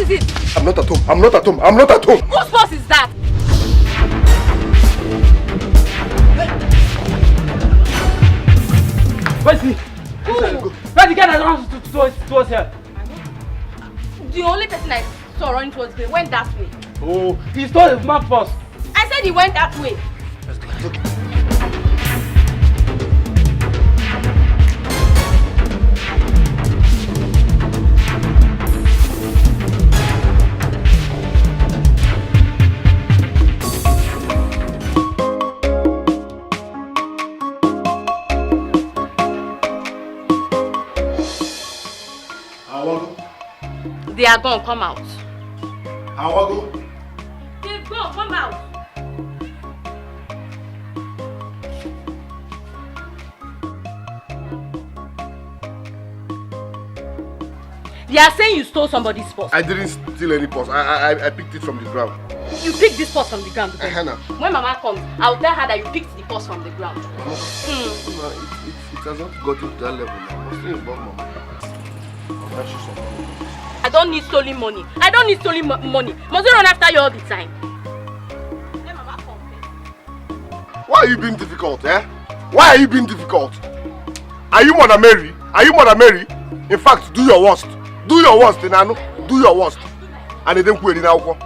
is it? I'm not at home. I'm not at home. I'm not at home. Whose purse is that? Where's he? Where's the guy that runs towards here? The only person I saw running towards me went that way. Oh, he stole the man's purse. I said he went that way. Let's go. Okay. They are gone, come out. Awago. They've gone, come out. They are saying you stole somebody's purse. I didn't steal any purse. I picked it from the ground. You picked this purse from the ground. Hannah. When Mama comes, I'll tell her that you picked the purse from the ground. No, it has not gotten to that level now. I'm still involved, Mama. I don't need stolen money. I don't need stolen money. Must I run after you all the time? Let Mama come. Why are you being difficult, eh? Why are you being difficult? Are you Mother Mary? Are you Mother Mary? In fact, do your worst. Do your worst, Inano. Do your worst. And they don't query now.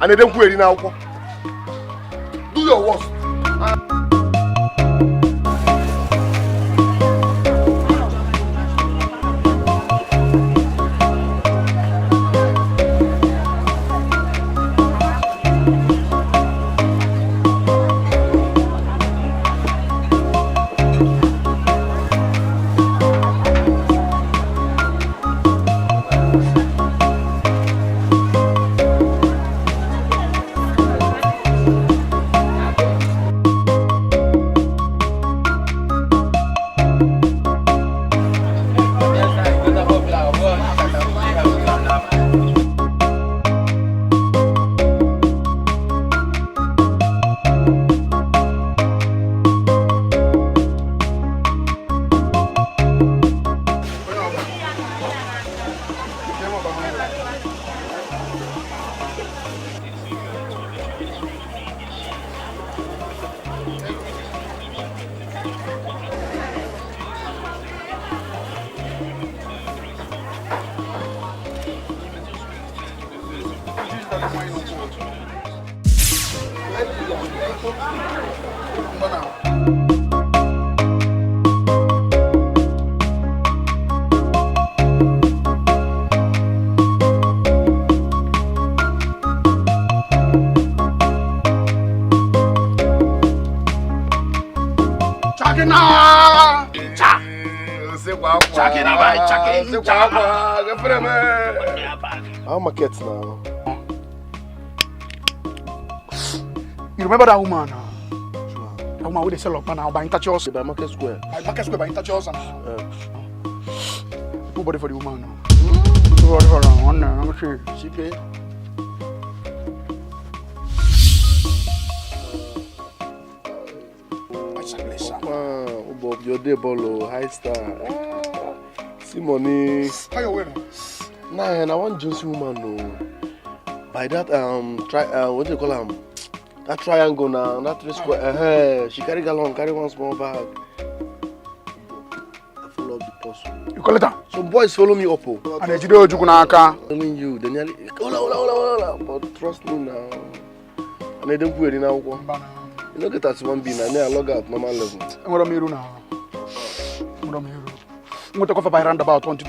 And they don't query now. Do your worst. How market now? You remember that woman? That woman with the sell up now by Intachos? By Market Square. By Market Square by Intachos. Nobody for the woman now. Nobody for her. One now. I'm sure. She pay. Oh, Bob, your day bolo high star. See money. How you win? Nah, I want Johnson woman no. By that what do you call him? That triangle now, that 3 square. She carry galon, carry one small bag. I follow up the post. You call it her? Some boys follow me up. And they do Jukunaka. Telling you, they nearly hola. But trust me now. And they don't put it now. You know, get at 1B now, I log out normal level. What am I doing now? I'm going to go for by around about $20.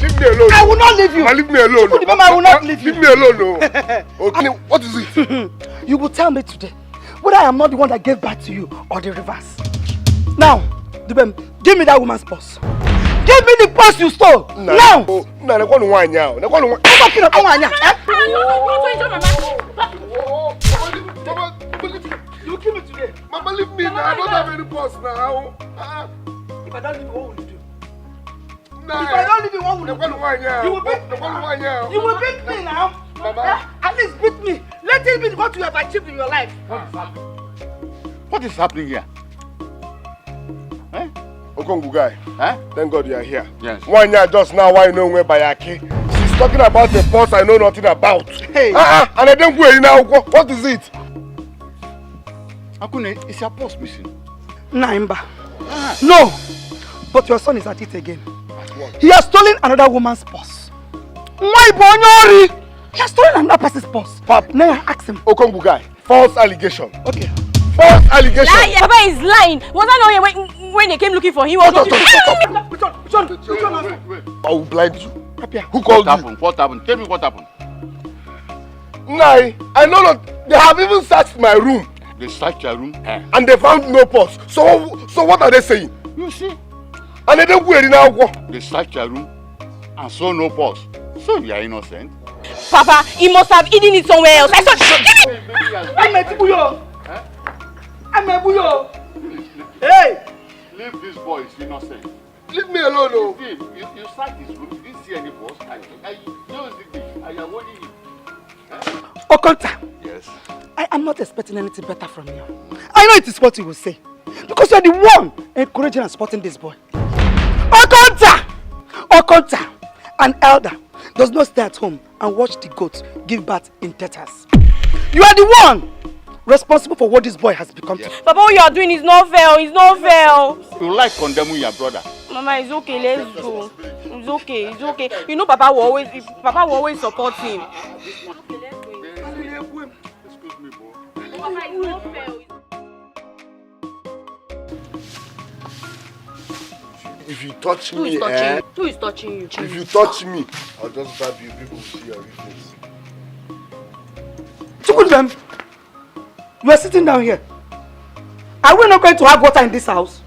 Leave me alone. I will not leave you. Leave me alone. I will not leave you. Leave me alone. No. Okay, what is it? You will tell me today whether I am not the one that gave birth to you or the reverse. Now, Dubem, give me that woman's purse. Give me the purse you stole. Now. No, they want one now. They want one. You give me today. Mama, leave me now. I don't have any purse now. If I don't leave you, what will you do? Nah, if I don't leave you, what will you do? You will beat me. You will beat me now. Mama. At least beat me. Let it be what you have achieved in your life. What is happening here? Eh? Okongu guy, thank God you are here. Yes. 1 year just now, why you know where Bayaki? She's talking about the pulse I know nothing about. Hey. And I don't go in now. What is it? Akune, is your pulse missing? Naimba. No, but your son is at it again. What? He has stolen another woman's purse. Why, Bonyori? He has stolen another person's purse. Pap, now ask him. Okongu guy, false allegation. Okay. False allegation. Liar. Papa is lying. Was I not here when they came looking for him? I will blind you. Who called you? What happened? Tell me what happened. Nai, I know not. They have even searched my room. They searched your room. And they found no pulse. So what are they saying? You see? And they don't go in now. They searched your room and saw no pulse. So you are innocent. Papa, he must have hidden it somewhere else. I saw. I'm a Tibuyo. I'm a Buyo. Hey! Leave this boy, he's innocent. Leave me alone, oh. You searched his room, you didn't see any pulse. I am warning you. Okonta. Yes. I am not expecting anything better from you. I know it is what you will say. Because you are the one encouraging and supporting this boy. Okonta! Okonta, an elder, does not stay at home and watch the goats give birth in tetas. You are the one responsible for what this boy has become. Yes. Papa, what you are doing is not fair. It's not fair. You like condemning your brother. Mama, it's okay. Let's go. It's okay. It's okay. You know, Papa will always support him. Excuse me, bro. Papa, it's not fair. If you touch Who me, is touching you? Who is touching you? If you touch me, I'll just grab you. People will see your weakness. Chukudem, you are sitting down here. Are we not going to have water in this house?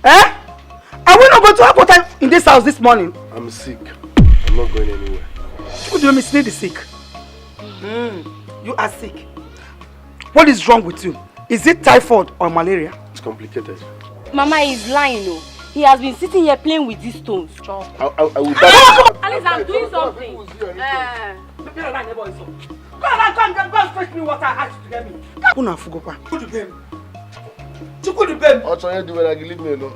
Eh? Are we not going to have water in this house this morning? I'm sick. I'm not going anywhere. Chukudem is really sick. You are sick. What is wrong with you? Is it typhoid or malaria? It's complicated. Mama is lying, no. He has been sitting here playing with these stones. I will die. At least I'm doing something. Go and fetch me water. Ask you to get me. Una fugopa. Chukudem. Also, you do it. Leave me alone.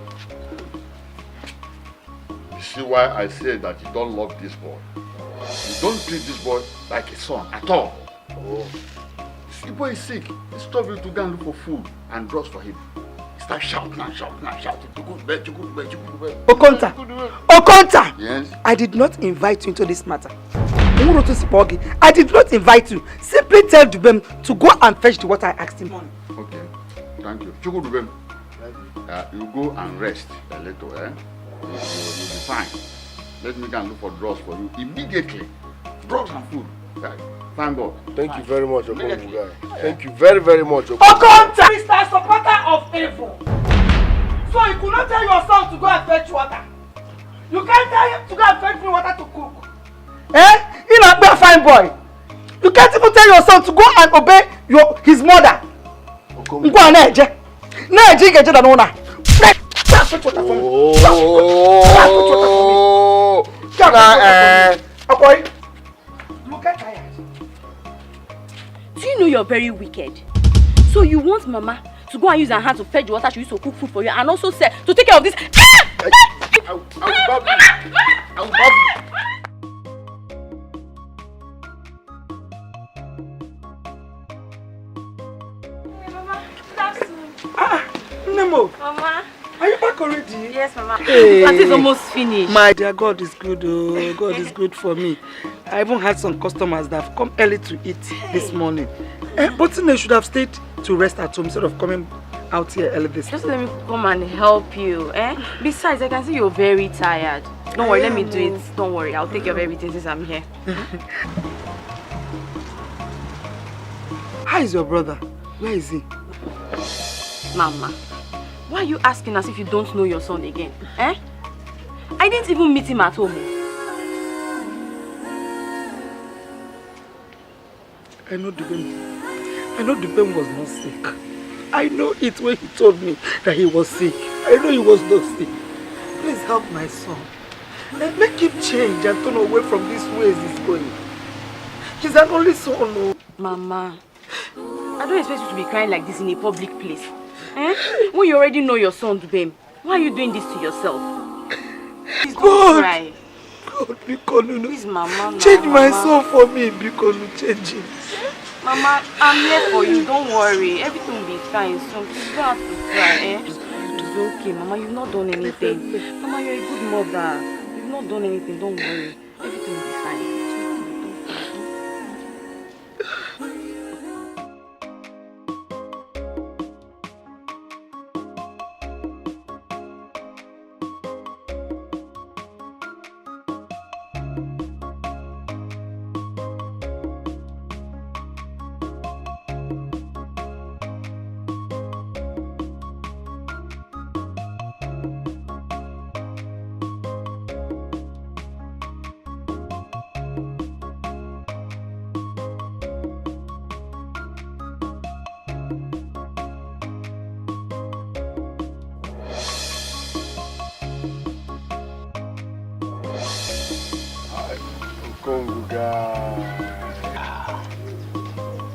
You see why I said that you don't love this boy? You don't treat this boy like a son at all. Oh. The boy is sick. It's tough you to go and look for food and drugs for him. Start shouting and shouting and shouting. You go to bed, you go to bed, you go to bed. Okonta. Okonta. Yes. I did not invite you into this matter. I did not invite you. Simply tell Dubem to go and fetch the water I asked him. Okay. Thank you. Chukudubem, you go and rest a little, eh? You'll be fine. Let me go and look for drugs for you immediately. Drugs and food. Right. Thank God. Thank you very much, Okongu guy. Thank you very, very much, Okongu. Okonta! Mr. Supporter of evil. So you could not tell your son to go and fetch water. You can't tell him to go and fetch me water to cook. Eh? He not be a fine boy. You can't even tell your son to go and obey his mother. Okongu. Go on, Neje. Neje get the owner. Fetch water for me. Oh. Okay. You get tired. Do you know you're very wicked? So you want Mama to go and use her hand to fetch the water she used to cook food for you and also say to take care of this? I will bab you. I will bab you. Mama, that's Nemo, Mama. are you back already? Yes, Mama. Hey. That is almost finished. My dear, God is good. Oh, God is good for me. I even had some customers that have come early to eat this morning. But they should have stayed to rest at home instead of coming out here early this Just let me come and help you. Besides, I can see you're very tired. Don't worry, let me do it. Don't worry, I'll take care of everything since I'm here. How is your brother? Where is he? Mama, why are you asking as if you don't know your son again? I didn't even meet him at home. I know Dubem was not sick. I know it when he told me that he was sick. I know he was not sick. Please help my son. And make him change and turn away from these ways he's going. He's an only son. No. Mama, I don't expect you to be crying like this in a public place. Eh? When you already know your son, Dubem, why are you doing this to yourself? Please don't cry. God, Bikonu, Please, Mama. change my son for me, Bikonu, change him. Mama, I'm here for you. Don't worry. Everything will be fine soon. Please don't have to cry, eh? It's okay, Mama. You've not done anything. Mama, you're a good mother. You've not done anything. Don't worry. Everything will be fine.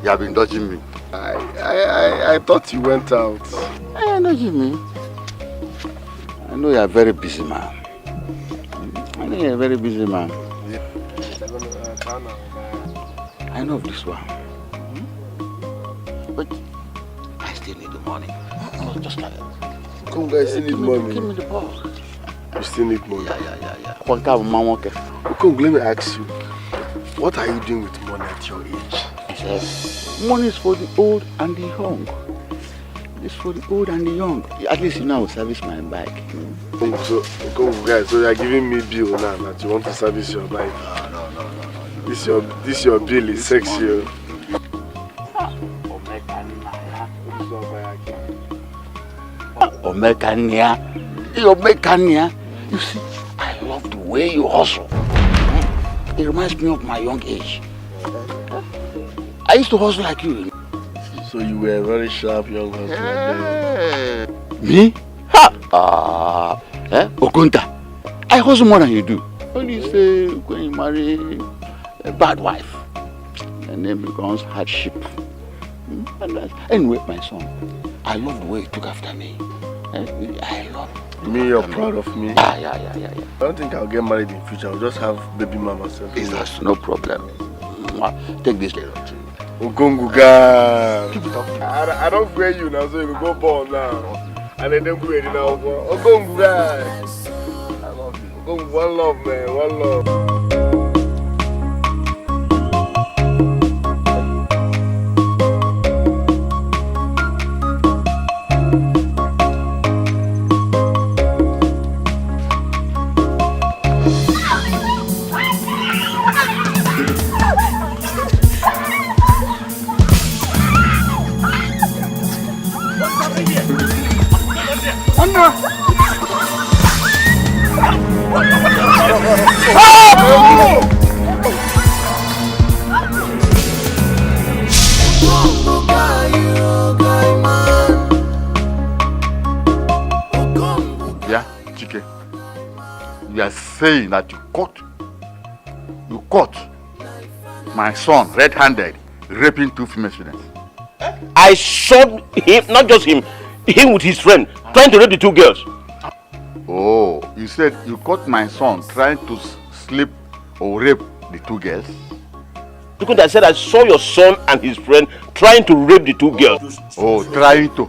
You have been dodging me. I thought you went out. Dodging me. I know you are a very busy man. I know of this one. But I still need the money. Just like that. Come guys, you need money. Give me the ball. You still need money? Yeah. Come, let me ask you. What are you doing with money at your age? Money is for the old and the young. It's for the old and the young. At least you know I will service my bike. So you are giving me bill now that you want to service your bike. No. This your bill is sexy. Omekania. You see, I love the way you hustle. It reminds me of my young age. I used to hustle like you. So you were a very sharp young hustler. Me? Okunta. I hustle more than you do. When you say when you marry a bad wife, and then becomes hardship. Anyway, my son, I love the way you took after me. I love it. Me, you're proud of me? Yeah. I don't think I'll get married in future. I'll just have baby mama self. That's no problem. Take this little too. Ogonguga. I don't fear you now, so you can go born now. And then go ready now. Ogonguga. I love you. Ogonguga, one love, man. One love. Yeah, Chike. You are saying that you caught my son red-handed raping 2 female students. I saw him, not just him with his friend, trying to rape the 2 girls. Oh, you said you caught my son trying to sleep or rape the 2 girls? Because I said I saw your son and his friend trying to rape the 2 girls. Oh, trying to.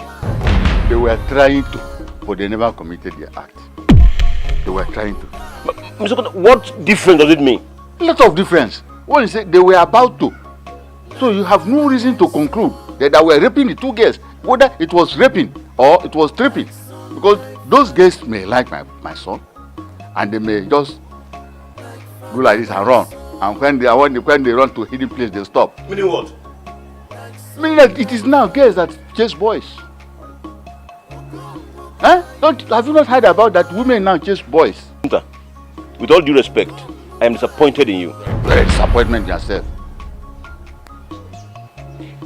They were trying to, but they never committed their act. They were trying to. Mr. Kota, what difference does it mean? A lot of difference. When you say they were about to. So you have no reason to conclude that they were raping the 2 girls, whether it was raping or it was tripping. Because those girls may like my son, and they may just do like this and run. And when they run to a hidden place, they stop. Meaning what? Meaning that it is now girls that chase boys. Huh? Have you not heard about that women now chase boys? With all due respect, I am disappointed in you. Very disappointment yourself.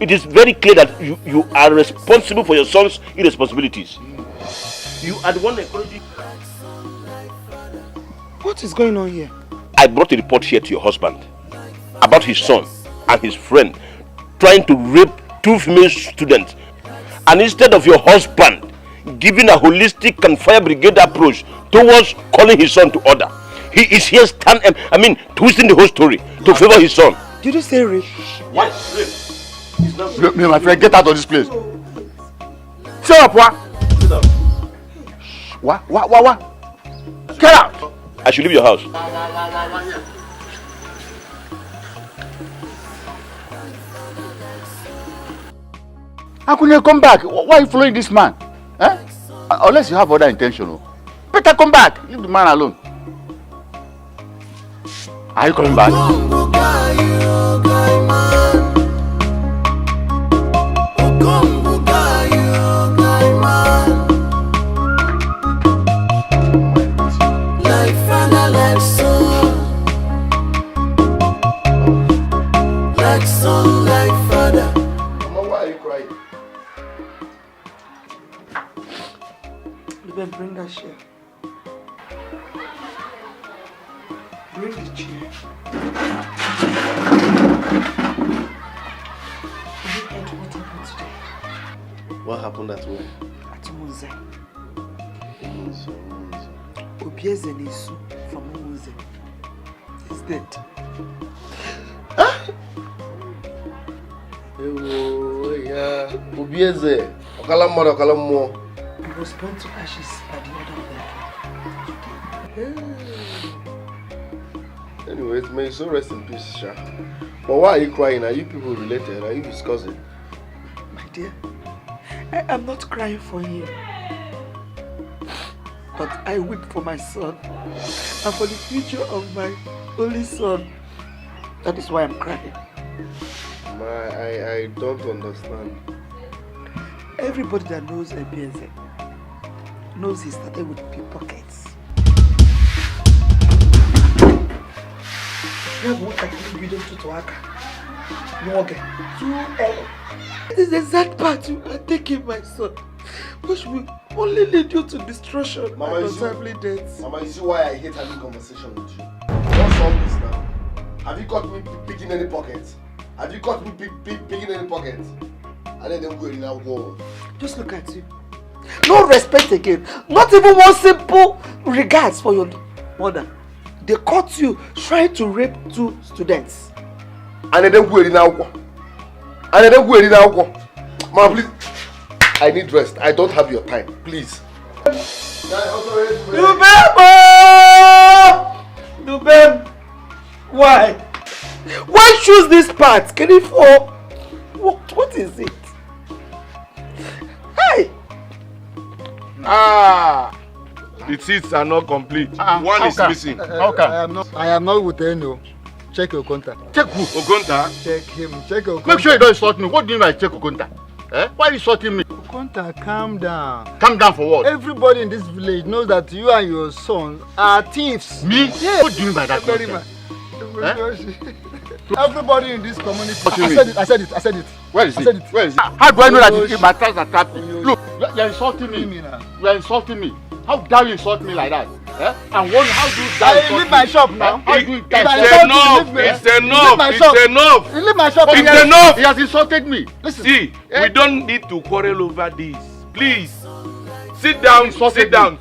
It is very clear that you are responsible for your son's irresponsibilities. You are the one encouraging. What is going on here? I brought a report here to your husband about his son and his friend trying to rape 2 female students, and instead of your husband giving a holistic and fire brigade approach towards calling his son to order, he is here twisting the whole story to favor his son. Did you say rape? What? Rape? My friend, get out of this place. Shut up, what? What? Get out! I should leave your house. How can you come back? Why are you following this man? Eh? Unless you have other intention. Better come back. Leave the man alone. Are you coming back? Like son, like father. Mama, why are you crying? You better bring that chair. Bring the chair. Have you heard what happened today? What happened that way? At Munze. Obieze Nesu from Munze. He's dead. Obieze. Okalamu. He was burned to ashes by the order of the Anyways, may you so rest in peace, Sha. But why are you crying? Are you people related? Are you discussing? My dear, I am not crying for him. But I weep for my son and for the future of my only son. That is why I'm crying. I don't understand. Everybody that knows Ebieze knows he started with pickpockets. You have what I can do to Aka. It is the exact path you are taking, my son, which will only lead you to destruction Mama, and untimely death. Mama, you see why I hate having conversation with you? What's all this now? Have you caught me picking any pockets? Have you caught me picking any pockets? And then go in now go. Just look at you. No respect again. Not even one simple regards for your mother. They caught you trying to rape 2 students. And then go in now go. Mama, please. I need rest. I don't have your time. Please. Dubem! Why? Why choose this path? Can it fall? What is it? Hey! The seats are not complete. One is missing. I am not with any. Check your contact. Check who? Ogonta? Check him. Check your contact. Make sure you don't insult me. What do you mean by check Ogonta? Eh? Why are you insulting me? Contact, calm down. Calm down for what? Everybody in this village knows that you and your son are thieves. Me? Yes. What do you mean by that? Very much. Everybody in this community. What do you mean? I said it. Where is I it? said it. Where is it? How do I know that my tracks are trapped? Look, you're insulting me. You are insulting me. How dare you insult me like that? Eh? And how do you dare leave my shop now. How do you dare It's enough! It's enough! Leave my shop. It's enough! He has insulted me. Listen. See, we don't need to quarrel over this. Please, sit down, sit down.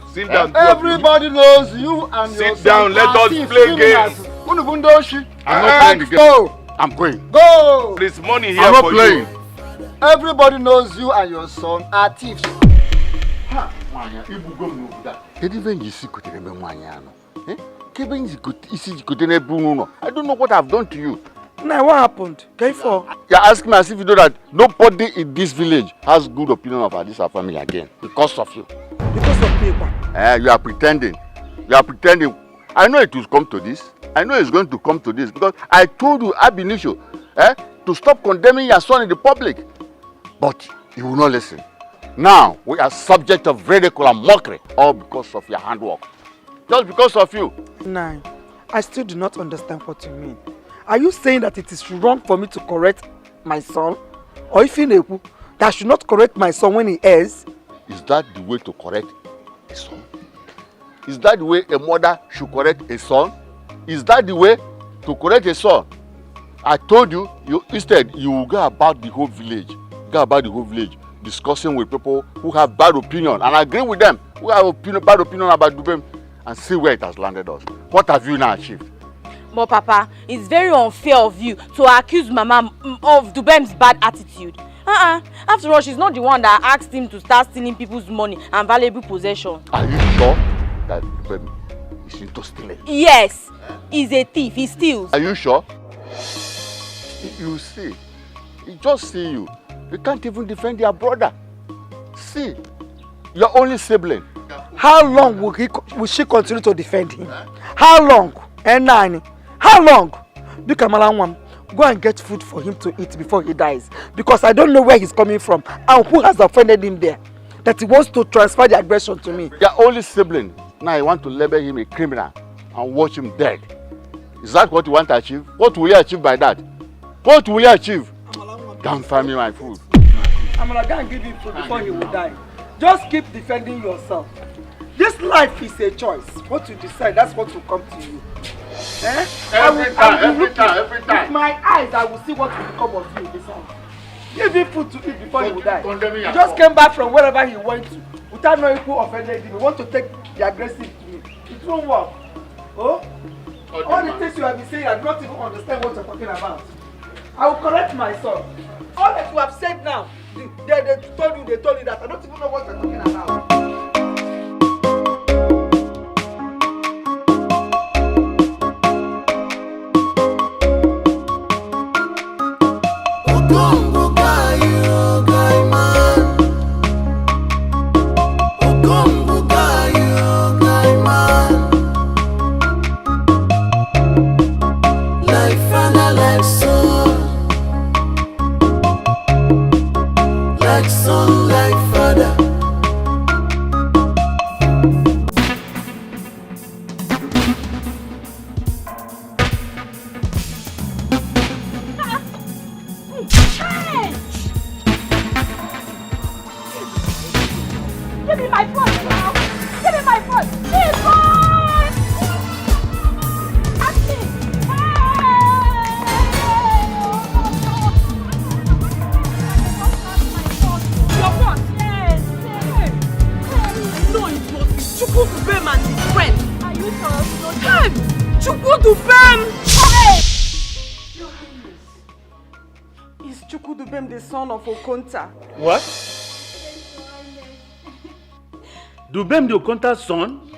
Everybody knows you and your son. Sit down, let are us thieves. play games. I'm not playing the game. Go. I'm going. Go. There's money here I'm not for playing. you. Everybody knows you and your son are thieves. Kedu ife njisi kutere ebe nwanyị anọ? Kebe isi jikote n'ebe unu nọ? I don't know what I've done to you. Now what happened? K4. You're asking me as if you know that nobody in this village has good opinion of this family again because of you. Because of people. You are pretending. You are pretending. I know it will come to this. I know it's going to come to this because I told you ab initio to stop condemning your son in the public. But you will not listen. Now we are subject of ridicule and mockery, all because of your handwork. Just because of you. Nah, I still do not understand what you mean. Are you saying that it is wrong for me to correct my son? Or if you know that I should not correct my son when he errs? Is that the way to correct a son? Is that the way a mother should correct a son? Is that the way to correct a son? I told you, instead you will go about the whole village go about the whole village discussing with people who have bad opinion and agree with them who have bad opinion about Dubem and see where it has landed us. What have you now achieved? But Papa, it's very unfair of you to accuse Mama of Dubem's bad attitude. After all, she's not the one that asked him to start stealing people's money and valuable possessions. Are you sure that Dubem is into stealing? Yes, he's a thief. He steals. Are you sure? You see, he just see you. You can't even defend your brother. See, your only sibling. How long will she continue to defend him? How long? And Nani? How long? Go and get food for him to eat before he dies. Because I don't know where he's coming from and who has offended him there. That he wants to transfer the aggression to me. Your only sibling. Now you want to label him a criminal and watch him dead. Is that what you want to achieve? What will you achieve by that? What will you achieve? Don't find me my food. I'm gonna go and give him food before he will die. Just keep defending yourself. This life is a choice. What you decide, that's what will come to you. Every time. With my eyes, I will see what will become of you this time. Give him food to eat before he will die. He just came back from wherever he went to without knowing who offended him. He want to take the aggressive to me. It won't work. Oh? All the things you have been saying, I do not even understand what you're talking about. I will correct my son. All that you have said now, they told you that. I don't even know what you're talking about. What? Dubem the Okonta's son?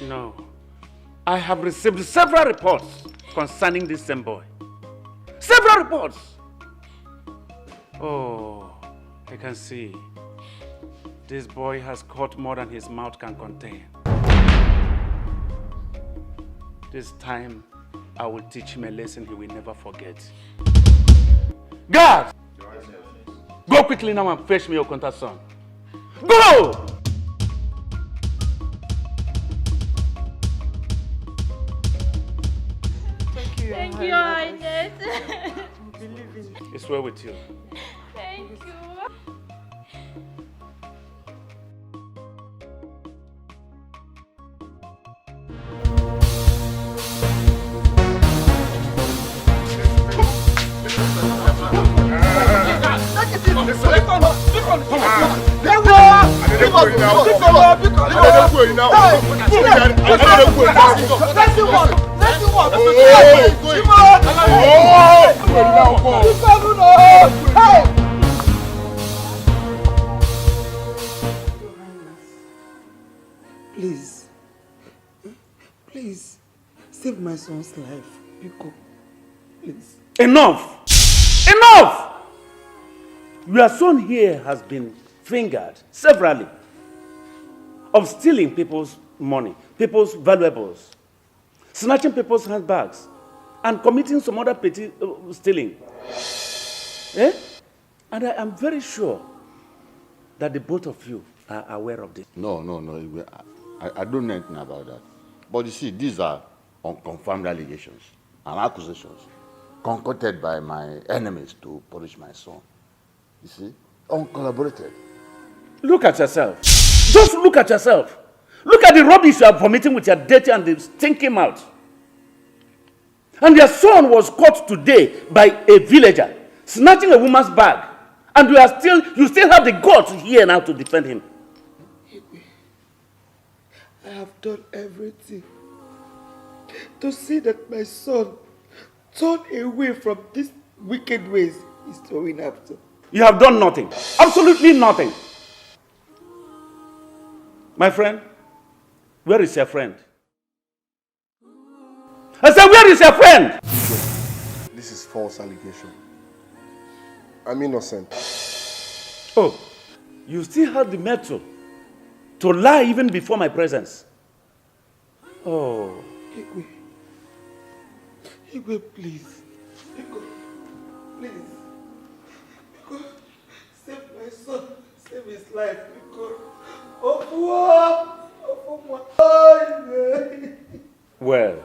No. I have received several reports concerning this same boy. Several reports! Oh, I can see. This boy has caught more than his mouth can contain. This time, I will teach him a lesson he will never forget. Guards! Go quickly now and fetch me Okonta's son. Go! Thank you, Your Highness. It's well with you. Thank you. Please, save my son's life. Biko, please. Enough! Enough! Your son here has been fingered severally of stealing people's money, people's valuables, snatching people's handbags, and committing some other petty stealing. And I am very sure that the both of you are aware of this. No. I don't know anything about that. But you see, these are unconfirmed allegations and accusations concocted by my enemies to punish my son. You see, uncollaborated. Look at yourself. Just look at yourself. Look at the rubbish you are vomiting with your dirty and the stinking mouth. And their son was caught today by a villager snatching a woman's bag. And you still have the guts here now to defend him. I have done everything to see that my son turn away from these wicked ways he's going after. You have done nothing. Absolutely nothing. My friend, where is your friend? I said, where is your friend? This is false allegation. I'm innocent. Oh, you still have the mettle to lie even before my presence. Oh. Igwe, please. Igwe, please. Igwe, save my son. Save his life. Igwe. Well,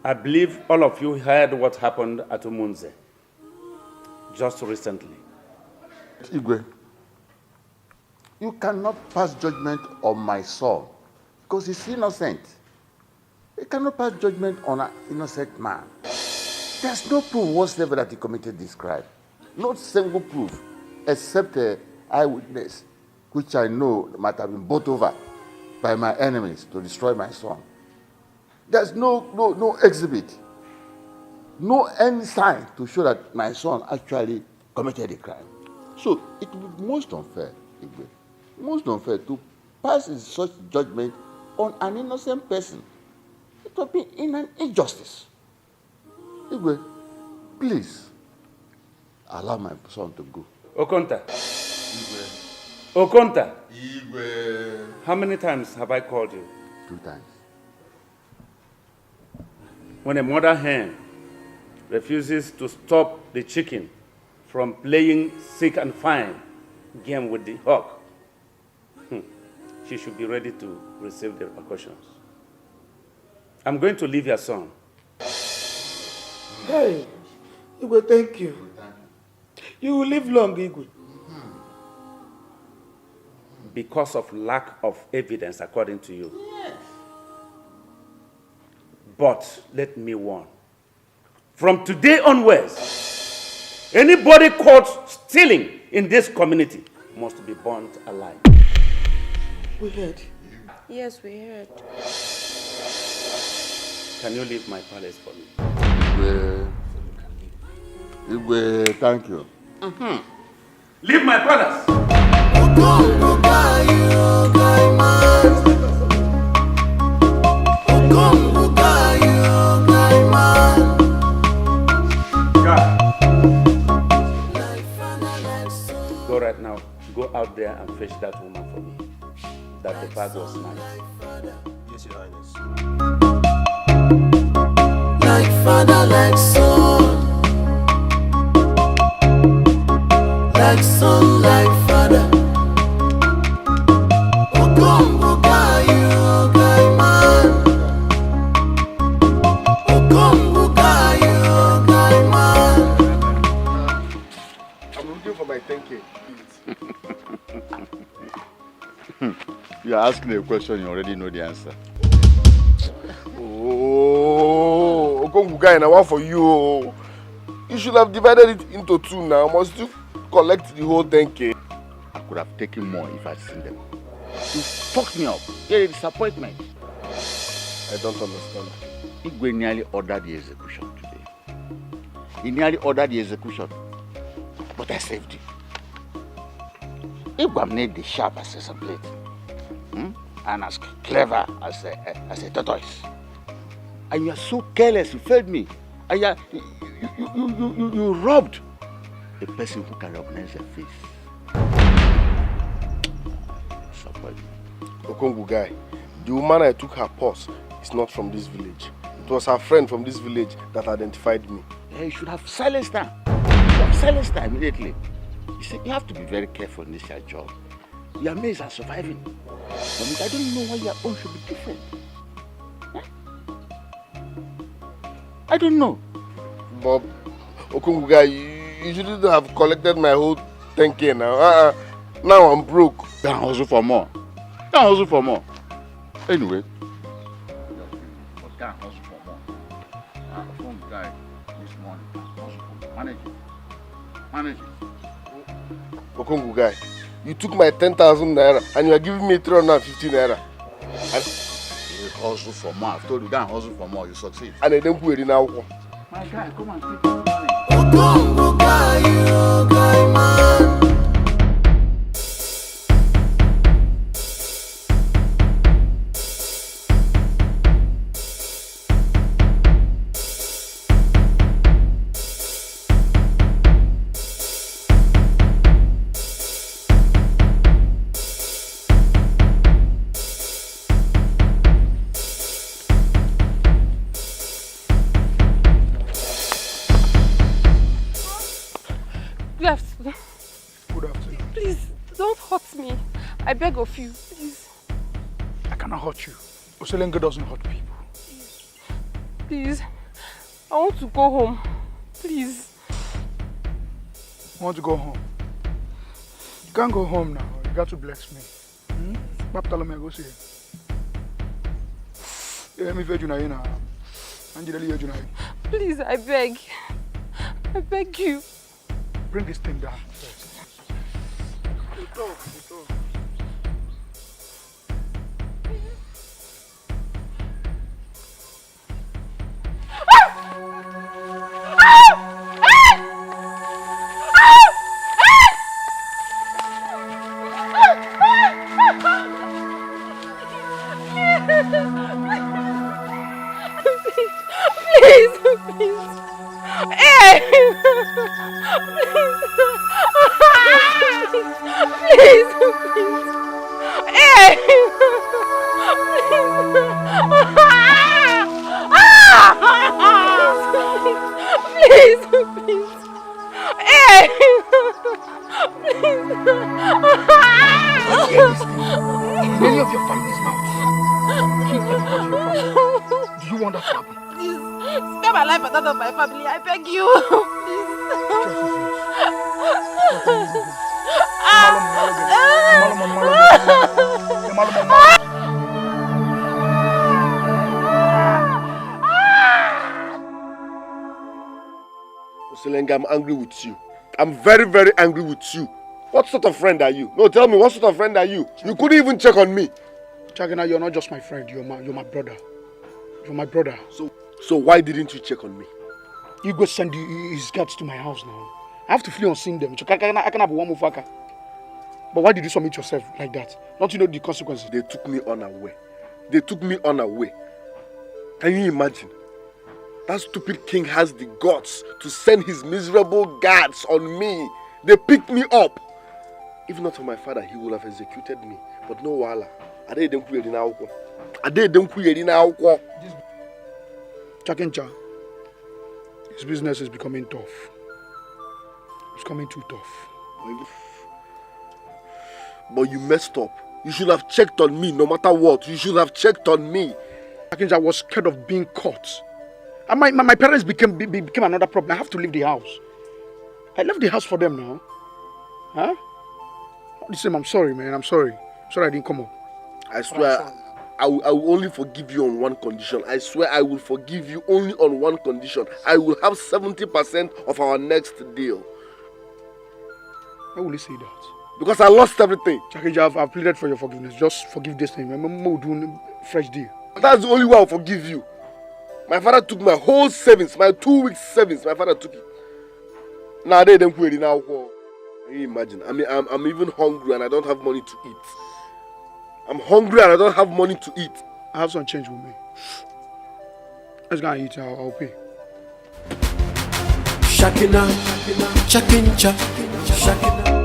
I believe all of you heard what happened at Umunze just recently. Igwe, you cannot pass judgment on my son because he's innocent. You cannot pass judgment on an innocent man. There's no proof whatsoever that he committed this crime. Not single proof, except an eyewitness, which I know might have been bought over by my enemies to destroy my son. There's no exhibit, no any sign to show that my son actually committed a crime. So it would be most unfair, Igwe, most unfair to pass such judgment on an innocent person. It would be in an injustice. Igwe, please allow my son to go. Okonta. Igwe. Okonta. Igwe. How many times have I called you? 2 times. When a mother hen refuses to stop the chicken from playing sick and fine game with the hawk, she should be ready to receive the repercussions. I'm going to leave your son. Hey, Igwe, thank you. You will live long, Igwe. Because of lack of evidence, according to you. Yes. But let me warn. From today onwards, anybody caught stealing in this community must be burnt alive. We heard. Yes, we heard. Can you leave my palace for me? Igwe, thank you. Leave my palace! Go right now. Go out there and fetch that woman for me. That the bag was nice. Yes, Your Highness. Like father, like son. Like son, like father. Okongo gayu, gai man. Okongo gayu, gai man. I'm looking for my 10K. You are asking a question, you already know the answer. Oh, Okongu guy, now one for you. You should have divided it into 2 now. Must you collect the whole 10K? I could have taken more if I'd seen them. You fucked me up. You're a disappointment. I don't understand. Igwe nearly ordered the execution today. He nearly ordered the execution. But I saved him. Igwe made the sharp as a blade. And as clever as a tortoise. And you are so careless, you failed me. And you robbed a person who can recognize their face. Disappointment. Okongu guy, the woman I took her purse is not from this village. It was her friend from this village that identified me. Yeah, you should have silenced her. You should have silenced her immediately. You see, you have to be very careful in this your job. Your mates are surviving. I don't know why your own should be different. Huh? I don't know. But Okongu guy, you shouldn't have collected my whole 10K now. Now I'm broke. Then hustle for more. Then hustle for more. Anyway. But can hustle for more. guy this morning. Manage it. Manage it. Okongu guy, you took my 10,000 naira and you are giving me 350 naira. You hustle for more. I've told you, go and hustle for more. You succeed. And I don't put it now. My guy, come and take the money. Guy man. Good afternoon. Please, don't hurt me. I beg of you, please. I cannot hurt you. Oselenga doesn't hurt people. Please, I want to go home. Please. You want to go home? You can't go home now. You got to bless me. Baptalo go see. Let me fetch you now. Please, I beg. I beg you. Bring this thing down first. Please, please. Hey! Please, please. Hey! Please, please. Hey! Many of your family's mouth. Keep everybody in your family. Do you want that to happen? Please, spare my life and that of my family. I beg you. Oselenga, I'm angry with you. I'm very, very angry with you. What sort of friend are you? No, tell me, what sort of friend are you? You couldn't even check on me. Chagana, you're not just my friend. You're my brother. You're my brother. So why didn't you check on me? You go send his guards to my house now. I have to flee on seeing them. I can have one more fucker. But why did you submit yourself like that? Don't you know the consequences? They took me unaware. They took me unaware. Can you imagine? That stupid king has the guts to send his miserable guards on me. They picked me up. If not for my father, he would have executed me. But no wala. Chakencha, his business is becoming tough. It's coming too tough. But you messed up. You should have checked on me no matter what. You should have checked on me. Chakencha, I was scared of being caught. And my parents became another problem. I have to leave the house. I left the house for them now. Huh? Listen, I'm sorry, man. I'm sorry. I'm sorry I didn't come up. I swear, I will only forgive you on one condition. I swear I will forgive you only on one condition. I will have 70% of our next deal. Why will you say that? Because I lost everything. Chakencha, I've pleaded for your forgiveness. Just forgive this thing. We'll do a fresh deal. That's the only way I'll forgive you. My father took my whole savings, my 2 weeks savings. My father took it. Now they don't query now. Can you imagine? I mean, I'm even hungry and I don't have money to eat. I'm hungry and I don't have money to eat. I have some change with me. Let's go and eat. I'll pay. Shakina, Chakincha, Shakina.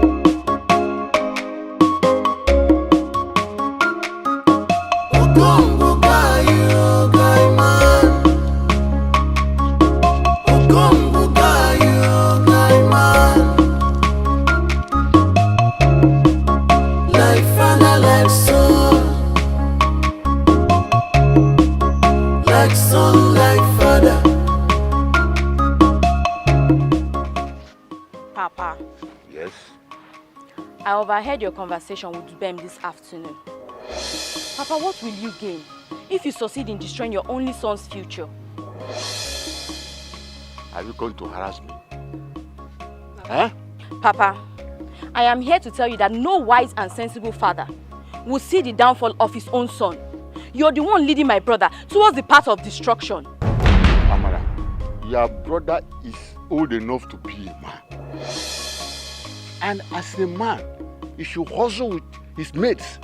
Papa. Yes? I overheard your conversation with Zubby this afternoon. Papa, what will you gain if you succeed in destroying your only son's future? Are you going to harass me? Huh? Papa, I am here to tell you that no wise and sensible father will see the downfall of his own son. You're the one leading my brother towards the path of destruction. Amara, your brother is old enough to be a man. And as a man, he should hustle with his mates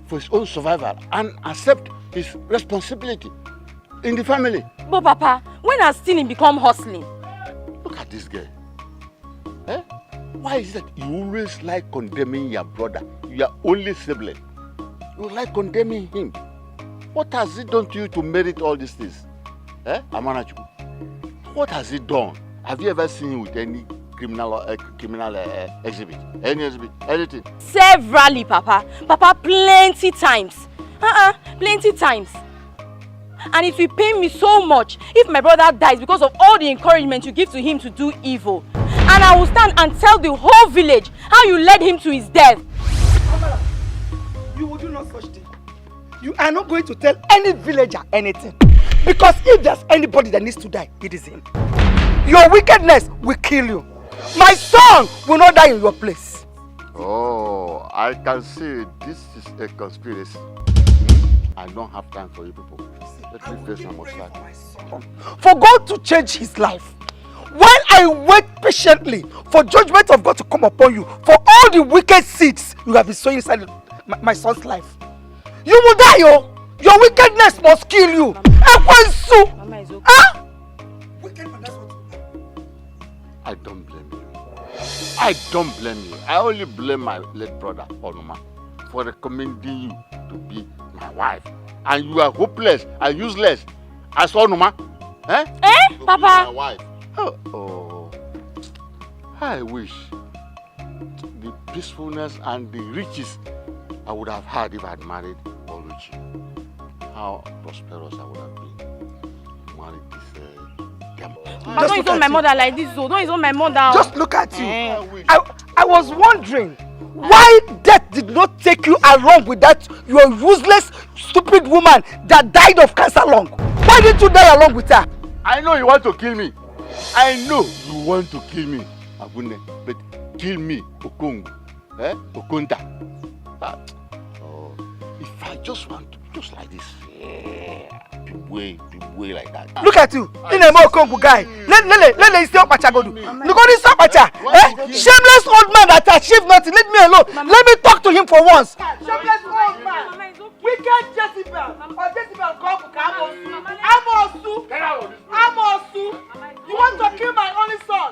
for his own survival and accept his responsibility in the family. But Papa, when has stealing become hustling? Look at this girl. Eh? Why is it that you always like condemning your brother, your only sibling? You like condemning him. What has he done to you to merit all these things? Eh? Amanachuku, what has he done? Have you ever seen him with any criminal exhibit? Any exhibit? Anything? Severally, Papa. Papa, plenty times. Plenty times. And it will pain me so much if my brother dies because of all the encouragement you give to him to do evil. And I will stand and tell the whole village how you led him to his death. Amara, you will do no such thing. You are not going to tell any villager anything. Because if there's anybody that needs to die, it is him. Your wickedness will kill you. My son will not die in your place. Oh, I can see this is a conspiracy. I don't have time for you people. Let me face my life. For God to change his life. While I wait patiently for judgment of God to come upon you, for all the wicked seeds you have been sowing inside my son's life, you will die, yo. Your wickedness must kill you. Mama is okay. Huh? I don't blame you. I don't blame you. I only blame my late brother, Onuma, for recommending you to be my wife. And you are hopeless and useless as Onuma. Eh? Eh, Papa? My wife. Oh. I wish the peacefulness and the riches I would have had if I had married Oluchi. How prosperous I would have been. Married this demo. Don't insult my mother like this, though. Don't insult my mother. Just look at you. I was wondering why death did not take you along with that your useless, stupid woman that died of cancer lung. Why didn't you die along with her? I know you want to kill me. I know you want to kill me, Abune. But kill me, Okongu. Okonta. If I just want to, just like this, be way like that. Look at you, in a more Congo guy. Let say Opachagodu. Look at this Opacha. Shameless old man that achieved nothing. Let me alone. Let me talk to him for once. Shameless old man. Wicked Jezebel. Or Jezebel come to Amosu. You want to kill my only son?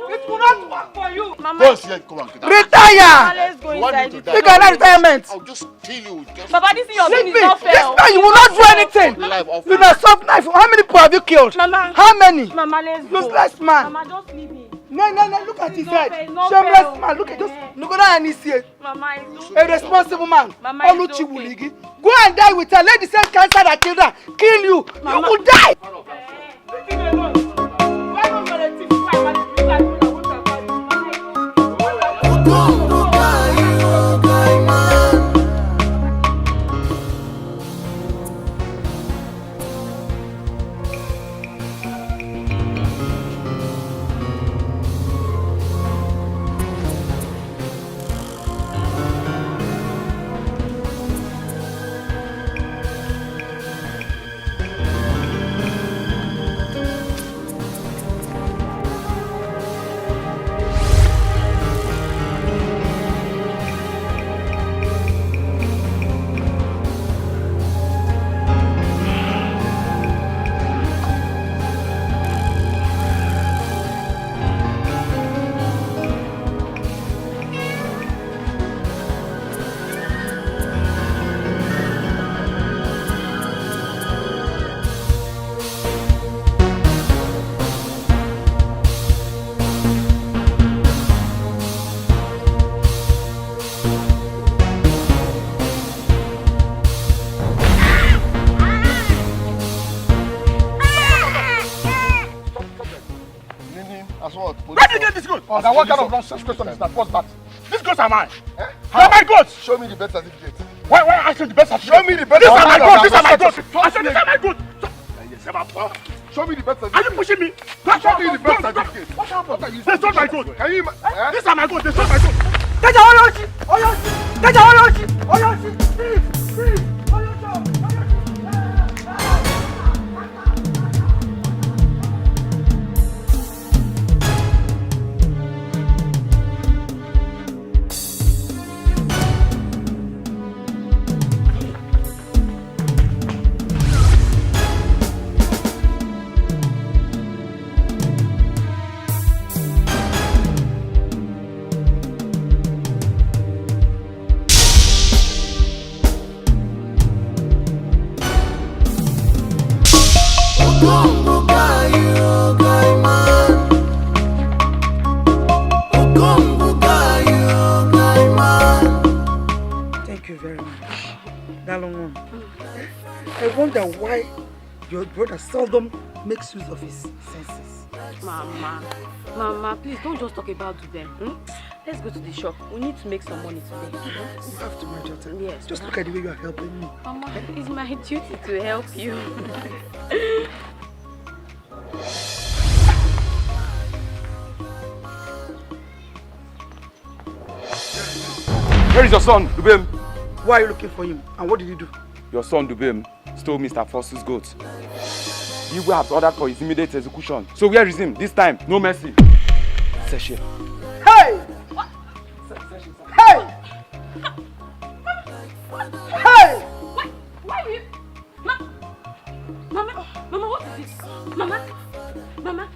It will not work for you. Retire. Let's go inside. Look at that retirement. I'll just kill you. Papa, this is your thing. It's not fair. This man, you will not do anything. You know, soft knife. How many people have you killed? Mama. How many? Mama, let's go. Useless man. Mama, just leave me. No, look at his head. Not Shameless fair. man, look at just look at that and he's here. Mama, it's okay. A responsible man. Mama, it's Oluchi okay. Wuligi. Go and die with her. Let the same cancer that killed her kill you. Mama. You will die. Leave me alone. Why don't you let it fly? Where did you get this goat? Oh, now what kind of nonsense question is that? What's that? These goats are mine. They're my goats. Show me the birth certificate. Why I said the birth certificate? Show me the birth certificate. These are my goats. These are my goats. I said these are my goats. Show me the birth certificate. Are you pushing me? Show me the birth certificate. What happened? What are you They stole my goat. Can you These are my goats. They stole my goat. Get your Oyoshi! Oyoshi! Get your Oyoshi! Oyoshi! Please! Please! Oyoshi! Thank you very much. Dalongo. I wonder why your brother seldom makes use of his senses. Mama, please don't just talk about them. Let's go to the shop. We need to make some money today. You have to, my daughter. Yes. Just look at the way you are helping me. Mama, it's my duty to help you. Where is your son, Dubem? Why are you looking for him? And what did he do? Your son, Dubem, stole Mr. Foster's goat. You will have ordered for his immediate execution. So where is him? This time, no mercy. Session. Hey! What? Hey! Hey! Why are you? Mama, what is this? Mama, what? Mama.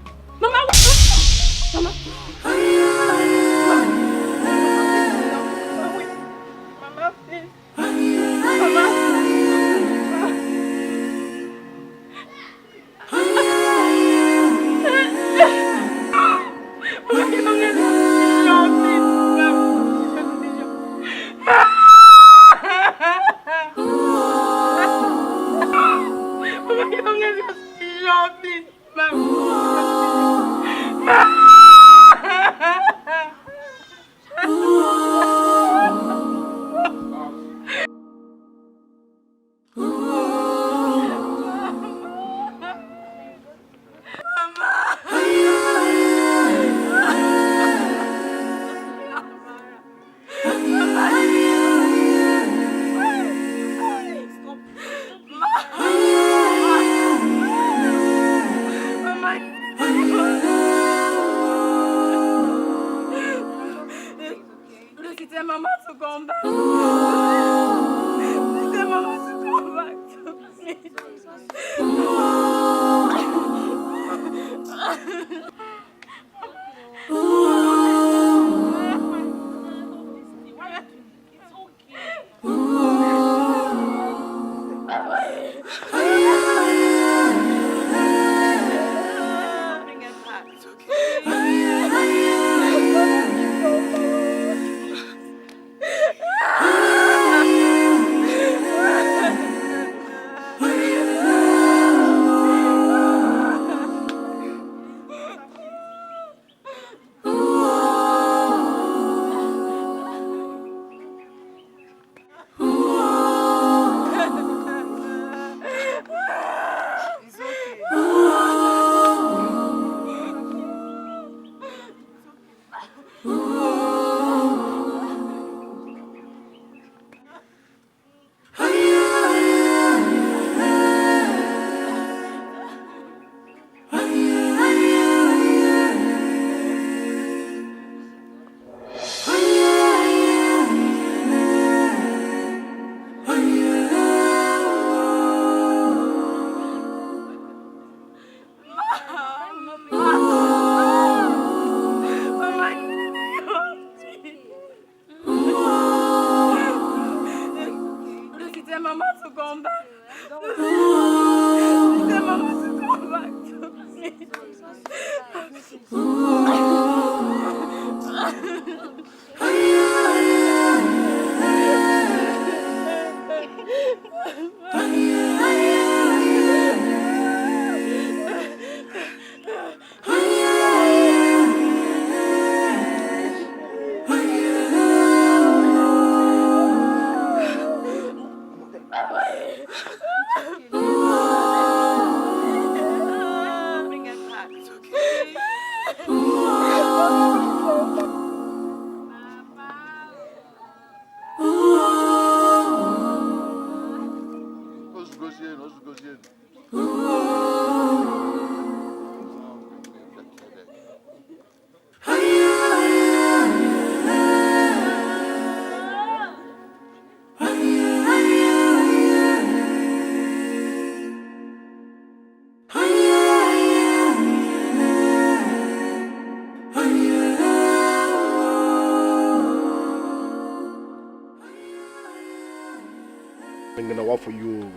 Slinganawa for you.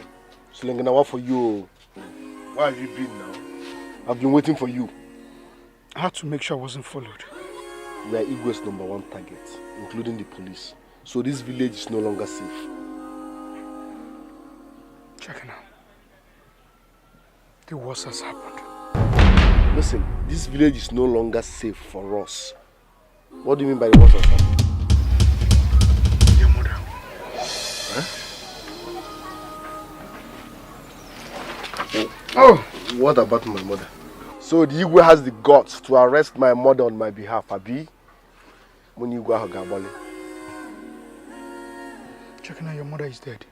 Slinganawa for you. Where have you been now? I've been waiting for you. I had to make sure I wasn't followed. We are Igwe's #1 target, including the police. So this village is no longer safe. Check it out. The worst has happened. Listen, this village is no longer safe for us. What do you mean by the worst has happened? Your mother. Huh? Oh, what about my mother? So the Igwe has the guts to arrest my mother on my behalf, Abi? Muni Igwe Hagabale. Checking out, your mother is dead.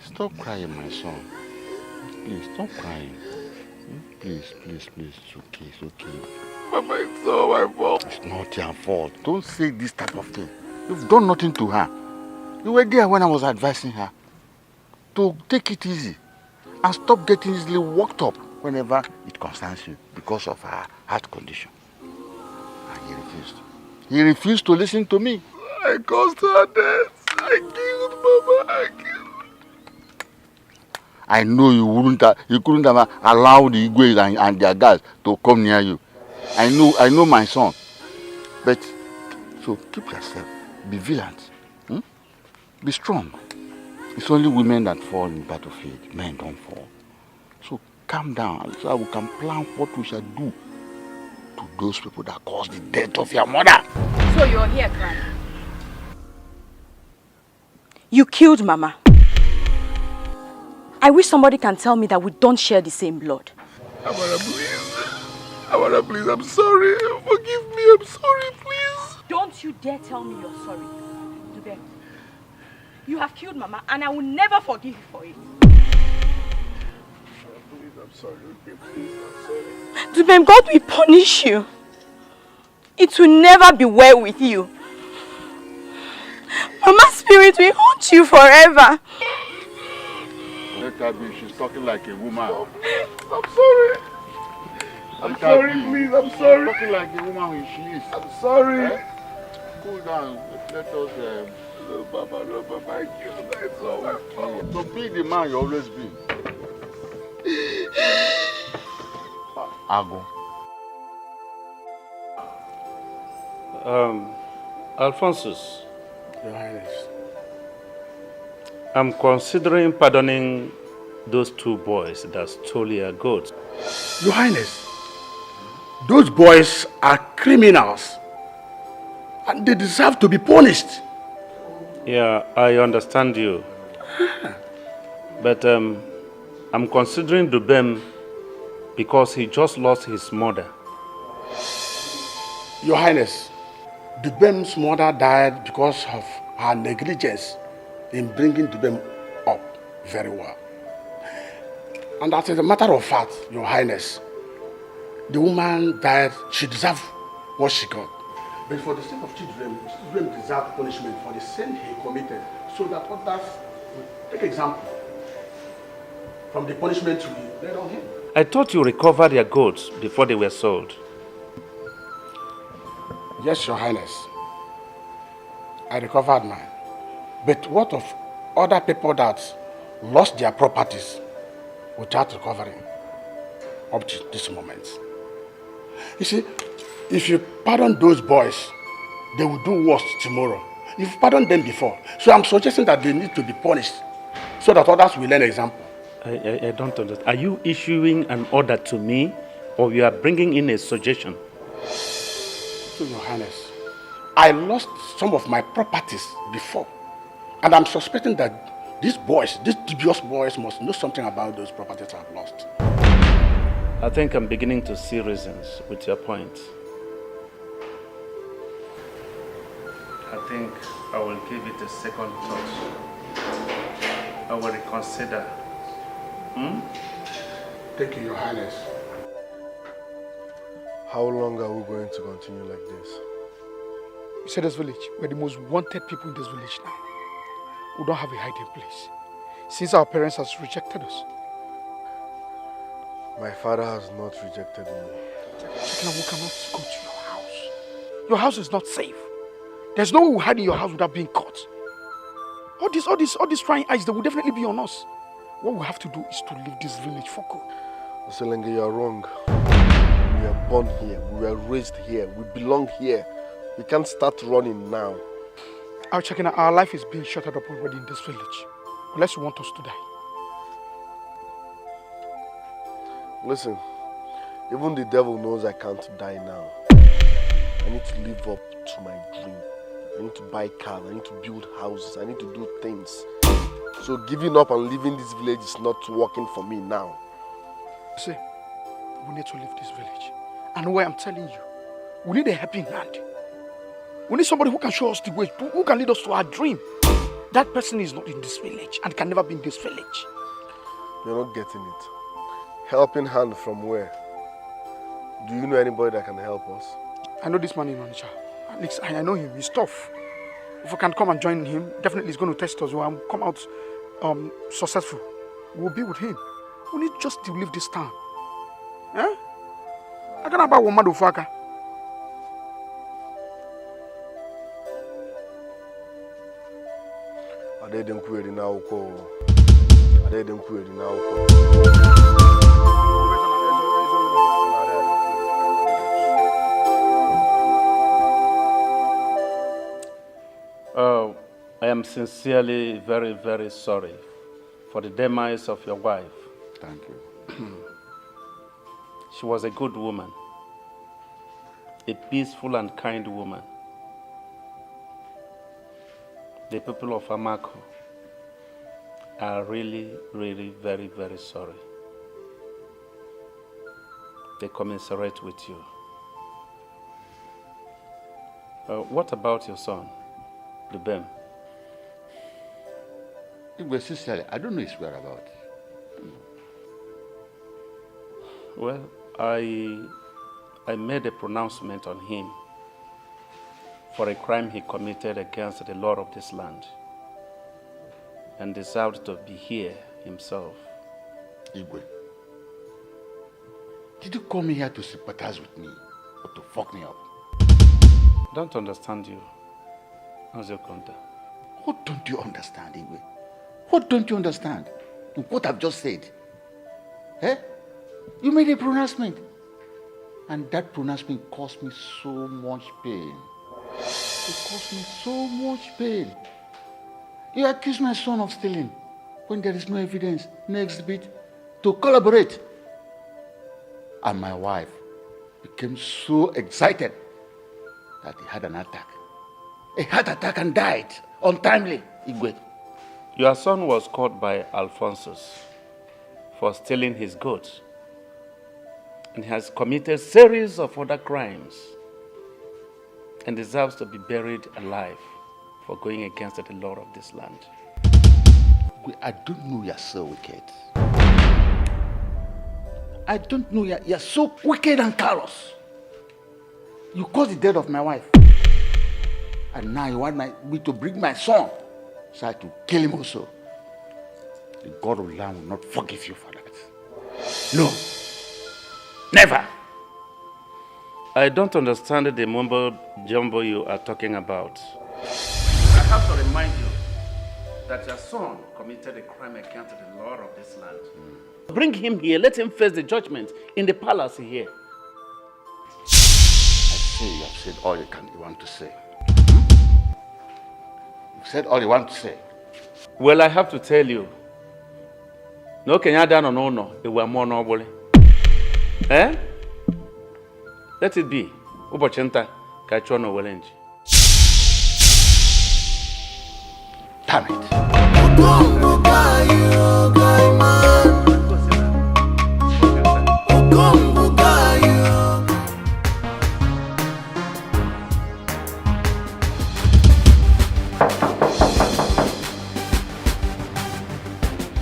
Stop crying, my son. Please, stop crying. Please, please, please. It's okay, it's okay. Mama, it's all my fault. It's not your fault. Don't say this type of thing. You've done nothing to her. You were there when I was advising her to take it easy and stop getting easily worked up whenever it concerns you because of her heart condition. And he refused. He refused to listen to me. I caused her death. I killed Mama. I killed. I know you couldn't have allowed the Igwe and their guys to come near you. I know my son. But, so keep yourself. Be vigilant. Be strong. It's only women that fall in the battlefield. Men don't fall. So calm down so that we can plan what we shall do to those people that caused the death of your mother. So you're here crying. You killed Mama. I wish somebody can tell me that we don't share the same blood. Amara, please. Amara, please, I'm sorry. Forgive me, I'm sorry, please. Don't you dare tell me you're sorry. Zubby, you have killed Mama and I will never forgive you for it. Please, I'm sorry. Okay, please, I'm sorry. Zubby, God will punish you. It will never be well with you. Mama's spirit will haunt you forever. Let her be. She's talking like a woman. I'm sorry. I'm sorry, please. I'm sorry. She's talking like a woman when she is. I'm sorry. Cool down. Let us... No, Papa, I killed her. It's all my fault. So be the man you always been. Ago. Alphonsus. Your Highness. I'm considering pardoning those 2 boys that stole your goats. Your Highness, those boys are criminals and they deserve to be punished. Yeah, I understand you. But I'm considering Dubem because he just lost his mother. Your Highness, Dubem's mother died because of her negligence in bringing Dubem up very well. And as a matter of fact, Your Highness, the woman died, she deserved what she got. But for the sake of children deserved punishment for the sin he committed, so that others will take example from the punishment we laid on him. I thought you recovered your goods before they were sold. Yes, Your Highness. I recovered mine. But what of other people that lost their properties without recovering up to this moment? You see, if you pardon those boys, they will do worse tomorrow. You've pardoned them before. So I'm suggesting that they need to be punished so that others will learn example. I don't understand. Are you issuing an order to me, or you are bringing in a suggestion? So, Your Highness, I lost some of my properties before. And I'm suspecting that these boys, these dubious boys, must know something about those properties I've lost. I think I'm beginning to see reasons with your point. I think I will give it a second thought. I will reconsider. Thank you, Your Highness. How long are we going to continue like this? You said this village, we're the most wanted people in this village now. We don't have a hiding place. Since our parents have rejected us. My father has not rejected me. Chekina, we cannot go to your house. Your house is not safe. There's no way we hide in your house without being caught. All these prying eyes, they will definitely be on us. What we have to do is to leave this village for good. Oselenge, you are wrong. We are born here. We were raised here. We belong here. We can't start running now. Our Chekina, our life is being shuttered up already in this village. Unless you want us to die. Listen, even the devil knows I can't die now. I need to live up to my dream. I need to buy cars, I need to build houses, I need to do things. So giving up and leaving this village is not working for me now. See, we need to leave this village. And why I'm telling you, we need a helping hand. We need somebody who can show us the way, who can lead us to our dream. That person is not in this village and can never be in this village. You're not getting it. Helping hand from where? Do you know anybody that can help us? I know this man in Onitsha. At least I know him. He's tough. If we can come and join him, definitely he's going to test us. We'll come out successful. We'll be with him. We need just to leave this town. Eh? I can't about one motherfucker. I didn't quit it now. I didn't quit it now. I am sincerely very, very sorry for the demise of your wife. Thank you. She was a good woman, a peaceful and kind woman. The people of Amako are really, really very, very sorry. They commiserate with you. What about your son, Dubem? Sincerely, I don't know his whereabouts. Well, I made a pronouncement on him for a crime he committed against the law of this land and deserved to be here himself. Igwe, did you come here to sympathize with me or to fuck me up? Don't understand you, Azokonda. What don't you understand, Igwe? What don't you understand? What I've just said. Eh? You made a pronouncement. And that pronouncement caused me so much pain. It caused me so much pain. You accuse my son of stealing when there is no evidence, no exhibit to collaborate. And my wife became so excited that he had an attack. A heart attack and died untimely, Igwe. Your son was caught by Alphonsus for stealing his goods and has committed a series of other crimes and deserves to be buried alive for going against the law of this land. I don't know you're so wicked. I don't know you're so wicked and callous. You caused the death of my wife. And now you want me to bring my son. So I had to kill him also. The God of the land will not forgive you for that. No. Never. I don't understand the mumbo jumbo you are talking about. I have to remind you that your son committed a crime against the law of this land. Bring him here. Let him face the judgment in the palace here. I say you have said all you want to say. You've said all you want to say. Well, I have to tell you. No Kenyada no, it were more noble. Eh? Let it be. Ubochenta, Kachono Wellenji. Damn it.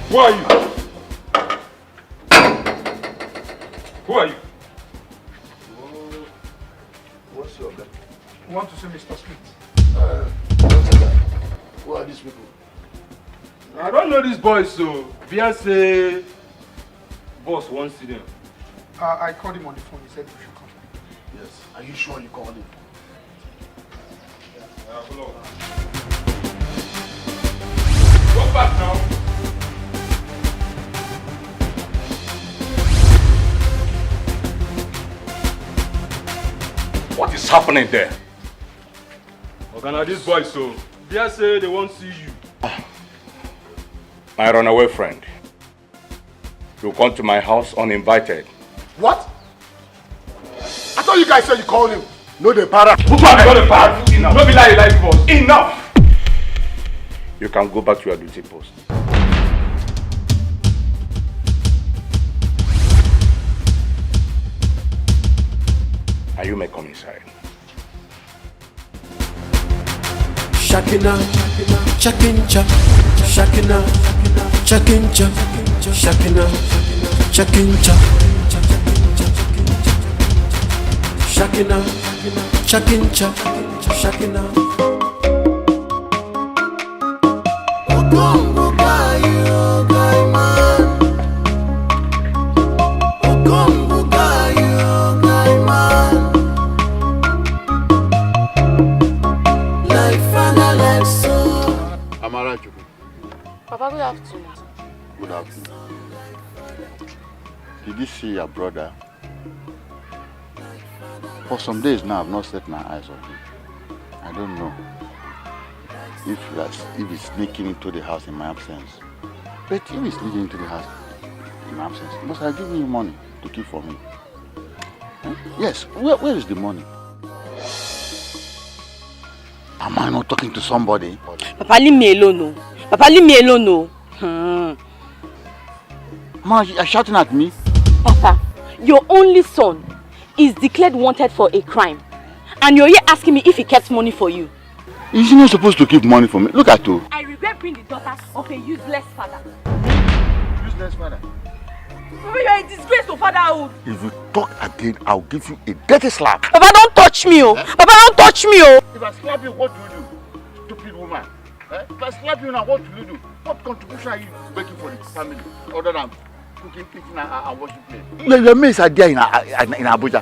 Who are you? Who are you? What's your name? I want to see Mr. Smith. Who are these people? I don't know these boys, so Beyonce boss wants to see them. I called him on the phone. He said we should come. Yes. Are you sure you called him? Go back now. What is happening there? Organa, these boys, so Beyonce they won't see you. My runaway friend. You come to my house uninvited. What? I thought you guys said you called him. No, the para. Who got the para? Enough. Don't be like boss. Enough. You can go back to your duty post. And you may come inside. Shakina, Chakincha, Shakina, Chakincha, Shakina, Chakincha, Shakina, Chakincha, Shakina. Ogongo gayo gaiman, Ogongo gayo gaiman. Amara, Papa, good afternoon. good afternoon. Did you see your brother? For some days now, I've not set my eyes on him. I don't know if he's sneaking into the house in my absence. But if he's sneaking into the house in my absence, he must have given you money to keep for me. Huh? Yes, where is the money? Am I not talking to somebody? Papa, leave me alone, no. Papa, leave me alone, no. Ma, you're shouting at me? Papa, your only son is declared wanted for a crime. And you're here asking me if he kept money for you. Is he not supposed to keep money for me? Look at you. I regret being the daughter of a useless father. Useless father? Papa, you're a disgrace to fatherhood. If you talk again, I'll give you a dirty slap. Papa, don't touch me, oh. Papa, don't touch me, oh. If I slap you, what do you do? Stupid woman. If I slap you now, what will you do? What contribution are you making for the family other than cooking, kitchen, and washing plates? Your mates are there in Abuja.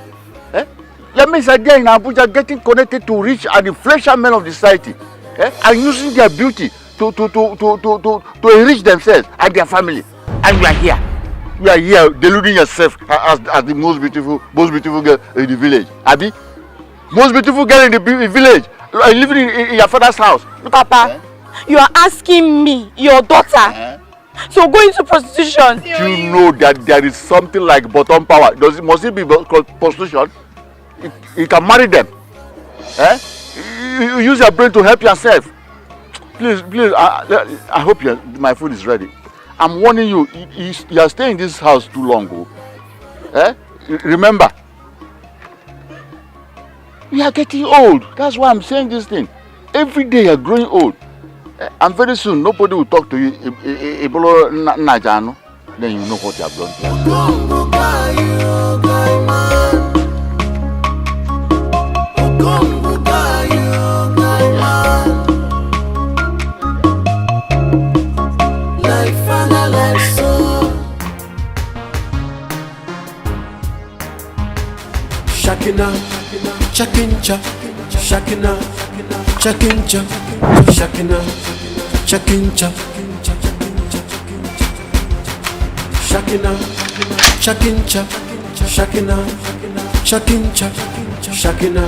Your mates are there in Abuja getting connected to rich and influential men of the society. And using their beauty to enrich themselves and their family. And you are here. You are here deluding yourself as the most beautiful girl in the village. Abi? Most beautiful girl in the village. Living in your father's house. Papa, you are asking me, your daughter, to go into prostitution. Do you know that there is something like bottom power? Must it be prostitution? You can marry them. You use your brain to help yourself. Please, I hope my food is ready. I'm warning you, you are staying in this house too long. Remember, we are getting old. That's why I'm saying this thing. Every day you are growing old. And very soon, nobody will talk to you. Then you know what you have done to Shakina, Chakincha, Shakina, Chakincha, Shakina, Chakincha, Shakina, Chakincha, Shakina, Chakincha, Shakina,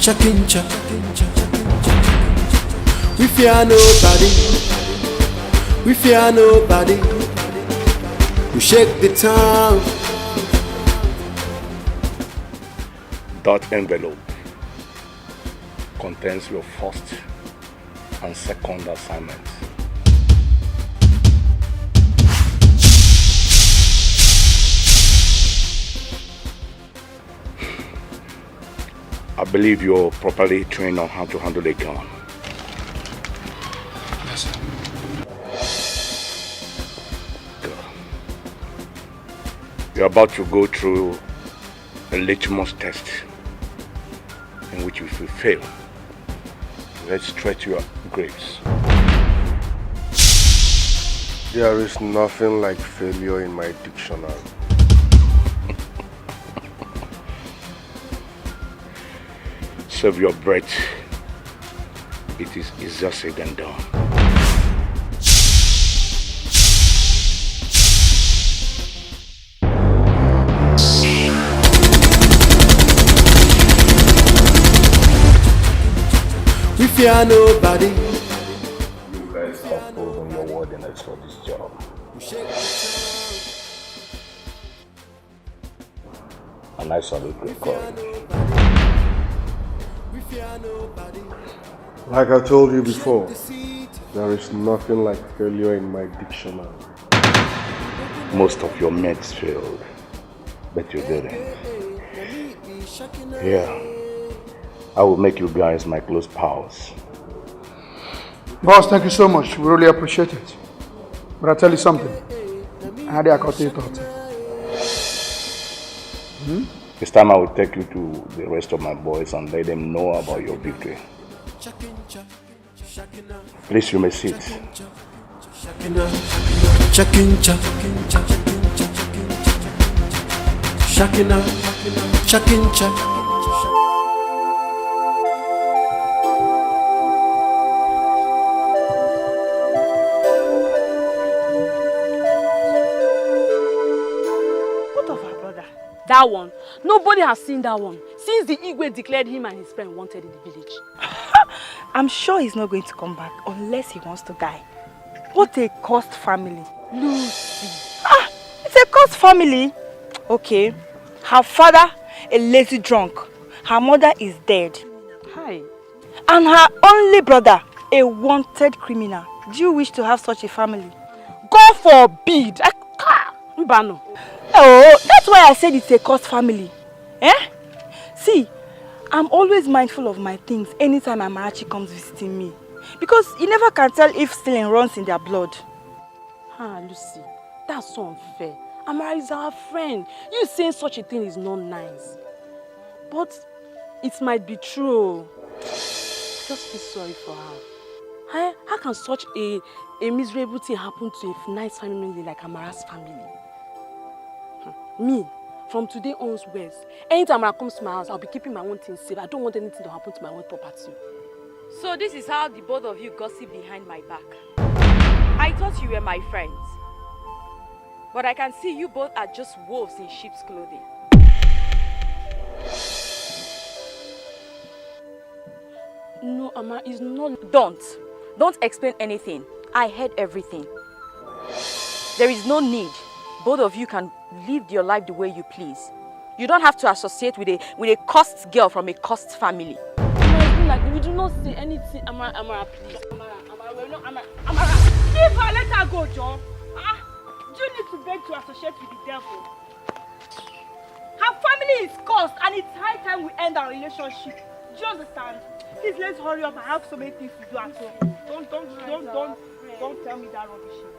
Chakincha. We fear nobody, we fear nobody. We shake the town. That envelope contains your first and second assignments. I believe you're properly trained on how to handle a gun. Yes, sir. Good. You're about to go through a litmus test in which if you fail, let's straight to your graves. There is nothing like failure in my dictionary. Save your breath. It is easier said than done. We fear nobody. You guys stop proving your worthiness for this job. And I salute your courage. Like I told you before, there is nothing like failure in my dictionary. Most of your mates failed, but you didn't. Yeah, I will make you guys my close pals. Boss, thank you so much. We really appreciate it. But I'll tell you something. I had a thought. This time I will take you to the rest of my boys and let them know about your victory. Please, you may sit. Shakina, Chakincha, Shakina, Chakincha. What of our brother? That one. Nobody has seen that one since the Igwe declared him and his friend wanted in the village. I'm sure he's not going to come back unless he wants to die. What a cursed family. Lucy. It's a cursed family. Okay. Her father, a lazy drunk. Her mother is dead. Hi. And her only brother, a wanted criminal. Do you wish to have such a family? God forbid. Mbano. Oh, that's why I said it's a cursed family. Eh? See, I'm always mindful of my things anytime Amarachi comes visiting me. Because you never can tell if stealing runs in their blood. Lucy, that's so unfair. Amara is our friend. You saying such a thing is not nice. But it might be true. Just feel sorry for her. How can such a miserable thing happen to a nice family like Amara's family? Me, from today onwards, anytime Amara comes to my house, I'll be keeping my own things safe. I don't want anything to happen to my own property. So this is how the both of you gossip behind my back. I thought you were my friends. But I can see you both are just wolves in sheep's clothing. No, Amara, it's not. Don't explain anything. I heard everything. There is no need. Both of you can live your life the way you please. You don't have to associate with a cursed girl from a cursed family. Like we do not say anything. Amara, please. Amara, Leave her, let her go, John. Do you need to beg to associate with the devil? Her family is cursed and it's high time we end our relationship. Do you understand? Please, let's hurry up. I have so many things to do at home. Don't tell me that rubbish again.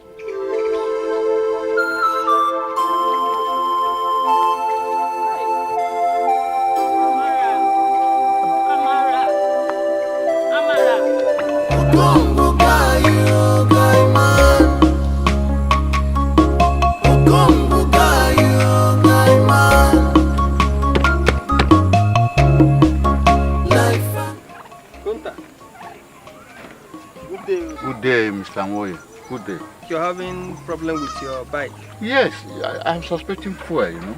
Good day. Good day, Mr. Nwoye. Good day. You're having problem with your bike? Yes, I'm suspecting fuel, you know.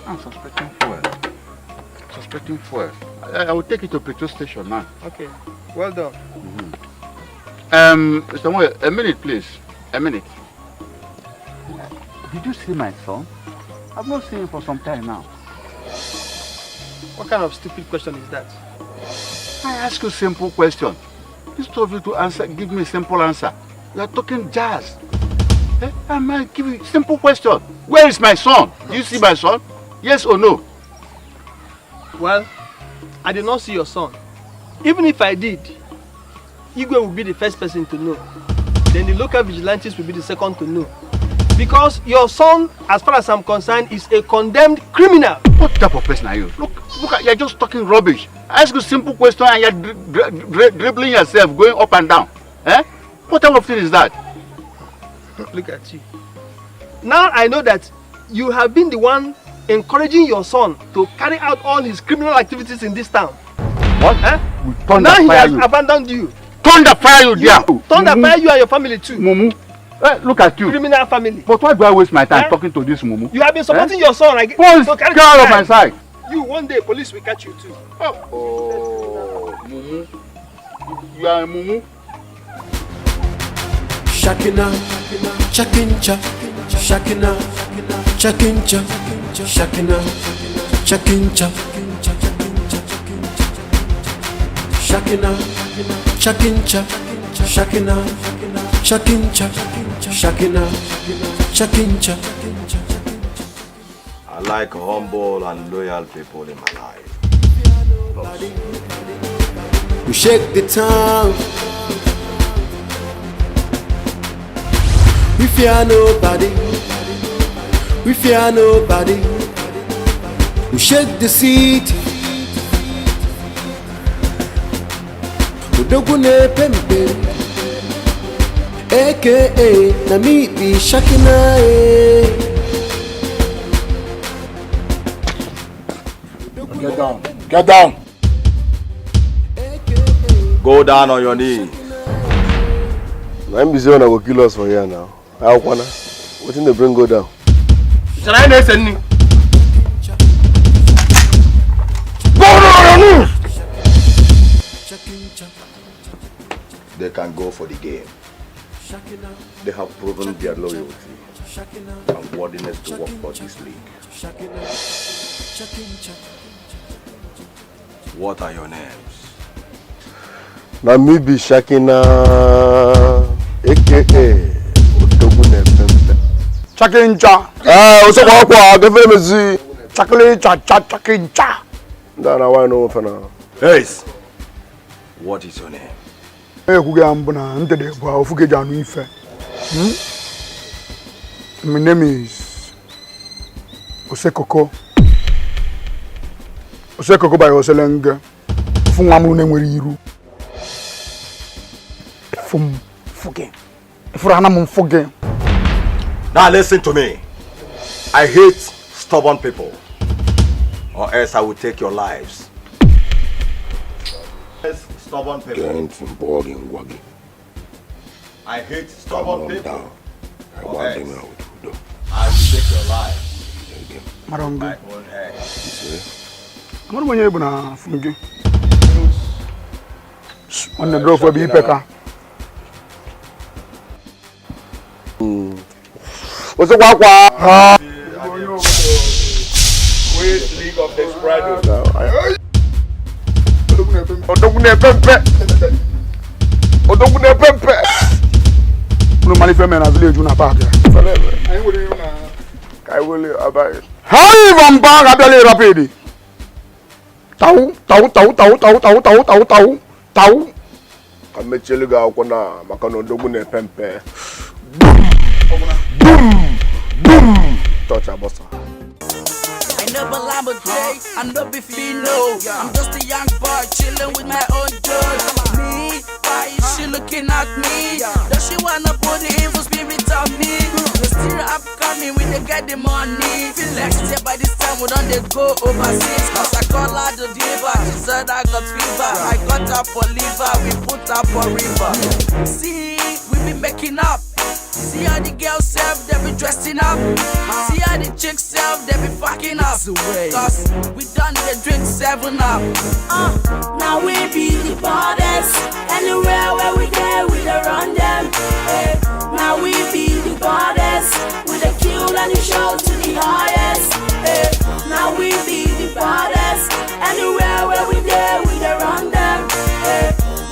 I'm suspecting fuel. I will take it to petrol station now. Okay, well done. Mr. Nwoye, a minute, please. A minute. Did you see my son? I've not seen him for some time now. What kind of stupid question is that? I ask you a simple question. Instead of you to answer, give me a simple answer. You are talking jazz. I might give you a simple question. Where is my son? Do you see my son? Yes or no? Well, I did not see your son. Even if I did, Igwe will be the first person to know. Then the local vigilantes will be the second to know. Because your son, as far as I'm concerned, is a condemned criminal. What type of person are you? Look, you're just talking rubbish. I ask you a simple question and you're dribbling yourself, going up and down. Eh? What type of thing is that? Look at you. Now I know that you have been the one encouraging your son to carry out all his criminal activities in this town. What? Eh? Now he has abandoned you. Thunder fire you there. Thunder fire you and your family too. Mumu. Look at you. Criminal family. But why do I waste my time talking to this Mumu? You have been supporting your son. Police, get out of my sight. You, one day, police will catch you too. Oh, Mumu. You are a Mumu. Shakina, chakincha, shakina, chakincha, shakina, chakincha, shakina, chakincha, shakina, chakincha, shakina, chakincha. I like humble and loyal people in my life. We shake the town. We fear nobody. We fear nobody. We shake the city. Udogune pembe. AKA Namibi Shakina. Get down. Get down. Go down on your knees. I'm busy when I will kill us for here now. I wanna. What in the bring go down? Shall I listen? Go down on your knees. They can go for the game. They have proven their loyalty and worthiness to work for this league. What are your names? Namibi Shakina, aka Odogune Pempe. Chakincha. Osokwa, give me zi. Chakincha. That's why I know for now. Hey, what is your name? My name is Wazico. Wazico by Oselenge. Fungamu nemweriru. Now listen to me. I hate stubborn people, or else I will take your lives. Stubborn people. I hate stubborn people, or else I will take your lives. My own head. I'm going to fungi. On the drove for be peka. What's the wakwa? Great League of Desperado. Odogune Pempe. Odogune Pempe. No money for me na village una park. I will abide. How even bag abele rapidi? Tau. Amecheliga akona makano Odogune Pempe. Boom. Touch a bossa. I never lamb a day, I know be fino. I'm just a young boy chilling with my own girl. Me, why is she looking at me? Does she wanna put the evil spirit on me? The still upcoming with they get the money. Feel next year by this time we don't they go overseas. Cause I call her the diva, she said I got fever. I got her for liver, we put her for river. See, we be making up. See how the girls self, they be dressing up. See how the chicks self, they be fucking up. Cause we done the drink 7 up. Now we be the baddest. Anywhere where we go, we dey run them. Now we be the baddest. We dey kill and the show to the highest. Now we be the baddest. Anywhere where we go, we dey run them.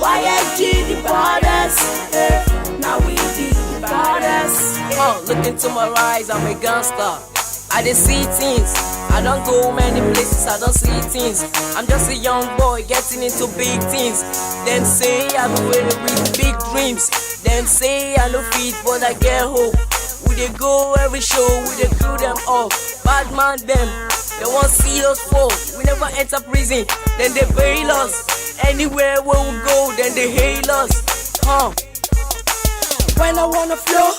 YSG the baddest. Now we be the baddest. Look into my eyes, I'm a gangster. I dey see things. I don't go many places, I don't see things. I'm just a young boy getting into big things. Them say I be waiting with big dreams. Them say I no fit, but I get hope. We dey go every show, we dey crew them up. Bad man them, they won't see us fall. We never enter prison, then they bail us. Anywhere where we go, then they hail us. When I wanna flow,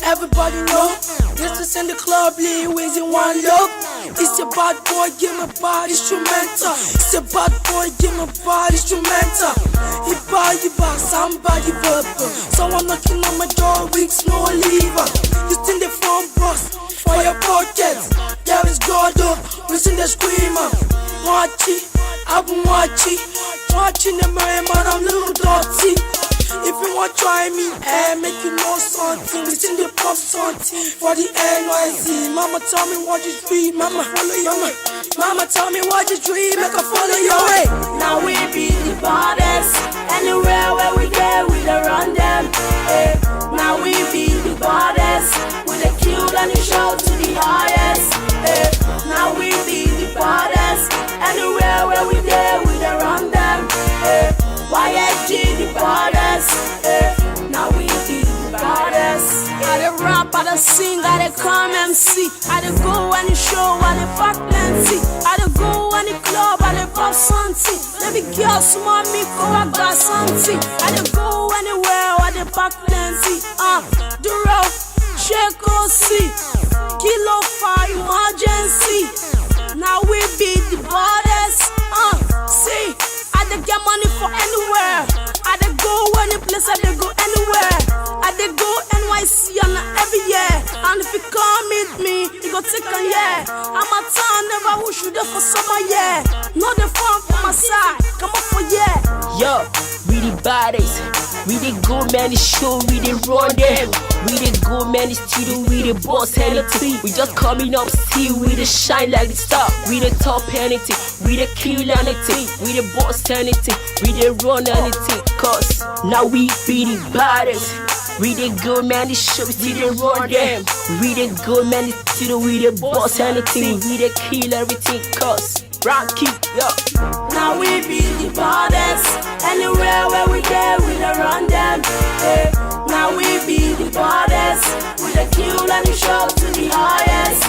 everybody know. This is in the club, Lee Wins in one look. It's a bad boy, give me bad instrumental. It's a bad boy, give me bad instrumental. He buy, somebody verbal. Someone knocking on my door, weeks, no lever. You still the front boss for your pockets. There is God up, listen the screamer. Watching, I've been watching the man, I'm little dirty. If you want to try me, make you know something. Listen the pop something for the NYC. Mama tell me what you dream, mama follow your way. Mama tell me what you dream, make her follow your way. Now we be the baddest. Anywhere where we go, we dey run them. Now we be the baddest. We dey kill and the show to the highest. Now we be the baddest. Anywhere where we go, we dey run them. YSG the baddest. Now we be the baddest. I dey rap, I dey sing, I dey come MC. I dey go any show, I dey fuck plenty. I dey go any club, I dey pop something. Baby girl, small me, go I got something. I dey go anywhere, I dey pack plenty. The road, shake or see. Kilo fire emergency. Now we be the baddest. See. I dey get money for anywhere. I dey go any place, I dey go anywhere. I dey go NYC and every year. And if you come meet me, you go take a year. I'm a town, never wish you there for summer, yeah. Not the fun for my side, come up for yeah. Yo, we the baddest. We the go man the show, we the run them. We the go man the studio, we the boss anything. We just coming up still, we the shine like the star. We the top anything, we the kill anything. We the boss anything, we the run anything. Cause now we be the baddest. We the go man the show, we still the run them. We the go man the studio, we the boss anything. We the kill everything. Cause Rocky, yo. Now we be the baddest. Anywhere where we go, we dey run them. Now we be the baddest. We dey kill and the show to the highest.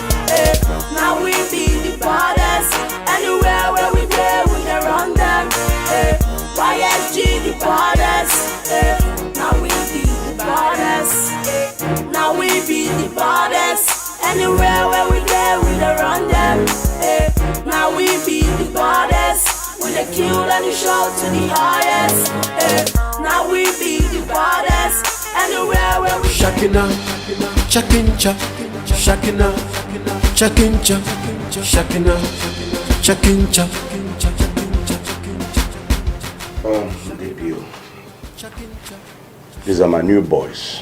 Now we be the baddest. Anywhere where we go, we dey run them. YSG the baddest. Now we be the baddest. Now we be the baddest. Anywhere where we go, we dey run them. Now we be the baddest. We dey kill and the show to the highest. Now we be the baddest. Anywhere where we Shakina, Chakincha, Shakina, Chakincha, Shakina, Chakincha. Oh, debut. These are my new boys.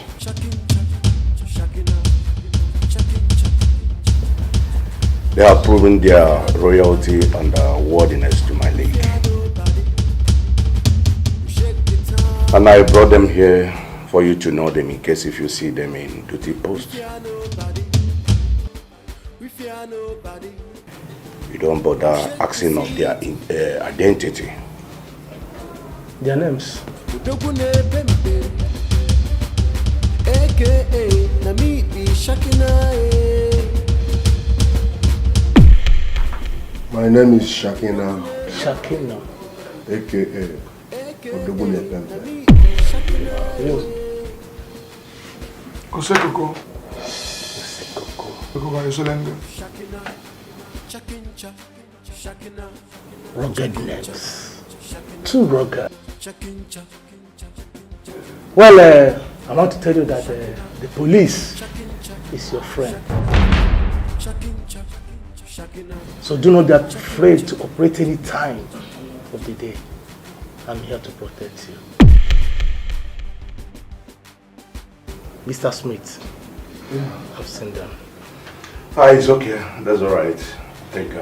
They have proven their royalty and worthiness to my league. And I brought them here for you to know them in case if you see them in duty post. You don't bother asking of their identity. Their names? My name is Shakina. Shakina. AKA Odogune Pempe. Osekoko. Ruggedness. Too rugged. Well, I want to tell you that the police is your friend. So do not be afraid to operate any time of the day. I'm here to protect you. Mr. Smith, I've seen them. It's okay. That's all right. I think,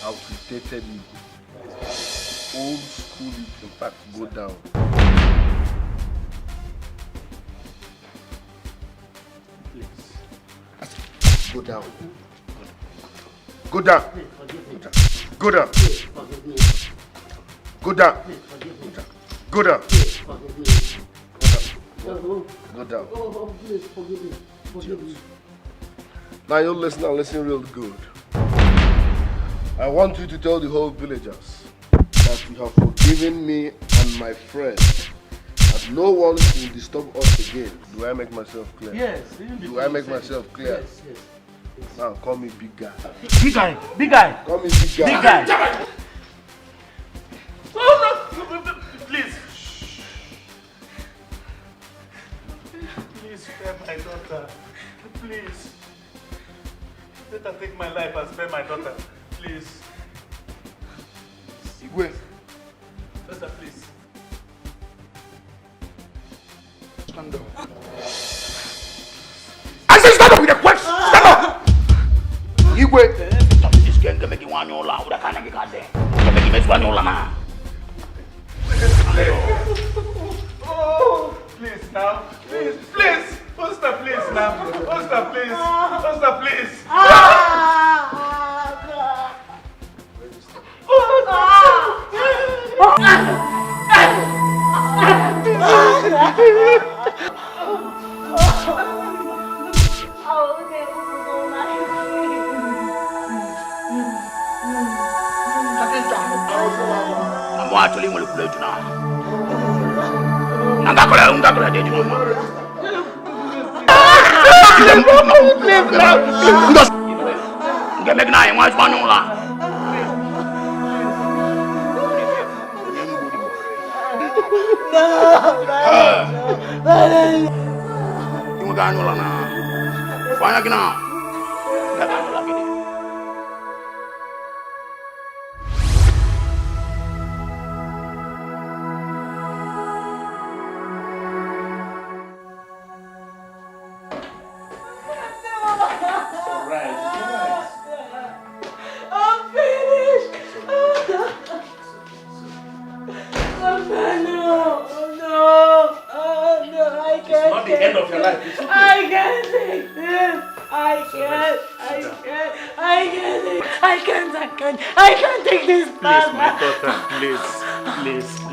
outdated Igbo. Old school Igbo, in fact, go down. Please. Go down. Go down. Go down. Go down. Go down. Go down. Please forgive me. Forgive me. Now you listen real good. I want you to tell the whole villagers that you have forgiven me and my friend, that no one will disturb us again. Do I make myself clear? Yes. Do I make myself clear? Yes. Now call me big guy. Big guy. Big guy. Call me big guy. Big guy. Oh no! Please. Please spare my daughter. Please. Let her take my life and spare my daughter. Please. Wait. Sister, please. Stand up. I said stand up with a question. Stand up. Igwe. Oh, please now. Please. Sister, please now. Sister, please. Sister, please.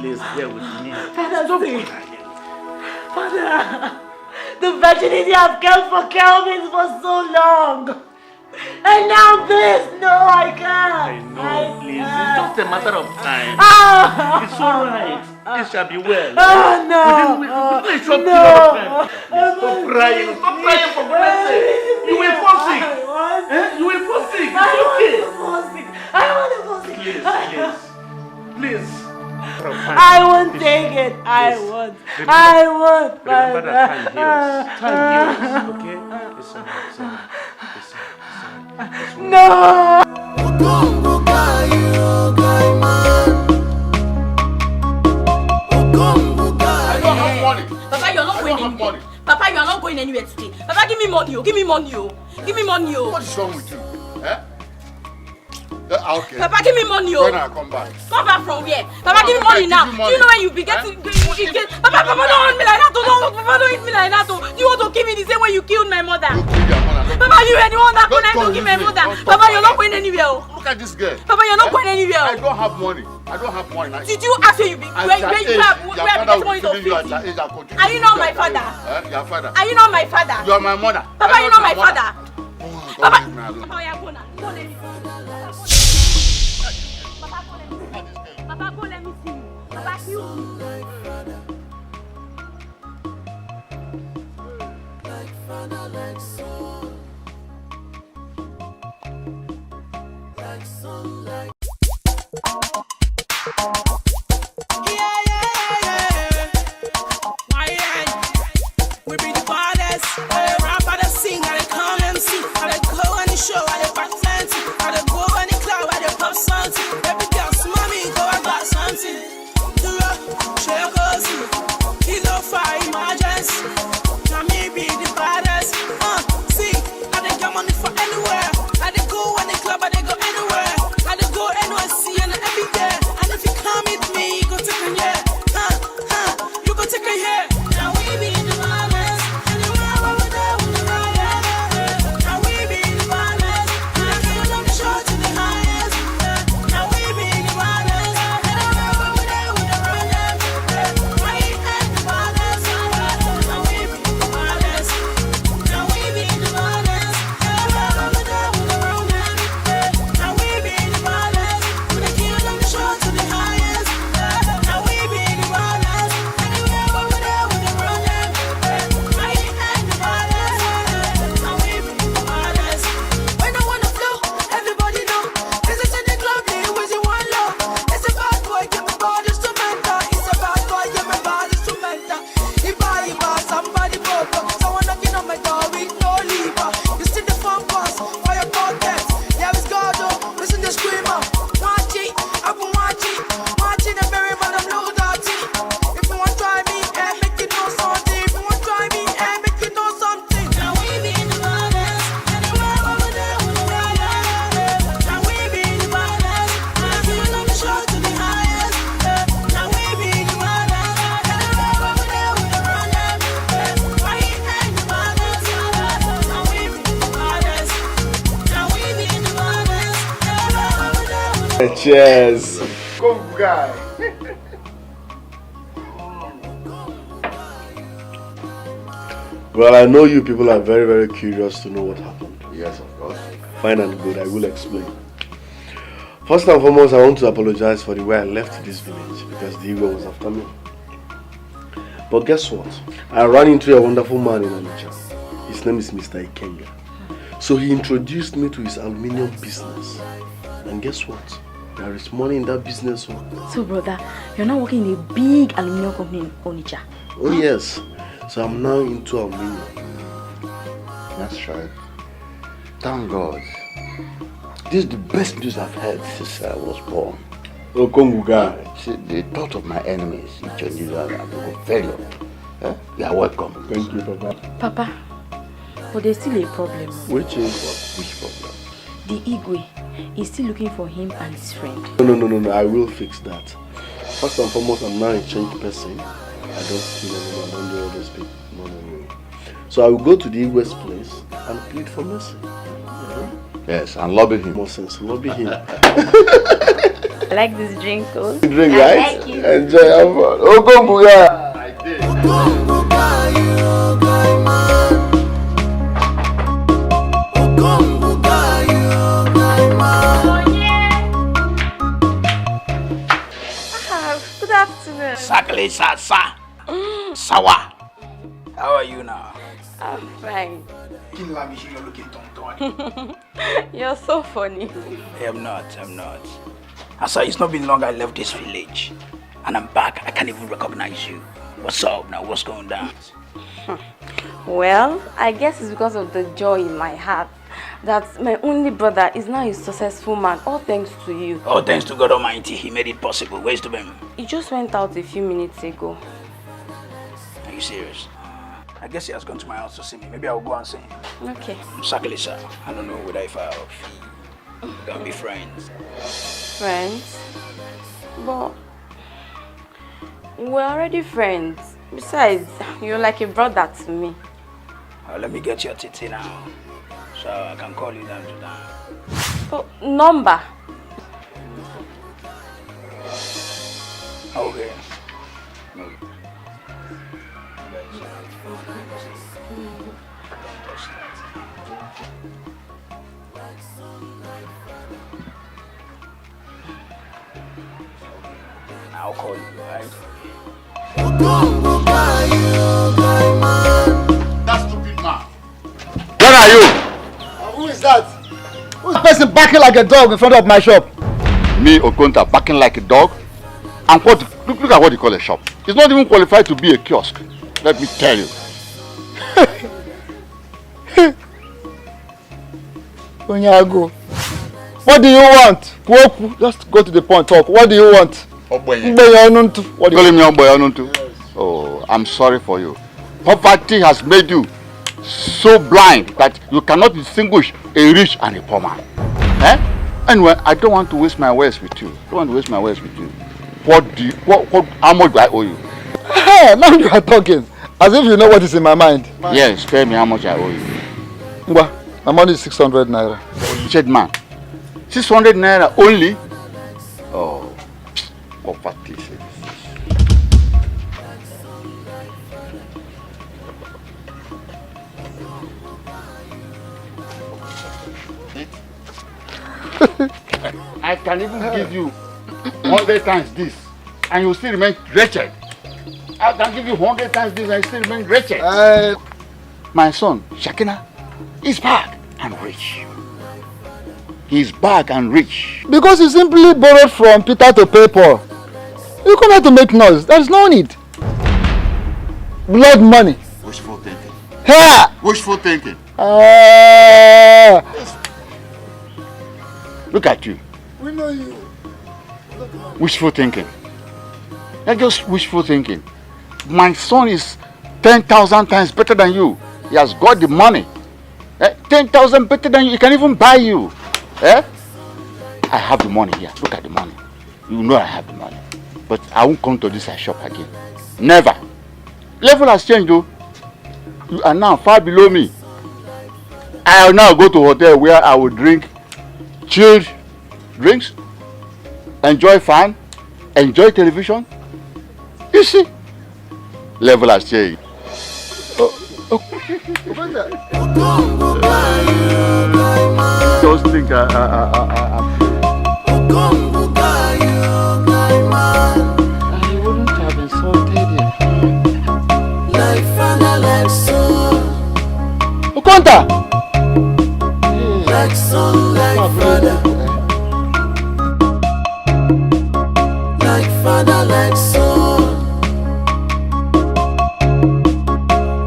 Please, bear with me. Father, the virginity I've kept for Kelvin for so long. And now this, no, I can't. I know, please, it's just a matter of time. It's all right. This shall be well. No. Stop crying. Stop crying for God's sake. You will fall sick. You will fall sick. It's okay. I want to fall sick. Please. I won't take it. I won't. Remember that time heals. Okay? Listen. No! Papa, you're not going anywhere. Papa, you're not going anywhere today. Papa, give me money. Give me money. Give me money. What is wrong with you? Okay. Papa, give me money. When I come back. Come back from where? Papa, give me money now. Do you know when you be getting... Papa, don't hit me like that. Papa, don't hit me like that. Do you want to kill me the same way you killed my mother? You killed your mother. Papa, you are the one that couldn't kill my mother. Papa, you're not going anywhere. Look at this girl. Papa, you're not going anywhere. I don't have money. Now. Did you ask where you be? Where you get money to feed you? Are you not my father? Your father. Are you not my father? You are my mother. Papa, you're not my father. Papa, Papa, you're going. Papa, go let me see you. Papa, you. Like father, like son. Like son, like. We be the baddest. I dey rap, I dey sing, I dey come MC. I dey go on the show, I dey pack plenty. I dey go on the club, I dey pop something. Every girl smell me, go I got something. Duro, shake cozy, kilo fire emergency. Now me be the baddest. See, I dey get money for anywhere. I dey go on the club, I dey go anywhere. I dey go NYC and every day. And if you come with me, you go take a year. You go take a year. Now we be the baddest. Cheers. Come, guy. Well, I know you people are very, very curious to know what happened. Yes, of course. Fine and good, I will explain. First and foremost, I want to apologize for the way I left this village because the Igbo was after me. But guess what? I ran into a wonderful man in Onitsha. His name is Mr. Ikenga. So he introduced me to his aluminium business. And guess what? There is money in that business. So brother, you're now working in a big aluminium company in Onitsha. Oh yes. So I'm now into aluminium. That's right. Thank God. This is the best news I've heard since I was born. Oh, Konguga. See, the thought of my enemies, each and every one, will go very low. You are welcome. Thank you, Papa. Papa, but there's still a problem. Which is what? Which problem? The Igwe is still looking for him and his friend. No, I will fix that. First and foremost, I'm now a changed person. I don't steal anymore, I don't do all those people. No. So I will go to the Igwe's place and plead for mercy. Yes, and lobby him. More sense, lobby him. I like this drink, oh. Drink, I right? like it. Enjoy, have fun. Oh, go, Buga! I did. Good afternoon. Sakle Sasa. Sawa. How are you now? I'm fine. You're looking tongue. You're so funny. I'm not. Asa, it's not been long I left this village. And I'm back. I can't even recognize you. What's up now? What's going down? Well, I guess it's because of the joy in my heart that my only brother is now a successful man, all thanks to you. Oh, thanks to God Almighty, He made it possible. Where's the man? He just went out a few minutes ago. Are you serious? I guess he has gone to my house to see me. Maybe I'll go and see him. Okay. Sakle, sir. I don't know whether if we can be friends. Friends? But we're already friends. Besides, you're like a brother to me. Let me get your titi now, so I can call you down to down. Oh, number? Okay. I'll call you, alright? That stupid man. Where are you? Who is that? Who's the person barking like a dog in front of my shop? Me, Okonta, barking like a dog? And what? Look at what you call a shop. It's not even qualified to be a kiosk. Let me tell you. Onyago, what do you want? Just go to the point, talk. What do you want? What do you calling me Oboyanuntu? Oh, I'm sorry for you. Poverty has made you so blind that you cannot distinguish a rich and a poor man. Eh? Anyway, I don't want to waste my words with you. How much do I owe you? Hey, now you are talking as if you know what is in my mind. Yes, tell me how much I owe you. Ngwa, my money is 600 naira. Said man, 600 naira only? Oh, poverty. I can even give you 100 times this and you still remain wretched. I can give you 100 times this and you still remain wretched. My son, Shakina, is back and rich. He's back and rich. Because you simply borrowed from Peter to pay Paul. You come here to make noise. There's no need. Blood money. Wishful thinking. Ha! Wishful thinking. Look at you. We know you. Wishful thinking. That's just wishful thinking. My son is 10,000 times better than you. He has got the money. 10,000 better than you. He can even buy you. I have the money here. Look at the money. You know I have the money. But I won't come to this shop again. Never. Level has changed though. You are now far below me. I will now go to a hotel where I will drink chilled drinks, enjoy fun, enjoy television. You see, level has changed. Just think I wouldn't have insulted him. Like father, like son. Okonta! Like son, like father. Like father, like son.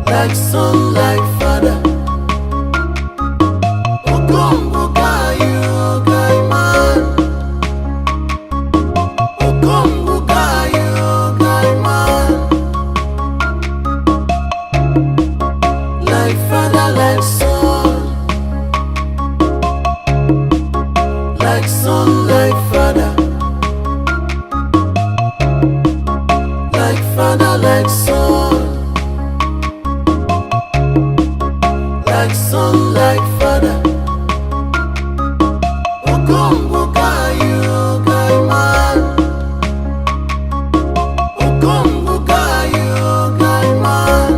Like son, like father. Okongo gayu, gai man. Okongo gayu, gai man. Like father, like son. Like son, like father. Like father, like son. Like son, like father. Okongo gayu, gai man. Okongo gayu, gai man.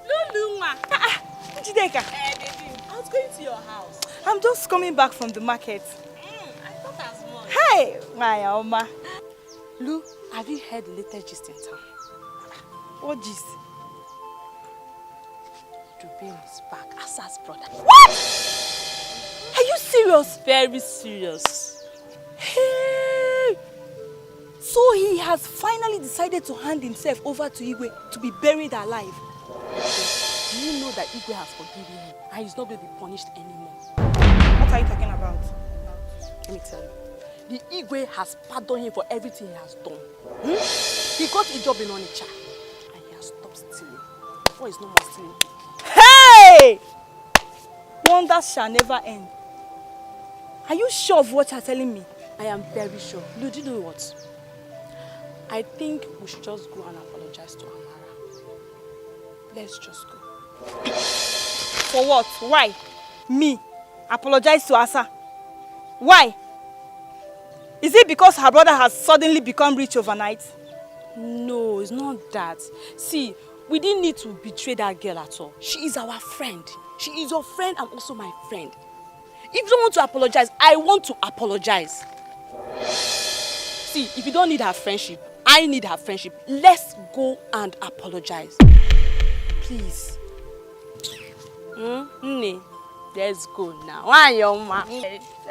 Luluma. Jideka. I was going to your house. I'm just coming back from the market. I thought as much. Hey, my Oma. Lu, have you heard the latest gist in town? What gist? Dubin is back, Asa's brother. What? Are you serious? Very serious. Hey! So he has finally decided to hand himself over to Igwe to be buried alive. Do you know that Igwe has forgiven him and he's not going to be punished anymore? What are you talking about? Let me tell you. The Igwe has pardoned him for everything he has done. He got a job in Onitsha and he has stopped stealing. Before he's no more stealing. Hey! Wonders shall never end. Are you sure of what you're telling me? I am very sure. Lu, do you know what? I think we should just go and apologize to Amara. Let's just go. For what? Why? Me? Apologize to Asa? Why? Is it because her brother has suddenly become rich overnight? No, it's not that. See, we didn't need to betray that girl at all. She is our friend. She is your friend and also my friend. If you don't want to apologize, I want to apologize. See, if you don't need her friendship, I need her friendship. Let's go and apologize. Please. Let's go now. Why, young man?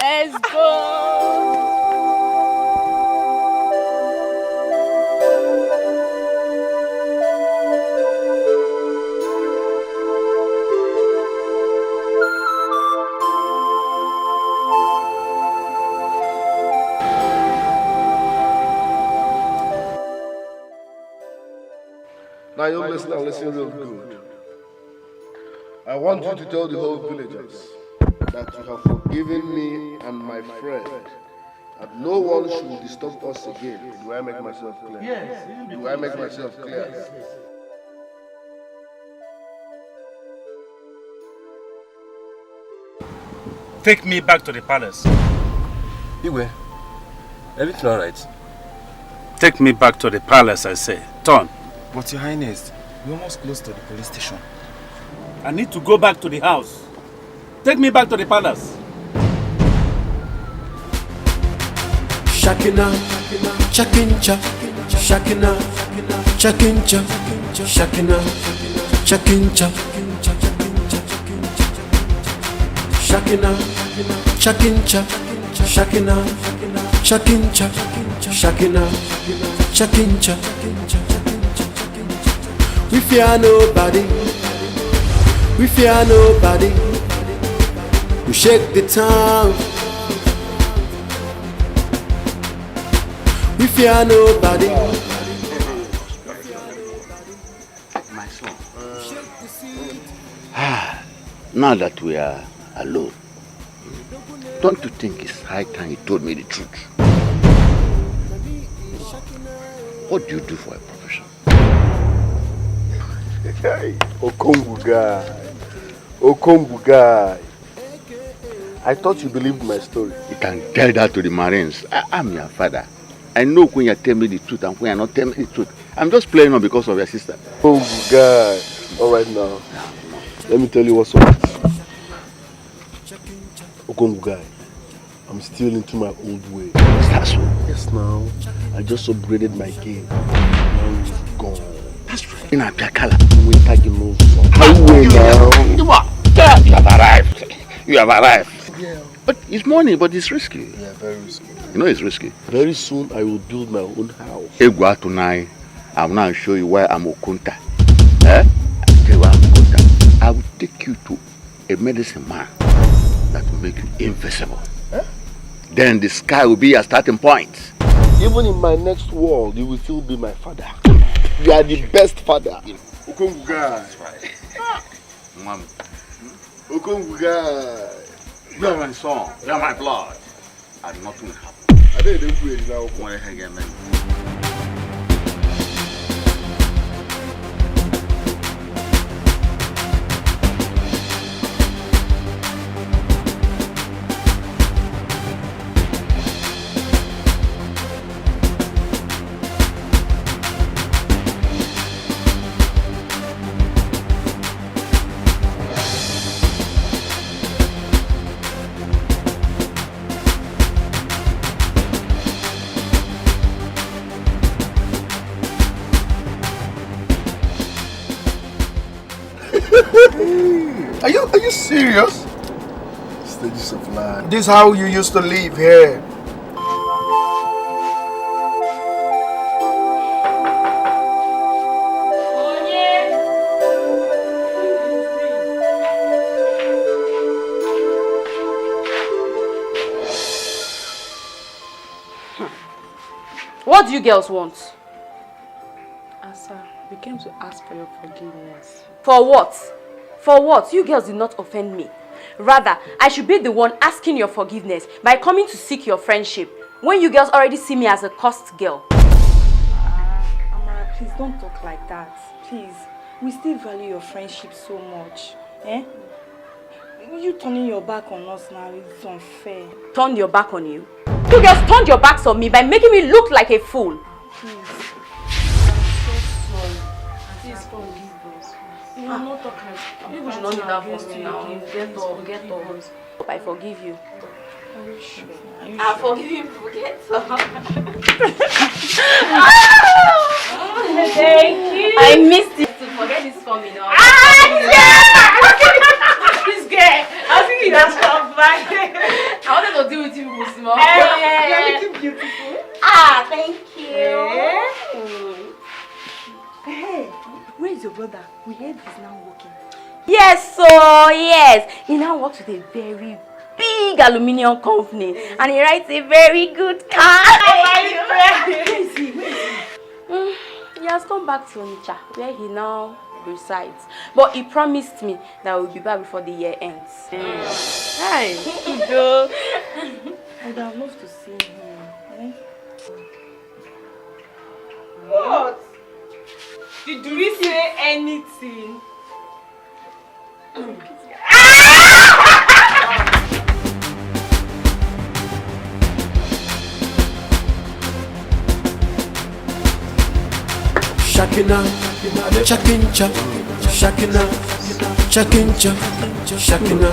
Let's go. Now you listen real good. I want you to tell the whole villagers that you have forgiven me and my friend, and no one should disturb us again. Do I make myself clear? Yes. Do I make myself clear? Yes. Take me back to the palace. Igwe, everything alright? Take me back to the palace, I say. Turn. But Your Highness, we're almost close to the police station. I need to go back to the house. Take me back to the palace. Shakina, chakincha, shakina, chakincha, shakina, chakincha, shakina, chakincha, shakina, chakincha, shakina, chakincha. We fear nobody. We fear nobody. We shake the town. We fear nobody. My son. Now that we are alone, don't you think it's high time you told me the truth? What do you do for a profession? Hey, Okombu guy. I thought you believed my story. You can tell that to the Marines. I'm your father. I know when you tell me the truth and when you're not telling me the truth. I'm just playing on because of your sister. Okombu guy. All right now. Let me tell you what's up. Okombu guy. I'm still into my old way. That's so. Yes, now. I just upgraded my game. Now it's gone. That's right. In a color. Winter game highway now. You have arrived. You have arrived. Yeah. But it's money, but it's risky. Yeah, very risky. You know it's risky. Very soon I will build my own house. Egwa tonight, I will now show you why I'm Okunta. I'll tell you why I'm Okunta. I will take you to a medicine man that will make you invisible. Then the sky will be your starting point. Even in my next world, you will still be my father. You are the best father. Okongu guy. That's right. Mom. Okongu guy. You are my son. You are my blood. And nothing will happen. I think they will now. What the heck, man? Are you serious? Stages of life. This is how you used to live here. What do you girls want? Asa, we came to ask for your forgiveness. For what? For what? You girls did not offend me. Rather, I should be the one asking your forgiveness by coming to seek your friendship when you girls already see me as a cursed girl. Amara, please don't talk like that. Please. We still value your friendship so much. Eh? You turning your back on us now is unfair. Turn your back on you? You girls turned your backs on me by making me look like a fool. Please. I'm so sorry. Please forgive us. You will not talk like that. You should not do that for me now. Get up. I forgive you. Are you sure? I'll forgive you, forget so. Thank you. I missed it to forget this coming on. This girl, I was thinking that's come back. I wanted to deal with you, Musimo. You're looking beautiful. Thank you. Hey, where is your brother? We heard he's now working. Yes, yes. He now works with a very big aluminium company and he writes a very good car. Where is he? He has come back to Onitsha where he now resides. But he promised me that we'll be back before the year ends. Hi. Joe. I would have loved to see him. Eh? What? Did we say anything? Shakina, chakincha, shakina, chakincha, shakina,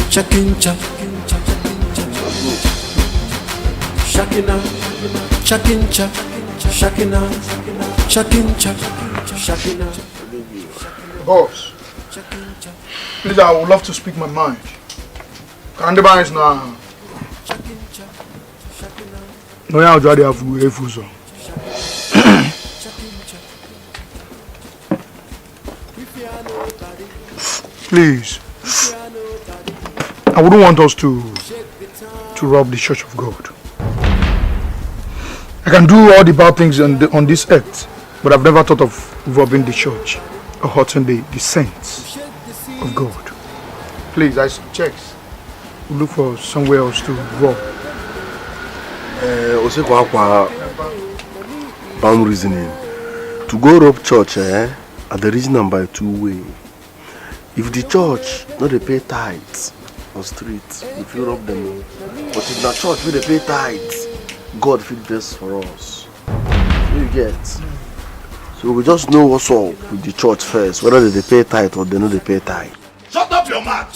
chakincha, shakina, chakincha, shakina, chakincha, shakina. Boss, please, I would love to speak my mind. Kandiba is now. No, I already have refuso. Please, I wouldn't want us to rob the Church of God. I can do all the bad things on this earth, but I've never thought of robbing the church or hurting the saints of God. Please, I checks. We'll look for somewhere else to rob. Bad reasoning. To go rob church, and the reason by two ways. If the church no dey pay tithes on street, if you rob them, but if the church will they pay tithes, God feed this for us. You get. So we just know what's up with the church first, whether they pay tithe or they no they pay tithe. Shut up your mouth!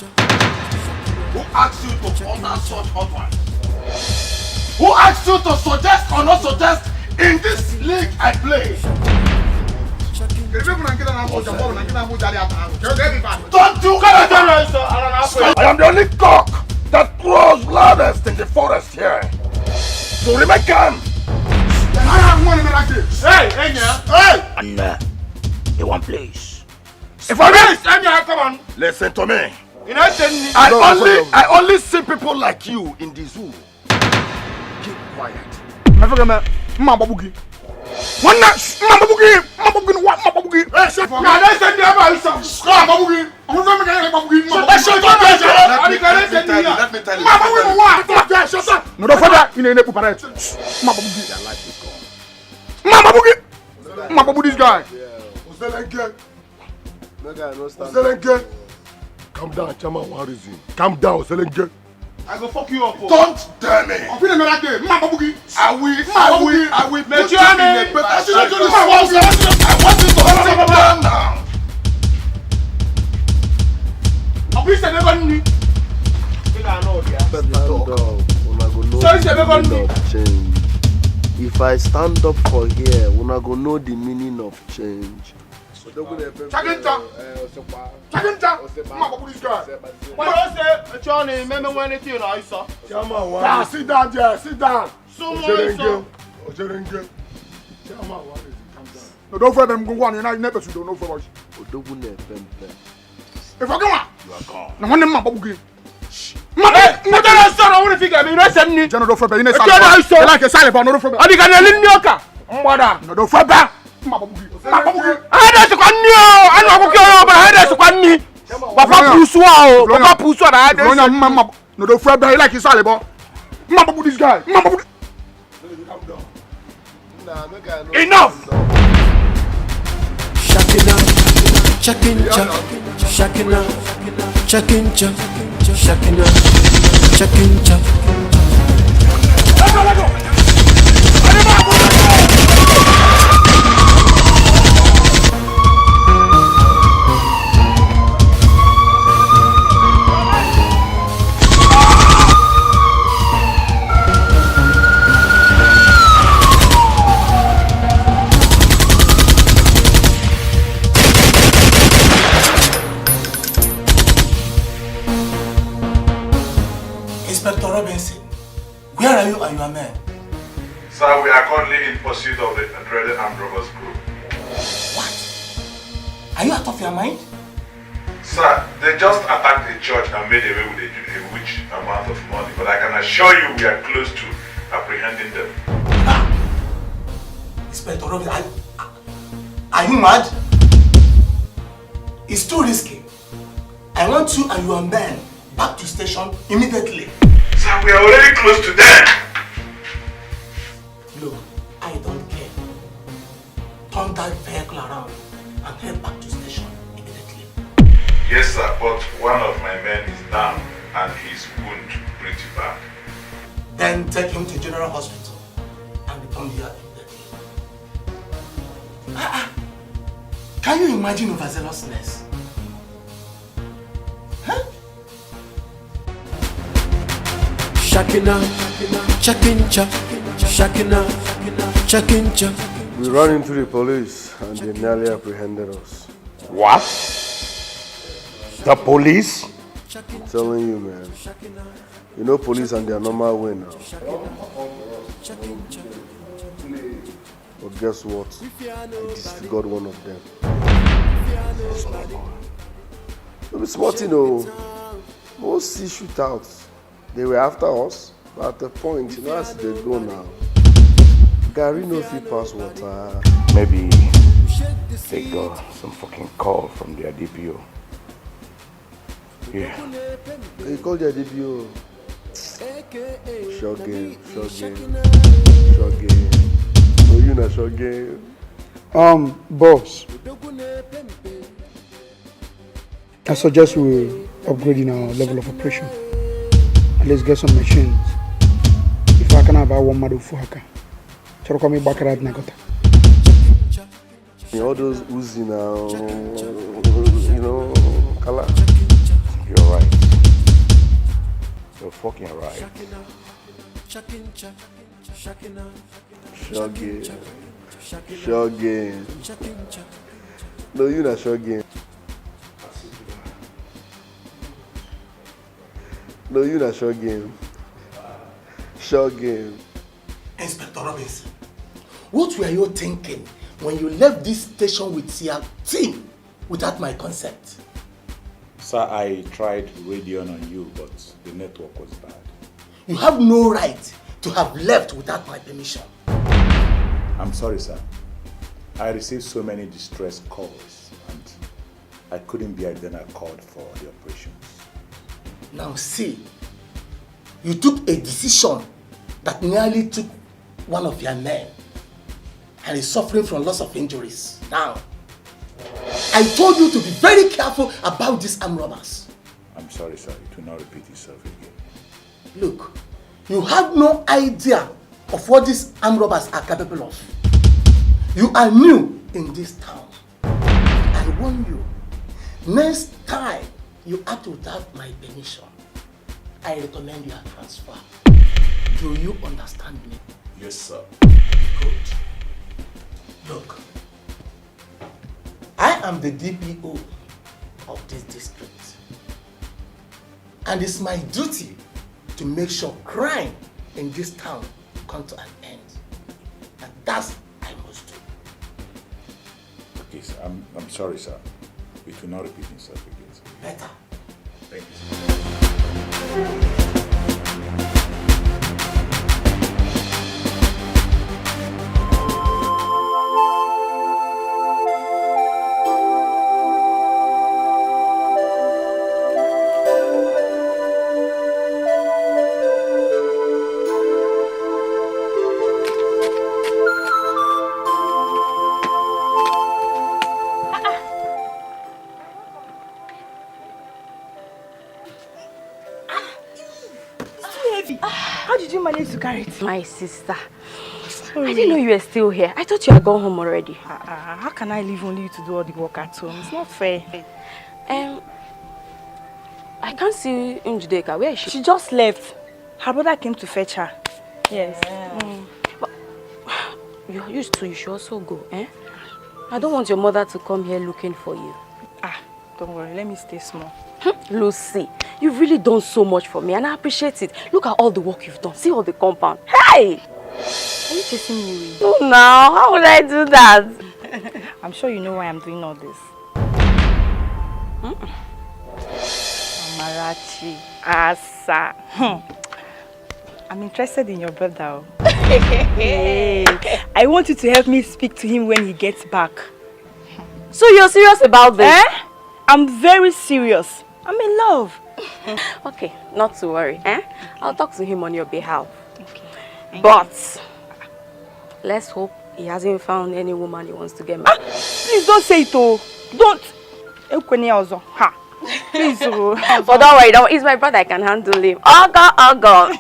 Who asked you to utter such utterance? Who asked you to suggest or not suggest in this league I play? Don't you I am the only cock that crows loudest in the forest here. So remain calm. I have money like this. Hey, hey! And the one place. If I come on. Listen to me. I only see people like you in the zoo. Keep quiet. One night, Mabugi, what Mabugi? Hey, shut up! Now let's send the other son. Mabugi. Who's going to get Mabugi? Shut up! Let me tell you. Mabugi, what? Shut up! No, don't forget. You need to put it. Mabugi. Mabugi. Mabugi, this guy. Zelenge. Calm down, Chama. What is it? Calm down, Zelenge. I go fuck you up. Don't tell me. I will. Let you in a better shape. I want you to sit down now. I will say never knew. If I stand up for here, we not gonna know the meaning of change. Chaginta. This guy. What say? Johnny, remember when it you know, sir? Sit down there, sit down. Ojerenge. No, don't for them go on, you never should know for us. If I go on, you are gone. No one Mabugi. I want to figure me, you send me. General for Benin. Like a silent, no for me. I can learn Yoka. Mother, no for back. Mabugi. I don't Papa Puswa, no, don't fret, like his salad. Mabugi, this guy. Mabugi. Enough! Shakina, chakincha, shakina, chakincha, shakina, chakincha. Robinson, where are you and your men? Sir, we are currently in pursuit of the dreaded armed robbers group. What? Are you out of your mind? Sir, they just attacked the church and made away with a huge amount of money, but I can assure you we are close to apprehending them. Inspector Robinson, are you mad? It's too risky. I want you and your men back to station immediately. Sir, we are already close to them. Look, I don't care. Turn that vehicle around and head back to station immediately. Yes, sir, but one of my men is down and his wound pretty bad. Then take him to General Hospital and return here immediately. Can you imagine overzealousness? Huh? Shakina, Chakincha, Shakina, Chakincha. We ran into the police and they nearly apprehended us. What? The police? I'm telling you, man. You know police and their normal way now. But guess what? I disfigured one of them. It was smart, you know. Most sea shootouts, they were after us. But at the point, you know, as they go now, Gary no fit pass water. Maybe they got some fucking call from their DPO. Yeah. They called their DPO. Short game. No, you not short game. Boss. I suggest we upgrade in our level of operation. And let's get some machines. If I can have one model for Haka. So come back at Nagota. All those Uzi now, you know, color. You're right. You're fucking right. Short game. No, you not short game. No, you not short game. Short game. Inspector Robinson, what were you thinking when you left this station with your team without my consent? Sir, I tried radioing on you, but the network was bad. You have no right to have left without my permission. I'm sorry, sir. I received so many distress calls and I couldn't bear it, then I called for the operations. Now see, you took a decision that nearly took one of your men and is suffering from loss of injuries. Now, I told you to be very careful about these armed robbers. I'm sorry, sir. It will not repeat itself again. Look, you have no idea of what these armed robbers are capable of. You are new in this town. I warn you, next time you act without my permission, I recommend you a transfer. Do you understand me? Yes, sir. Good. Look, I am the DPO of this district. And it's my duty to make sure crime in this town comes to an end. And that's what I must do. Okay, sir. I'm sorry, sir. It will not repeat itself again, sir. Better. Thank you, sir. To carry it. My sister. Sorry. I didn't know you were still here. I thought you had gone home already. How can I leave only you to do all the work at home? It's not fair. I can't see Njideka. Where is she? She just left. Her brother came to fetch her. Yes. But you're used to, you should also go, eh? I don't want your mother to come here looking for you. Don't worry, let me stay small. Lucy, you've really done so much for me and I appreciate it. Look at all the work you've done. See all the compound. Hey! Are you chasing me away? No, now. How would I do that? I'm sure you know why I'm doing all this. Amarachi, Asa. I'm interested in your brother. Hey, I want you to help me speak to him when he gets back. So you're serious about this? Eh? I'm very serious. I'm in love. Okay, not to worry. I'll talk to him on your behalf. Okay. But let's hope he hasn't found any woman he wants to get married. Please don't say it, oh. Don't. Ha. Please, oh. But don't worry, he's my brother, I can handle him. Oh God.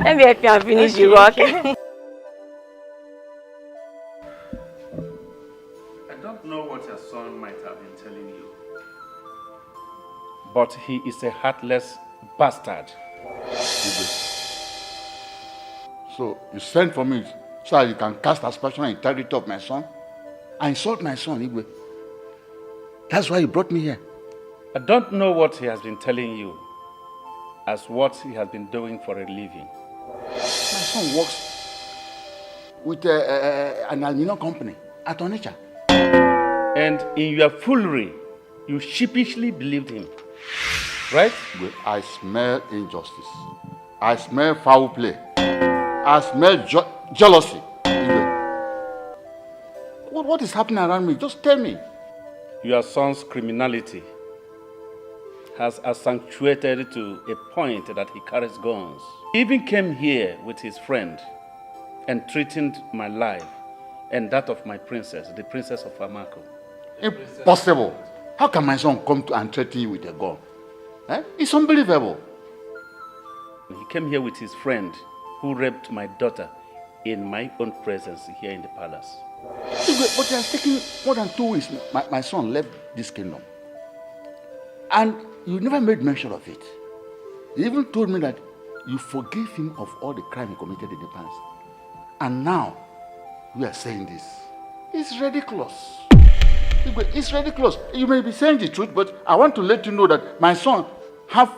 Let me help you and finish your work. I don't know what your son might have been telling you, but he is a heartless bastard. So you sent for me so that you can cast aspersion on the integrity of my son? I insult my son, Igwe. That's why you brought me here. I don't know what he has been telling you as what he has been doing for a living. My son works with an aluminum company at Onitsha. And in your foolery, you sheepishly believed him, right? I smell injustice. I smell foul play. I smell jealousy. What is happening around me? Just tell me. Your son's criminality has accentuated to a point that he carries guns. He even came here with his friend and threatened my life and that of my princess, the princess of Amako. Impossible. How can my son come to and threaten you with a gun? It's unbelievable. He came here with his friend who raped my daughter in my own presence here in the palace. But it has taken more than 2 weeks. My son left this kingdom. And you never made mention of it. You even told me that you forgave him of all the crime he committed in the past. And now, we are saying this. It's ridiculous. It's ridiculous. You may be saying the truth, but I want to let you know that my son has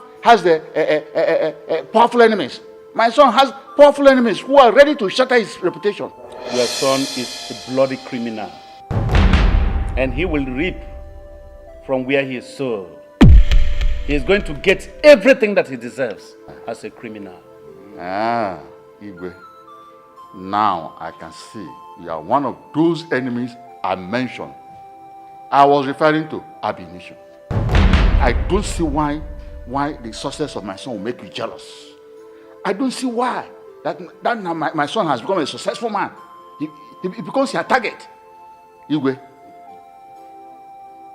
powerful enemies. My son has powerful enemies who are ready to shatter his reputation. Your son is a bloody criminal. And he will reap from where he is sowed. He is going to get everything that he deserves as a criminal. Igwe. Now I can see you are one of those enemies I mentioned. I was referring to Abination. I don't see why the success of my son will make you jealous. I don't see why that now my son has become a successful man. He becomes your target. Igwe,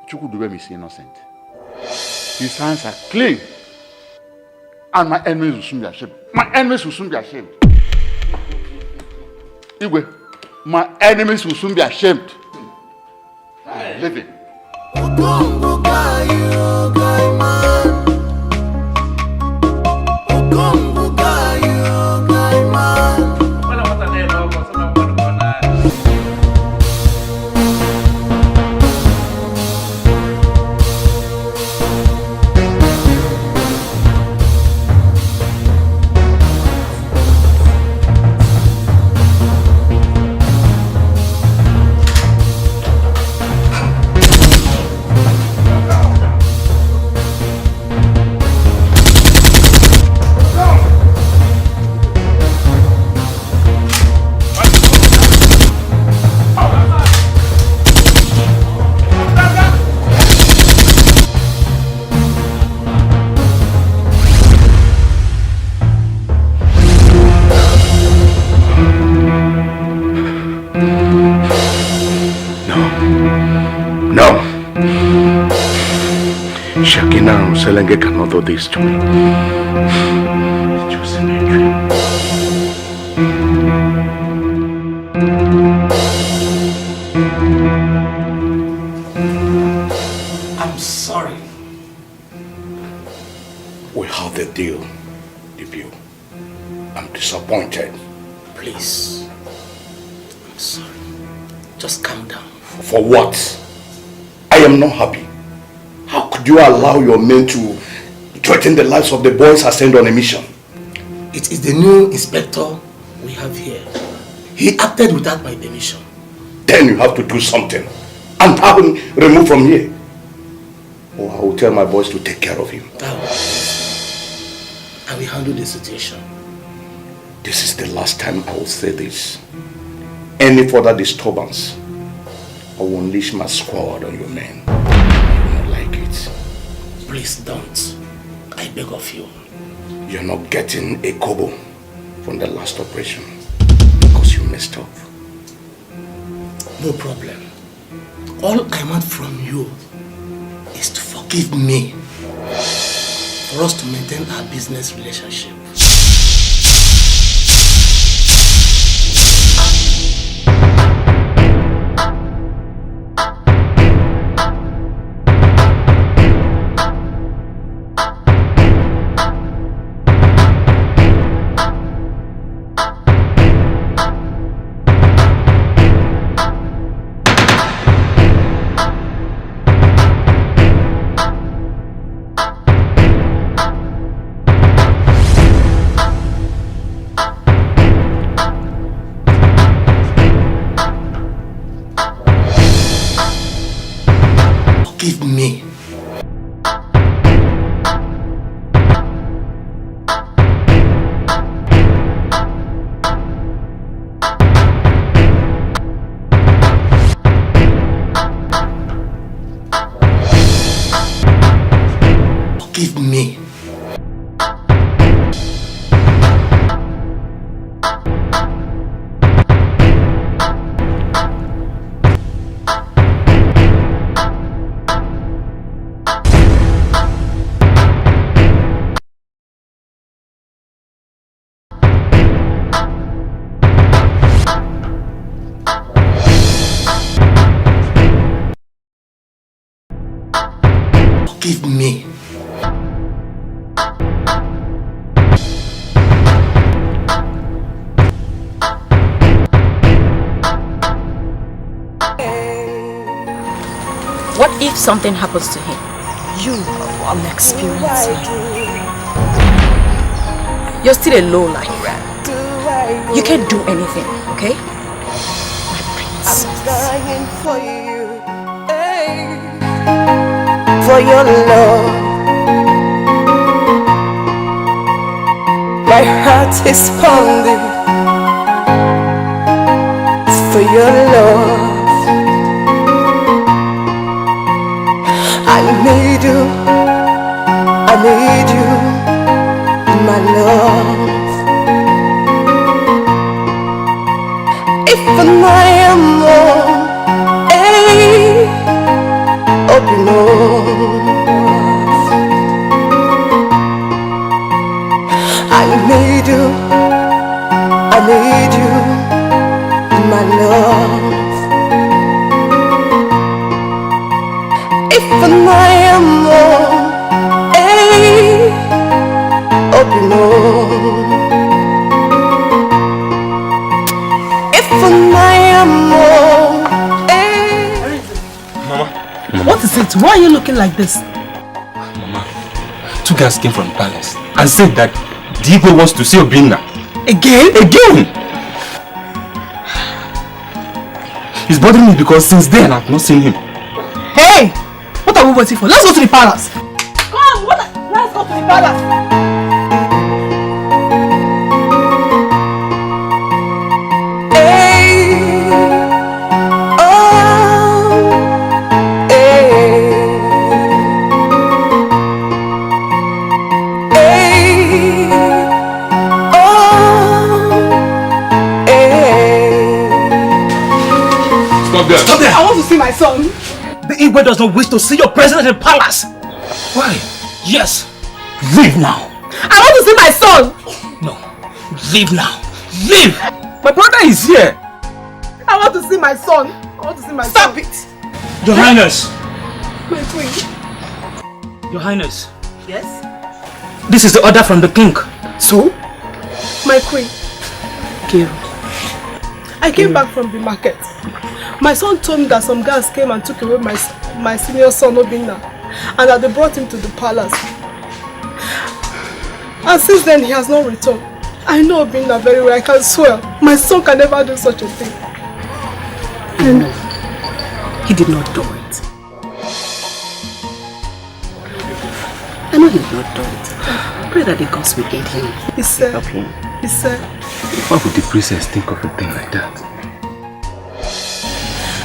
Chukudubem is innocent. His hands are clean. And my enemies will soon be ashamed. My enemies will soon be ashamed. Igwe, my enemies will soon be ashamed. Living. Selenge cannot do this to me. It was in a dream. I'm sorry. We have the deal, Debut. I'm disappointed. Please. I'm sorry. Just calm down. For what? I am not happy. do you allow your men to threaten the lives of the boys I sent on a mission? It is the new inspector we have here. He acted without my permission. Then you have to do something and have him removed from here. Or I will tell my boys to take care of him. I will handle the situation. This is the last time I will say this. Any further disturbance, I will unleash my squad on your men. You will not like it. Please don't. I beg of you. You're not getting a kobo from the last operation because you messed up. No problem. All I want from you is to forgive me for us to maintain our business relationship. Forgive me. Forgive me. Forgive me. What if something happens to him? You are an experienced man. You're still a low life. You can't do anything, okay? My prince. I'm dying for you, hey. For your love. My heart is pounding for your love. I need you, my love. If I am wrong, hey, open up. I need you, my love. If I am wrong, hey, open up. If I am wrong, hey. Mama, what is it? Why are you looking like this? Mama, two guys came from the palace and said that Digo wants to see Obinna. Again? Again! He's bothering me because since then I've not seen him. Hey! What are we waiting for? Let's go to the palace. Come, let's go to the palace. Stop there! I want to see my son. The Igwe does not wish to see your presence in the palace. Why? Yes. Leave now. I want to see my son. No. Leave now. Leave. My brother is here. I want to see my son. I want to see my son. Stop it. Your Highness. My queen. Your Highness. Yes? This is the order from the king. So? My queen. Kiro. I came back from the market. My son told me that some guys came and took away my senior son Obinna. and that they brought him to the palace. And since then he has not returned. I know Obinna very well, I can swear. My son can never do such a thing. And he did not do it. I know he did not do it. Pray that the gods will aid him. He said, help him. He said, What would the princess think of a thing like that?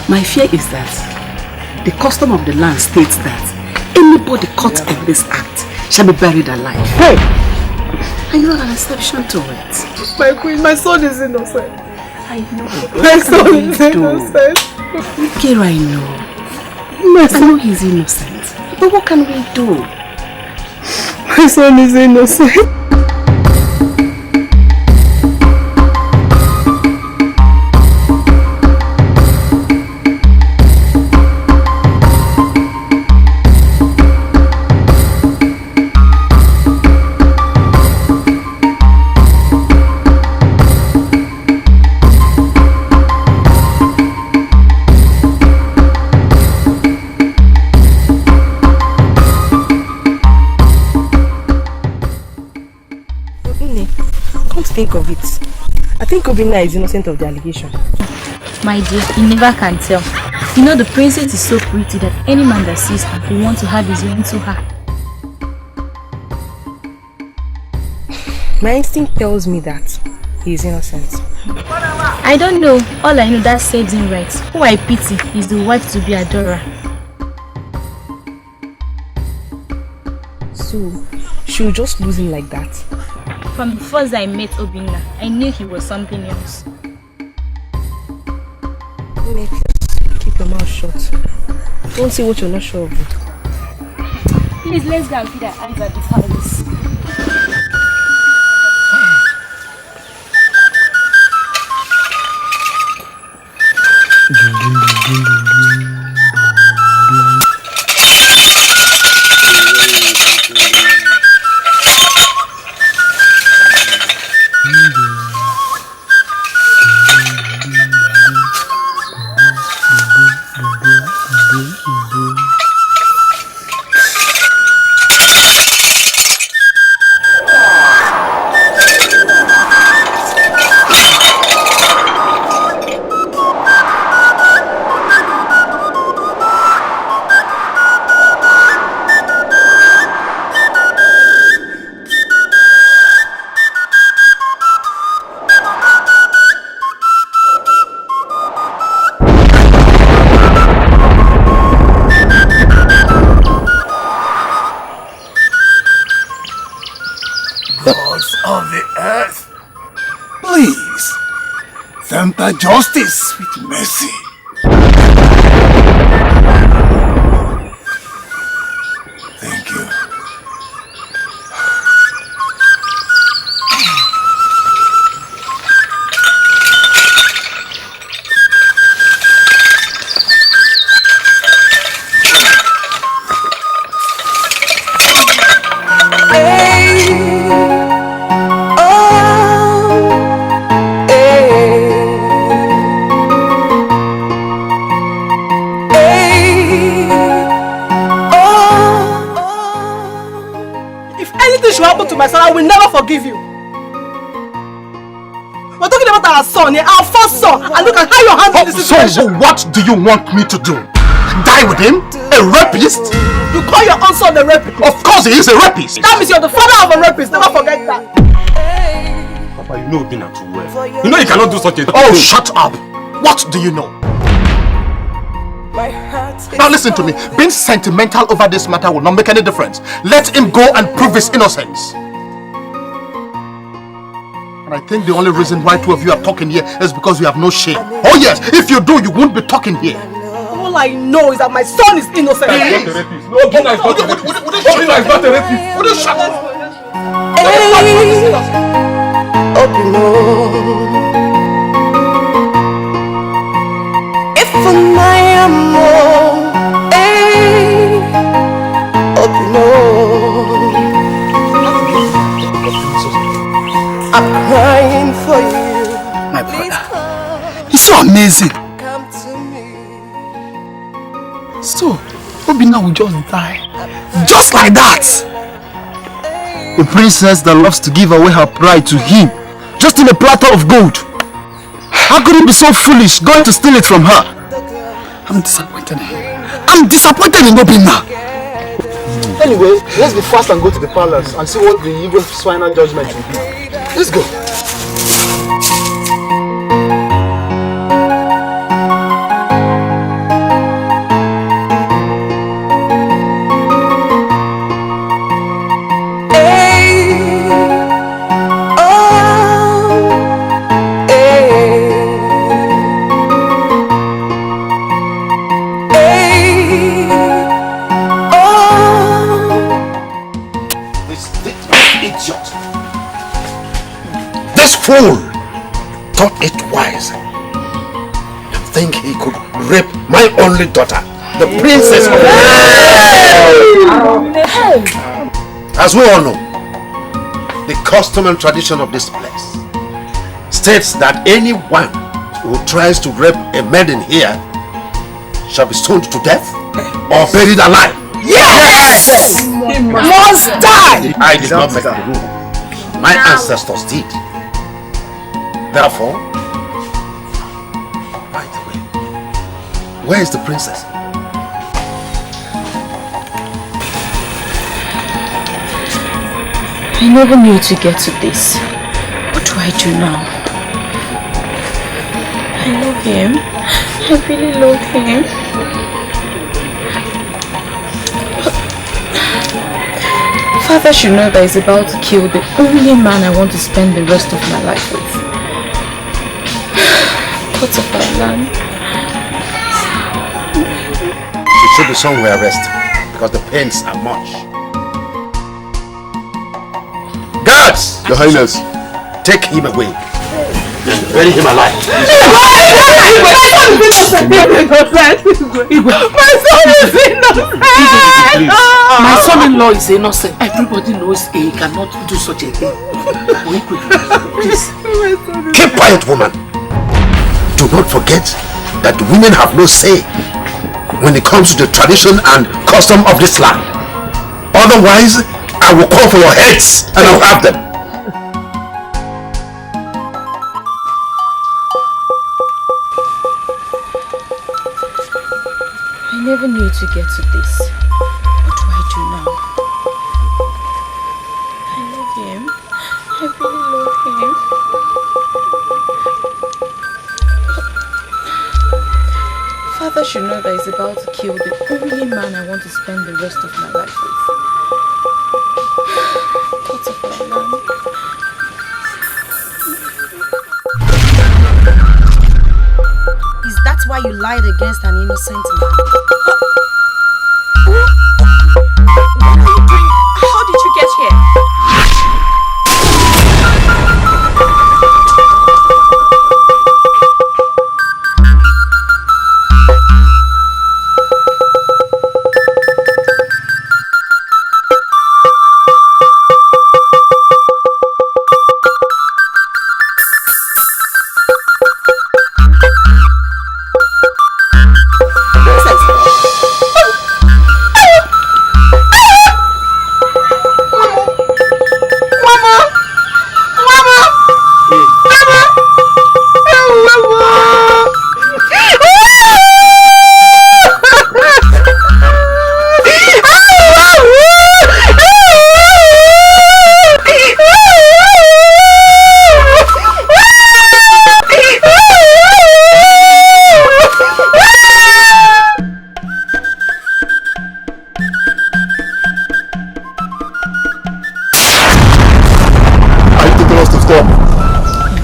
My fear is that the custom of the land states that anybody caught in this act shall be buried alive. Hey! And you're an exception to it. My queen, my son is innocent. I know. My son is innocent. Kira, I know. I know he's innocent. But what can we do? My son is innocent. Think of it. I think Obinna is innocent of the allegation. My dear, you never can tell. You know the princess is so pretty that any man that sees her will want to have his way into her. My instinct tells me that he is innocent. I don't know. All I know that serves him right. Who I pity is the wife to be Adora. So, she'll just lose him like that. From the first I met Obinna, I knew he was something else. Please, keep your mouth shut. Don't say what you're not sure of. Please, let's go and feed our eyes at the palace. Temper justice with mercy. Thank you. My son, I will never forgive you. We're talking about our son, yeah, our first son, and look at how you're handling this situation. So what do you want me to do? Die with him? A rapist? You call your own son a rapist? Of course he is a rapist. That means you're the father of a rapist. Never forget that. Papa, you know Obinna too well. You know you cannot do such a thing. Oh, shut up. What do you know? Now listen to me. Being sentimental over this matter will not make any difference. Let him go and prove his innocence. And I think the only reason why two of you are talking here is because you have no shame. Oh yes, if you do, you won't be talking here. All I know is that my son is innocent. He's not a rapist. No, Obinna is not a rapist. Obinna is not a rapist. Would you shut up? If I am more, I'm crying for you. My brother, he's so amazing. Come to me. So, Obinna will just die. Just like that. A princess that loves to give away her pride to him, just in a platter of gold. How could he be so foolish going to steal it from her? I'm disappointed in him. I'm disappointed in Obinna. Anyway, let's be fast and go to the palace and see what the Igwe's final judgment will be. Let's go. Fool thought it wise to think he could rape my only daughter, the princess of the As we all know, the custom and tradition of this place states that anyone who tries to rape a maiden here shall be stoned to death or buried alive. Yes! He must die! I did not make the rule. My ancestors did. Therefore, by the way, where is the princess? I never knew to get to this. What do I do now? I love him. I really love him. Father should know that he's about to kill the only man I want to spend the rest of my life with. What of our land? It should be somewhere rest, because the pains are much. Guards! Your Highness. Take him away and bury him alive. My son is innocent! My son-in-law is innocent. Everybody knows he cannot do such a thing. Please. Keep quiet, woman. Do not forget that women have no say when it comes to the tradition and custom of this land. Otherwise, I will call for your heads and I'll have them. I never knew to get to this. What do I do now? I love him. I really love him. Father should know that he's about to kill the only man I want to spend the rest of my life with. What of our land? Is that why you lied against an innocent man? How did you get here?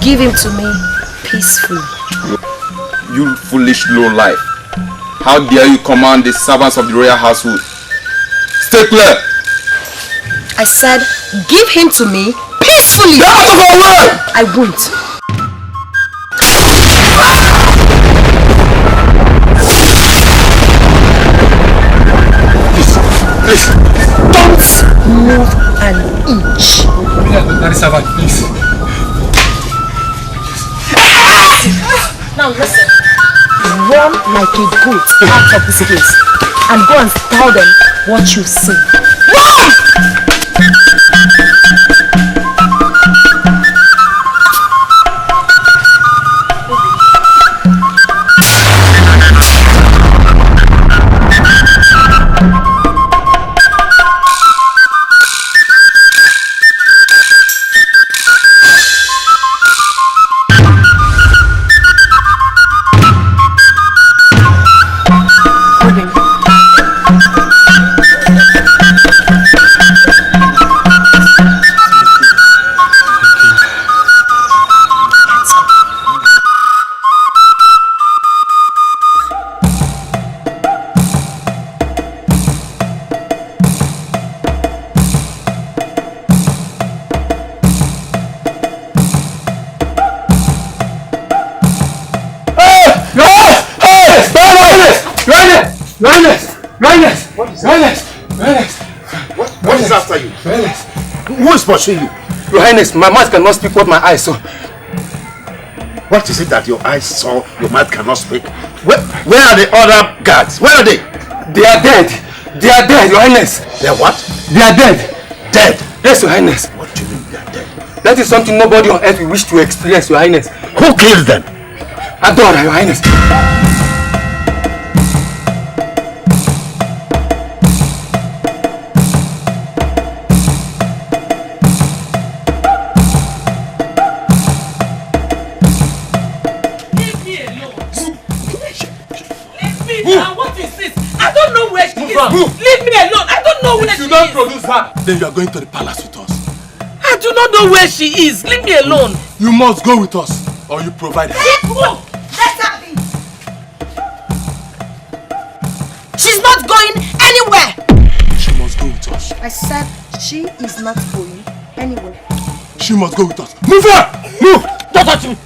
Give him to me peacefully. You foolish lowlife. How dare you command the servants of the royal household? Stay clear! I said, give him to me peacefully. Get out of our way! I won't. Please, don't move an inch. Servant, please. Now listen, run like a goat out of this place and go and tell them what you say. What is after you? Who is pursuing you? Your Highness, my mouth cannot speak what my eyes saw. What is it that your eyes saw, your mouth cannot speak? Where are the other guards? Where are they? They are dead. They are dead, Your Highness. They are what? They are dead. Dead? Yes, Your Highness. What do you mean they are dead? That is something nobody on earth will wish to experience, Your Highness. Who killed them? Adora, Your Highness. Leave me alone. I don't know where she is. If you don't produce her, then you are going to the palace with us. I do not know where she is. Leave me alone. You must go with us, or you provide her. Let her be. She's not going anywhere. She must go with us. I said she is not going anywhere. She must go with us. Move her! Move! Don't touch me!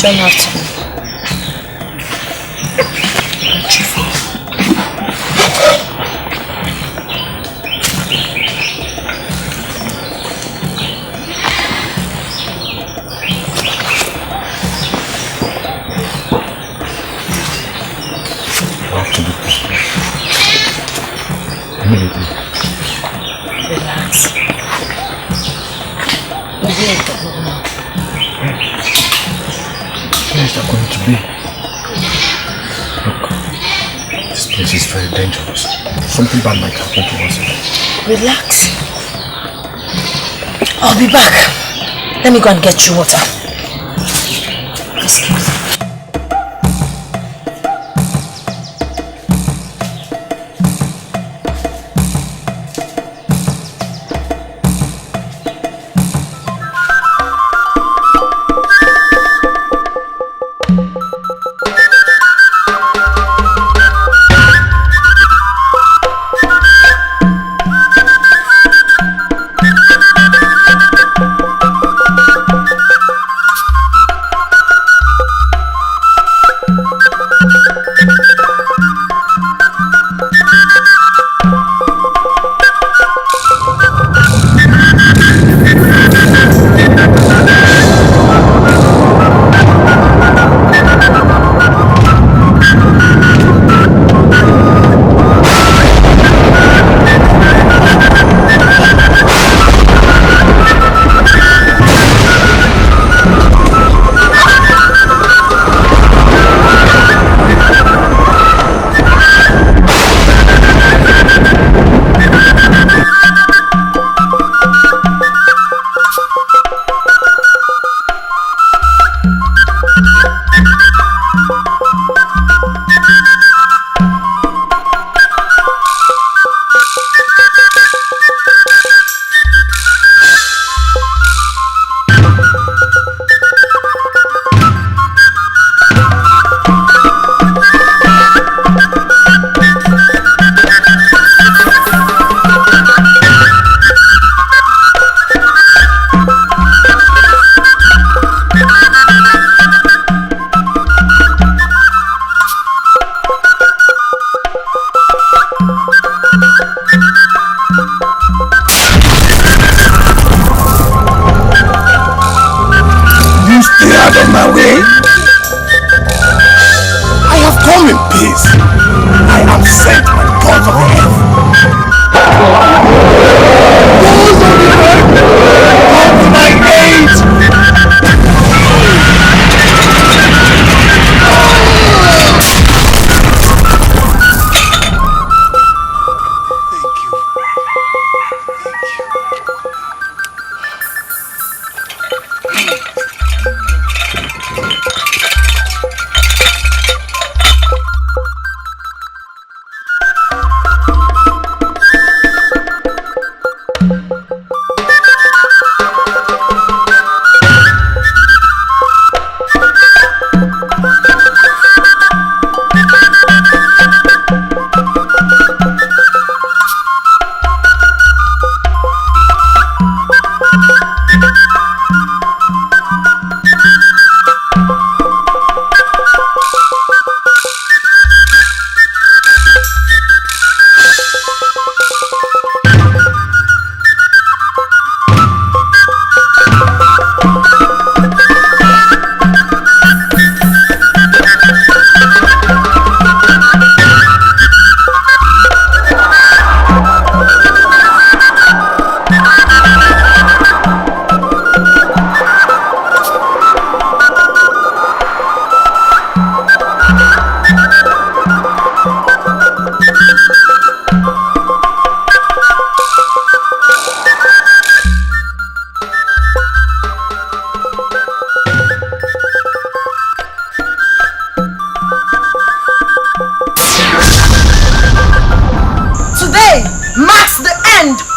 Don't have to. Immediately. Relax. Where is that going to be? Look, this place is very dangerous. Something bad might happen to us. Relax. I'll be back. Let me go and get you water. Excuse me. You stay out of my way. I have come in peace. I am sent by the gods of the earth. Gods of the earth, come to my aid.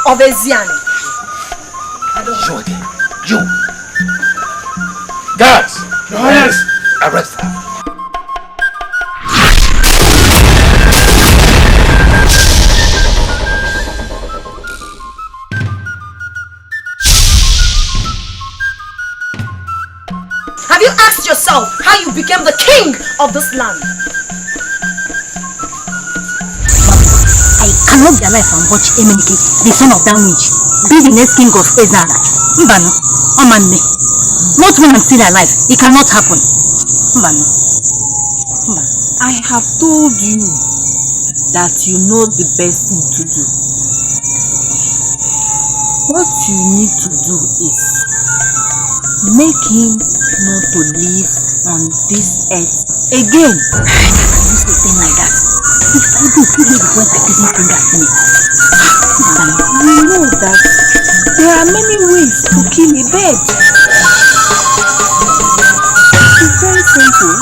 Of Eziani. You. Guards! Yes! Arrest her. Have you asked yourself how you became the king of this land? I cannot be alive and watch Emenike, the son of that witch, be the next king of Ezara. Mbano, Omanne. Not when I'm still alive. It cannot happen. Mbano. I have told you that you know the best thing to do. What you need to do is make him not to live on this earth again. I can use a thing like that. If I do kill him before I didn't think at me. You know that there are many ways to kill a bird. It's very simple.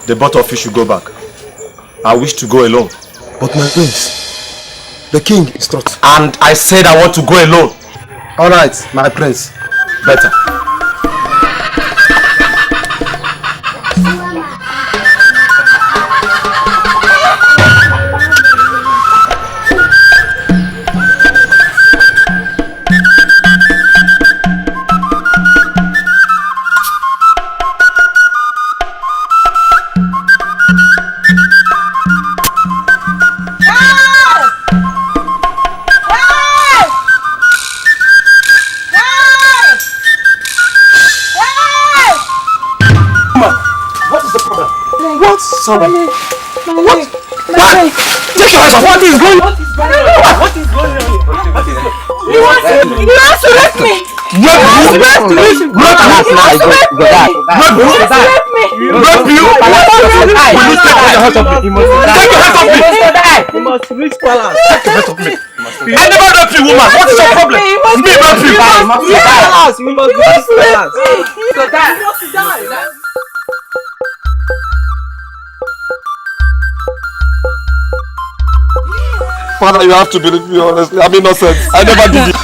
The both of you should go back. I wish to go alone. But my prince, the king is not. And I said I want to go alone. Alright, my prince. Better. Sorry. What? Take your hands off. What is going on? What is going on? You want to rape me? Rape you? Rape you? Will you take your hands off me? Take your hands off me! You must reach palace. Take your hands off me. I never rape you, woman. What is your problem? Me rape you. You must reach palace. You must die. Father, you have to believe me, honestly. I'm innocent. I never did it.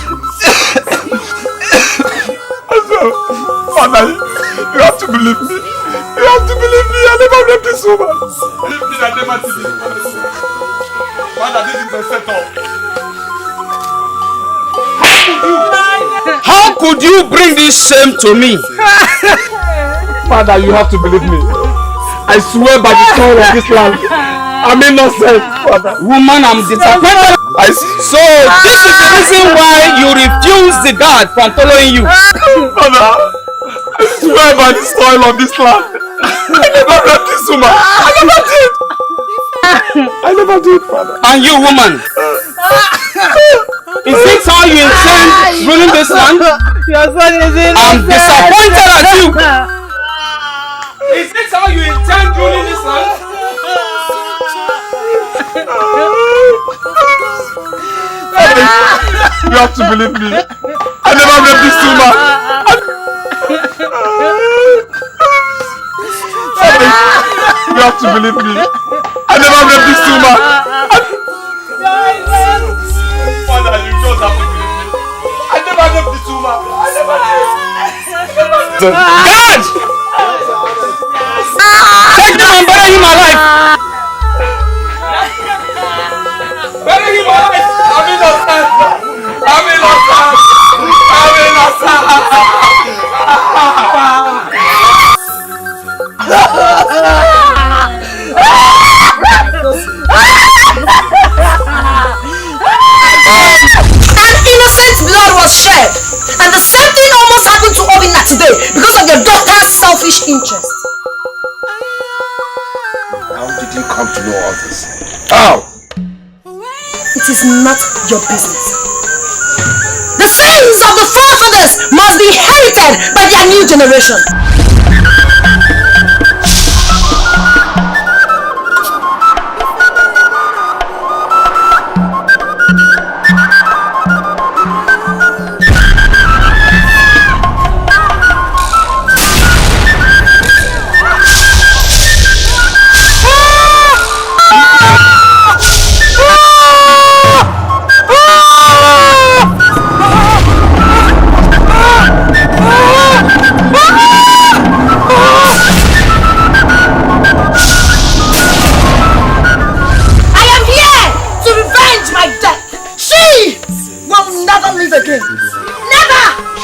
Father, you have to believe me. You have to believe me. I never raped this woman. Believe me, I never did it, honestly. Father, this is a setup. would you bring this shame to me? Father, you have to believe me. I swear by the soul of this land, I'm innocent, Father. Woman, I'm disappointed. So this is the reason why you refuse the guard from following you. Father, I swear by the soil of this land, I never raped this woman. I never did, Father. And you, woman, is this how you intend ruling this land? Your son is innocent. I'm disappointed at you. Is this how you intend ruling this land? You have to believe me. I never raped this woman. You have to believe me. I never raped this woman. Father, you just have to believe me. I never raped this woman. I never did. God! Take him and bury him alive. Bury him alive. I'm innocent. I'm innocent. I'm innocent. An innocent blood was shed, and the same thing almost happened to Obinna today because of your daughter's selfish interest. How did you come to know all this? How? It is not your business. The sins of the forefathers must be inherited by their new generation.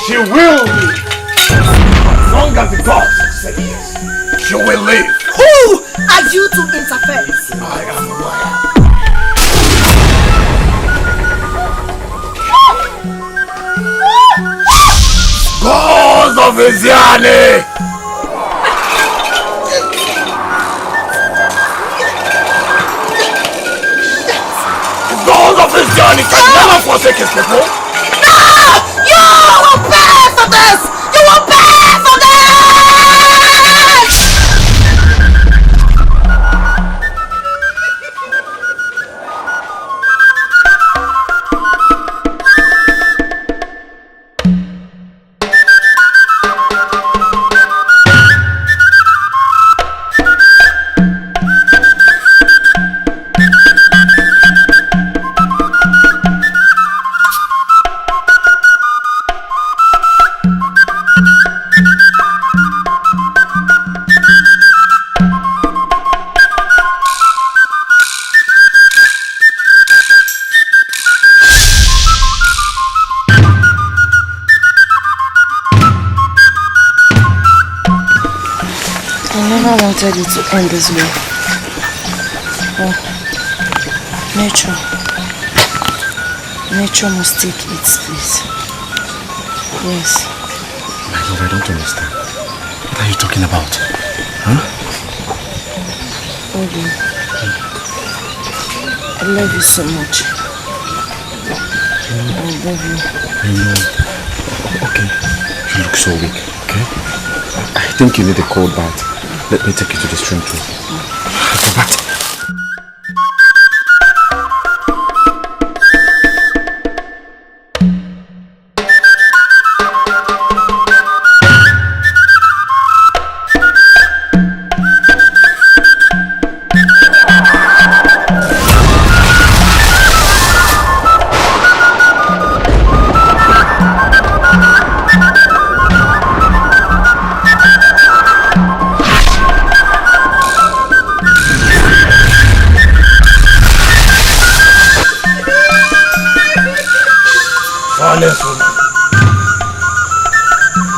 She will live. As long as the gods say yes, she will live. Who are you to interfere? I am aware. Gods of Iziani! The gods of Iziani can never forsake his people. You will pay for this! You will pay for this! I wanted it to end this way. Oh, nature must take its place. Yes. My love, I don't understand. What are you talking about? Huh? Obi, I love you so much. I love you. I know. Okay, you look so weak, okay? I think you need a cold bath. Let me take you to the swimming pool. Go back.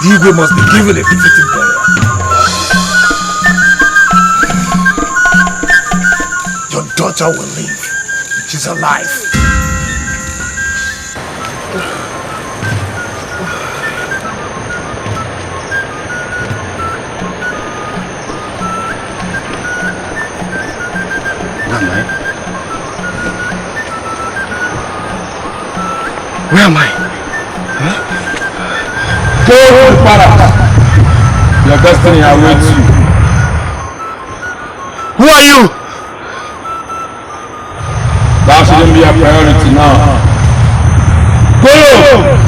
Igwe must be given a befitting burial. Your daughter will live. She's alive. Where am I? Go to Para. Your destiny awaits you. Who are you? That shouldn't be a priority now. Go!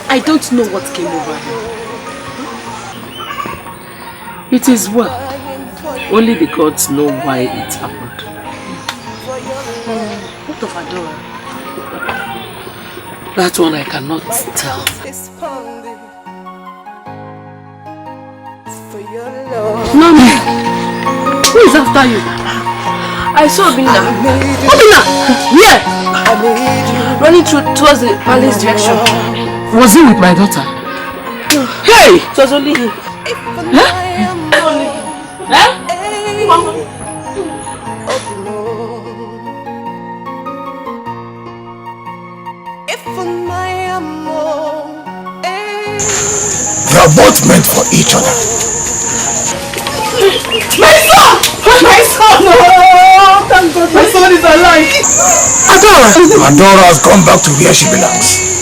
I don't know what came over him. It is well. Only the gods know why it happened. What of Adora? That one I cannot tell. Nami! Who is after you? I saw Obinna. Obinna! Where? Running towards the palace direction. Was he with my daughter? No. Hey! It was only him. They are both meant for each other. My son! My son! Oh, thank God my son is alive. Adora has gone back to where she belongs.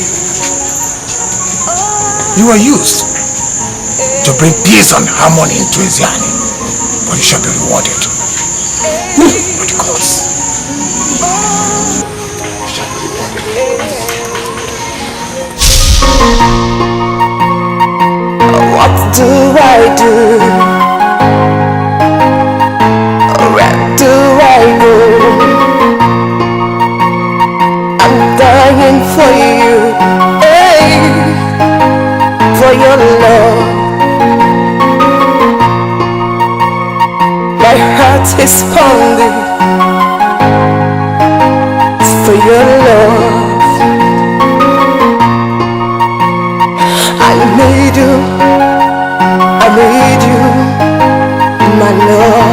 You were used to bring peace and harmony into Eziani, but you shall be rewarded. Not the gods. What do I do? Where do I go? I'm dying for you, hey, for your love. My heart is pounding for your love. I need you, my love.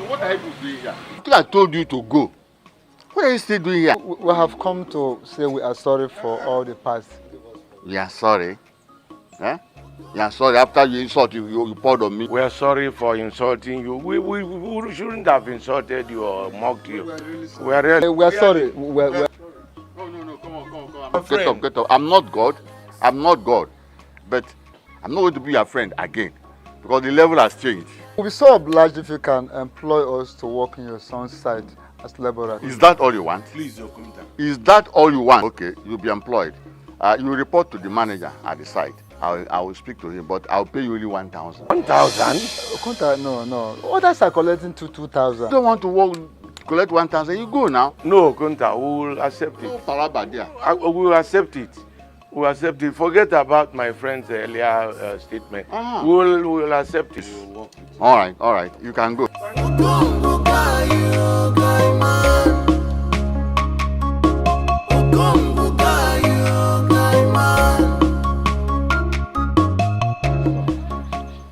What are you doing here? I told you to go. What are you still doing here? We have come to say we are sorry for all the past. We are sorry. Eh? You are sorry after you insult you poured on me. We are sorry for insulting you. We shouldn't have insulted you or mocked you. We are sorry. No, come on. Get up. I'm not God. But I'm not going to be your friend again. Because the level has changed. We'll be so obliged if you can employ us to work in your son's side as laborers. Is that all you want? Please, your contact. Is that all you want? Okay, you'll be employed. You will report to the manager at the site. I will speak to him, but I'll pay you only 1,000. 1,000? Contact? No. Others are collecting 2,000. You don't want to work, collect 1,000, you go now. No, Kunta, we will accept it. We will accept it. We will accept it. Forget about my friend's earlier statement. We will accept it. All right. You can go.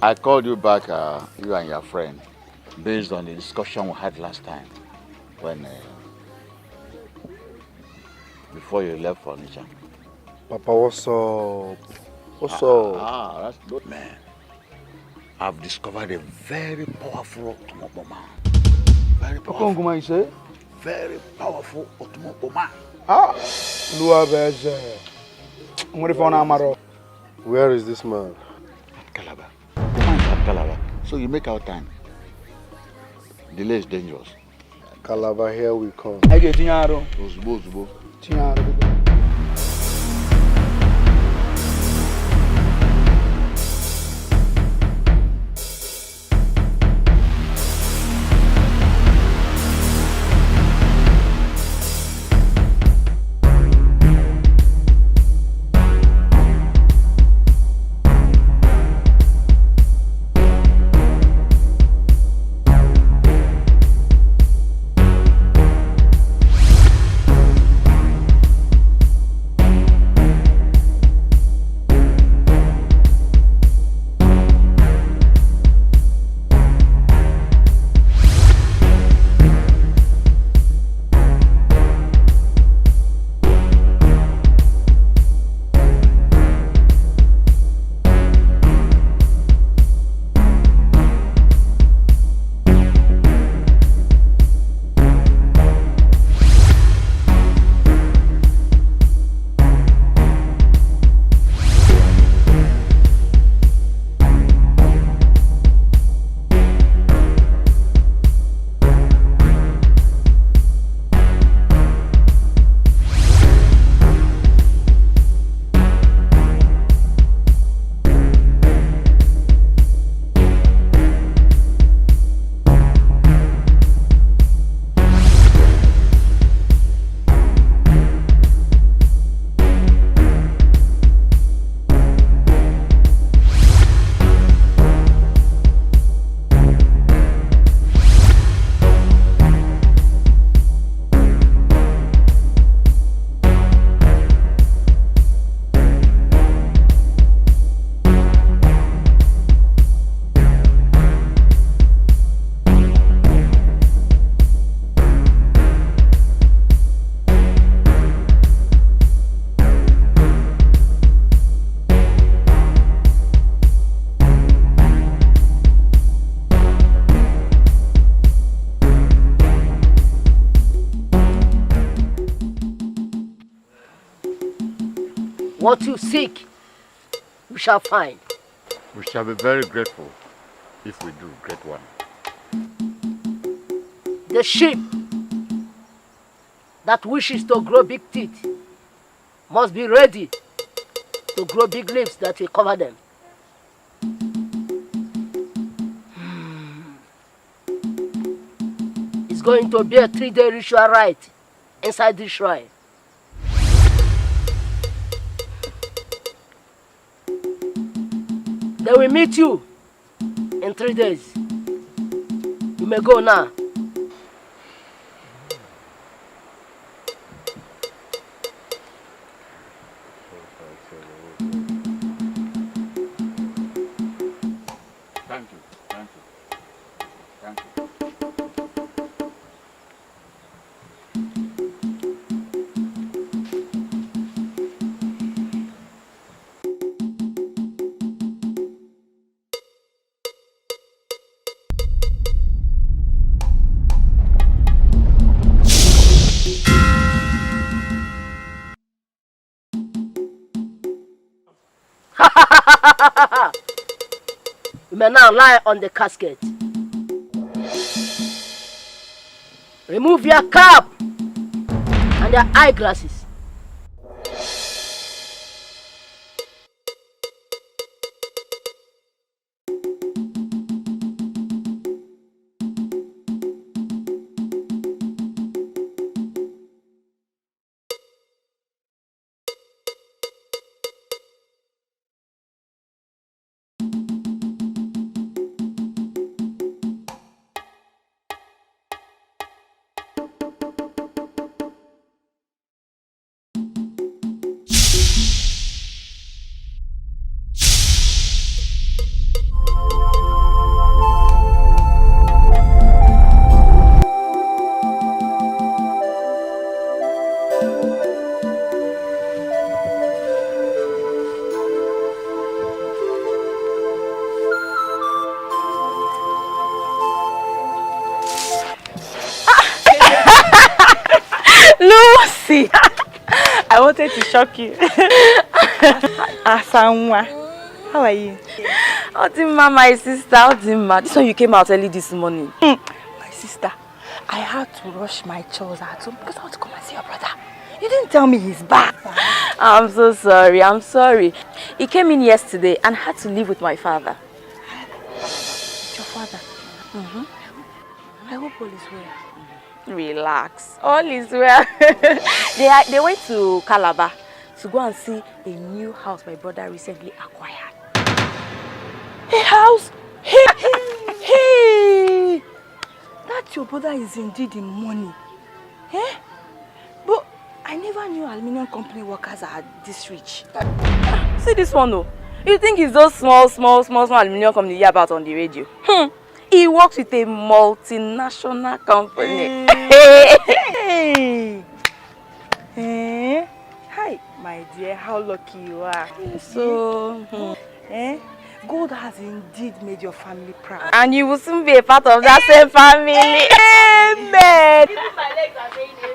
I called you back, you and your friend, based on the discussion we had last time when before you left for Onitsha. Papa, what's up? What's up? That's good, man. I've discovered a very powerful Otomobo man. Very powerful. What you say? Very powerful Otomobo man. Where is this man? At Calabar. The man's at Calabar. So you make our time. Delay is dangerous. Calabar, here we come. I get Tinyaro. Zubo. Tinyaro. What you seek, we shall find. We shall be very grateful if we do, great one. The sheep that wishes to grow big teeth must be ready to grow big leaves that will cover them. It's going to be a 3-day ritual rite inside the shrine. They will meet you in 3 days. You may go now. Thank you. You may now lie on the casket. Remove your cap and your eyeglasses. wanted to shock you. Asanwa, how are you? Odimma, my sister, Odimma. This one you came out early this morning. My sister, I had to rush my chores at home because I want to come and see your brother. You didn't tell me he's back. I'm so sorry, I'm sorry. He came in yesterday and had to live with my father. Your father? I hope all is well. Relax, all is well. They went to Calabar to go and see a new house my brother recently acquired. A house? Hey! That your brother is indeed in money. Eh? But I never knew aluminium company workers are this rich. See this one though. You think it's those small aluminium company you hear about on the radio? He works with a multinational company. Hey! Hi, my dear, how lucky you are. So, God has indeed made your family proud. And you will soon be a part of that same family. Amen! Even my legs are saying amen.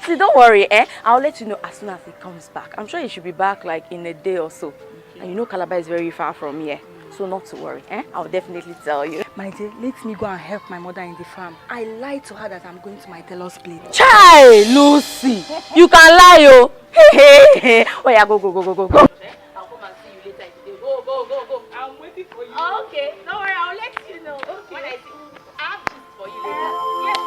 See, don't worry, I'll let you know as soon as he comes back. I'm sure he should be back like in a day or so. Okay. And you know Calabar is very far from here. So not to worry, I'll definitely tell you. My dear, let me go and help my mother in the farm. I lied to her that I'm going to my tailor's place. Chai, Lucy! You can lie, oh! Oh yeah, go. I'll come and see you later today. Go. I'm waiting for you. Okay, don't worry, I'll let you know. Okay. When I see I have this for you later. Yes,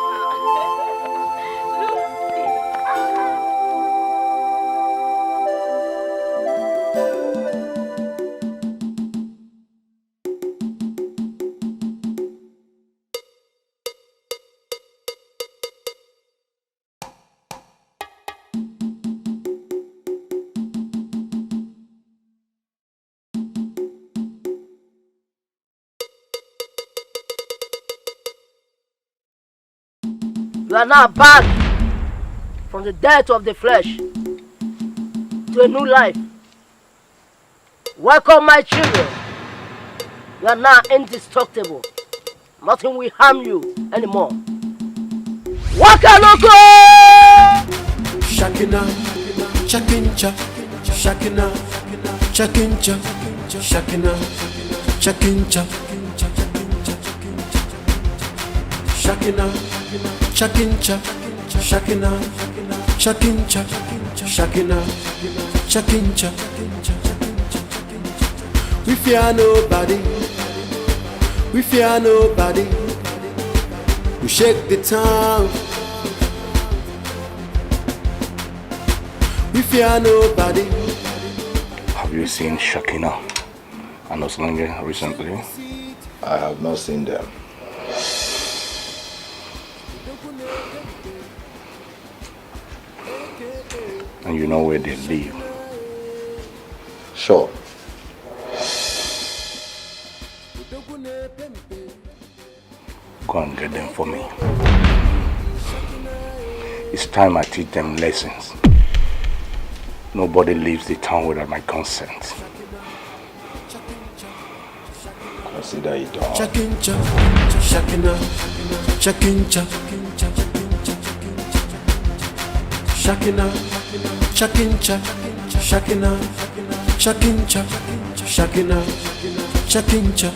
You are now back from the death of the flesh to a new life. Welcome, my children. You are now indestructible. Nothing will harm you anymore. Waka Loco! Shakina, Chakincha, Shakina, Chakincha, Shakina, Chakincha, Shakina, Chakincha, Shakina, Chakincha, Shakina, Chakincha. We fear nobody. We fear nobody. We shake the town. We fear nobody. Have you seen Shakina and Oslange recently? I have not seen them. And you know where they live? Sure. Go and get them for me. It's time I teach them lessons. Nobody leaves the town without my consent. Consider it done. Chakincha, Shakina, Chakincha, Shakina, Chakincha, Shakina, Chakincha, Shakina, Chakincha.